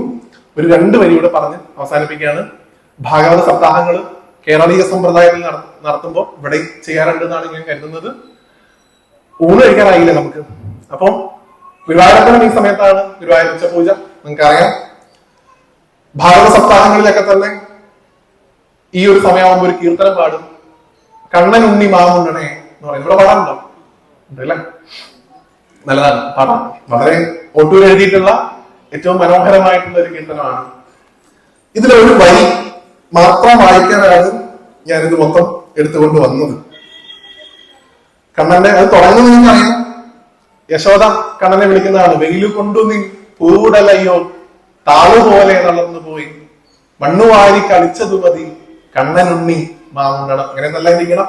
Speaker 1: ഒരു 2 വരിയോടെ പറഞ്ഞ് അവസാനിപ്പിക്കുകയാണ്. ഭാഗവത സപ്താഹങ്ങൾ കേരളീയ സമ്പ്രദായത്തിൽ നടത്തുമ്പോൾ ഇവിടെ ചെയ്യാറുണ്ട് എന്നാണ് ഞാൻ കരുതുന്നത്. ഊണ് കഴിക്കാറായില്ലേ നമുക്ക്? അപ്പം ഗുരുവായൂരപ്പനും ഈ സമയത്താണ് ഗുരുവായൂർ ഉച്ചപൂജ. നിങ്ങൾക്കറിയാം, ഭാഗവത സപ്താഹങ്ങളിലൊക്കെ തന്നെ ഈ ഒരു സമയമാകുമ്പോൾ ഒരു കീർത്തനം പാടും. കണ്ണൻ ഉണ്ണി മാമുണ്ണണേ എന്ന് പറയും. ഇവിടെ പാടാറുണ്ടോ? ഉണ്ടല്ലേ? നല്ലതാണ്, പാടാം. വളരെ ഒട്ടൂർ എഴുതിയിട്ടുള്ള ഏറ്റവും മനോഹരമായിട്ടുള്ള ഒരു കീർത്തനമാണ്. ഇതിലൊരു വരി മാത്രം വായിക്കാനാണ് ഞാനിത് മൊത്തം എടുത്തുകൊണ്ട് വന്നത്. കണ്ണന്റെ അത് തുടങ്ങുന്നത് നിങ്ങൾക്കറിയാം. യശോദ കണ്ണനെ വിളിക്കുന്നതാണ്. വെയിലു കൊണ്ടു നീ പൂടലയ്യോ താളുപോലെ തളർന്നു പോയി, മണ്ണുവാരി കളിച്ചതു മതി കണ്ണനുണ്ണി മാമുണ്ണണം. അങ്ങനെ നല്ല ഇരിക്കണം.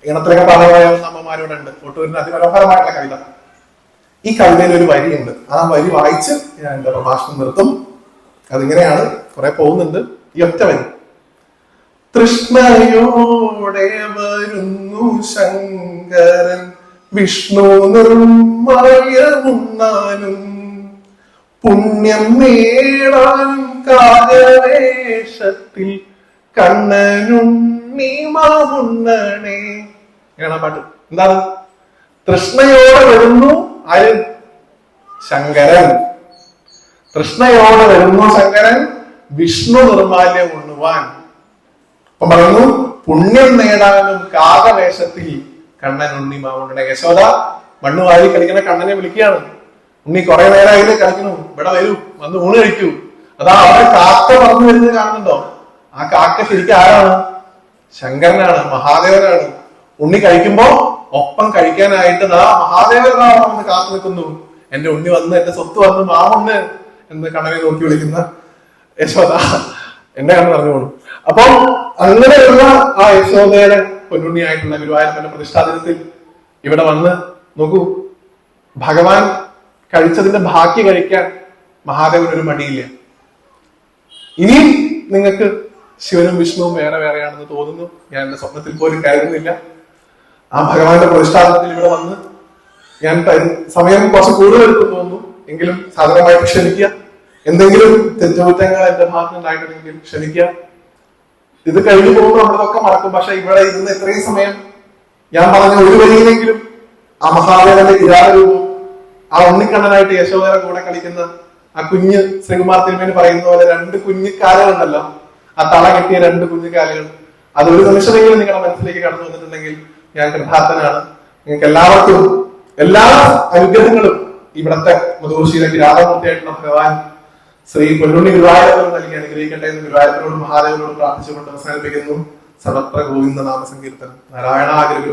Speaker 1: ഈണത്തിലൊക്കെ പാടാൻ അമ്മമാരോടുണ്ട്. ഒട്ടൂരിന് അതിമനോഹരമായിട്ടുള്ള കവിത. ഈ കവിതയിൽ ഒരു വരിയുണ്ട്. ആ വരി വായിച്ച് ഞാൻ എന്റെ പ്രഭാഷണം നിർത്തും. അതിങ്ങനെയാണ്, കുറെ പോകുന്നുണ്ട്. ഈ ഒറ്റ വരി: തൃഷ്ണയോടെ വരുന്നു ശങ്കരൻ വിഷ്ണു നിർമ്മല്യമുണ്ണാനും പുണ്യം നേടാനും കാലവേഷത്തിൽ കണ്ണനുണ്ണി മാമുണ്ണണേ. ഇങ്ങനെ പാട്ട് എന്താണ്? തൃഷ്ണയോടെ വരുന്നു ആര്? ശങ്കരൻ. തൃഷ്ണയോടെ വരുന്നു ശങ്കരൻ വിഷ്ണു നിർമാല്യം ഉണ്ണുവാൻ. അപ്പൊ പറയുന്നു പുണ്യം നേടാനും കാകവേഷത്തിൽ കണ്ണൻ ഉണ്ണി മാമുണ്ണനെ. യശോദ മണ്ണ് വാരി കളിക്കുന്ന കണ്ണനെ വിളിക്കുകയാണ്. ഉണ്ണി കുറെ നേരമായില്ലേ കളിക്കണു, ഇവിടെ വരൂ, വന്ന് ഊണ് കഴിക്കൂ. അതാ അവിടെ കാക്ക പറഞ്ഞു വരുന്നത് കാണുന്നുണ്ടോ? ആ കാക്ക ശരിക്കും ആരാണ്? ശങ്കരനാണ്, മഹാദേവനാണ്. ഉണ്ണി കഴിക്കുമ്പോ ഒപ്പം കഴിക്കാനായിട്ട് ദാ മഹാദേവനാണ് വന്ന് കാത്തു നിൽക്കുന്നു. എന്റെ ഉണ്ണി വന്ന് എന്റെ സ്വത്ത് വന്ന് മാമുണ്ണ് എന്ന് കണ്ണനെ നോക്കി വിളിക്കുന്ന യശോദ എന്റെ കണ്ണ് പറഞ്ഞോളൂ. അപ്പം അങ്ങനെയുള്ള ആ യശോദയുടെ പൊന്നുണ്ണിയായിട്ടുള്ള ഗുരുവായൂരപ്പന്റെ പ്രതിഷ്ഠാ ദിനത്തിൽ ഇവിടെ വന്ന് നോക്കൂ, ഭഗവാൻ കഴിച്ചതിന്റെ ബാക്കി കഴിക്കാൻ മഹാദേവൻ ഒരു മടിയില്ല. ഇനിയും നിങ്ങൾക്ക് ശിവനും വിഷ്ണുവും വേറെ വേറെയാണെന്ന് തോന്നുന്നു. ഞാൻ എന്റെ സ്വപ്നത്തിൽ പോലും കരുതുന്നില്ല. ആ ഭഗവാന്റെ പ്രതിഷ്ഠാനത്തിൽ ഇവിടെ വന്ന് ഞാൻ സമയം കുറച്ച് കൂടുതൽ എടുത്തു തോന്നുന്നു. എങ്കിലും സാധാരണമായിട്ട് ക്ഷമിക്കുക. എന്തെങ്കിലും തെറ്റുകുറ്റങ്ങൾ എന്റെ ഭാഗത്തുനിന്നുണ്ടായിട്ടുണ്ടെങ്കിൽ ക്ഷമിക്കുക. ഇത് കഴിഞ്ഞു പോകുമ്പോൾ നമ്മളതൊക്കെ മറക്കും. പക്ഷെ ഇവിടെ ഇരുന്ന് എത്രയും സമയം ഞാൻ പറഞ്ഞ ഒരു വരിയിലെങ്കിലും ആ മഹാദേവന്റെ കിരാതരൂപവും ആ ഉണ്ണിക്കണ്ണനായിട്ട് യശോദയുടെ കൂടെ കളിക്കുന്ന ആ കുഞ്ഞ് ശ്രീകുമാർ തിരുമേനി പറയുന്ന പോലെ രണ്ട് കുഞ്ഞു കാലുകളുണ്ടല്ലോ, ആ തള കെട്ടിയ രണ്ട് കുഞ്ഞു കാലുകൾ, അതൊരു നിമിഷമെങ്കിലും നിങ്ങളുടെ മനസ്സിലേക്ക് കടന്നു വന്നിട്ടുണ്ടെങ്കിൽ ഞാൻ കൃതാർത്ഥനാണ്. നിങ്ങൾക്ക് എല്ലാവർക്കും എല്ലാ അനുഗ്രഹങ്ങളും ഇവിടത്തെ മധുശീല കിരാതമൂർത്തിയായിട്ടുള്ള ഭഗവാൻ ശ്രീ പൊന്നുണ്ണി ഗുരുവായൂരപ്പൻ നൽകി അനുഗ്രഹിക്കട്ടെ എന്ന് ഗുരുവായൂരപ്പനോട് മഹാദേവനോട് പ്രാർത്ഥിച്ചുകൊണ്ട് അവസാനിപ്പിക്കുന്നു. സർവത്ര ഗോവിന്ദ നാമ സങ്കീർത്തനം. നാരായണാഗ്രഹ.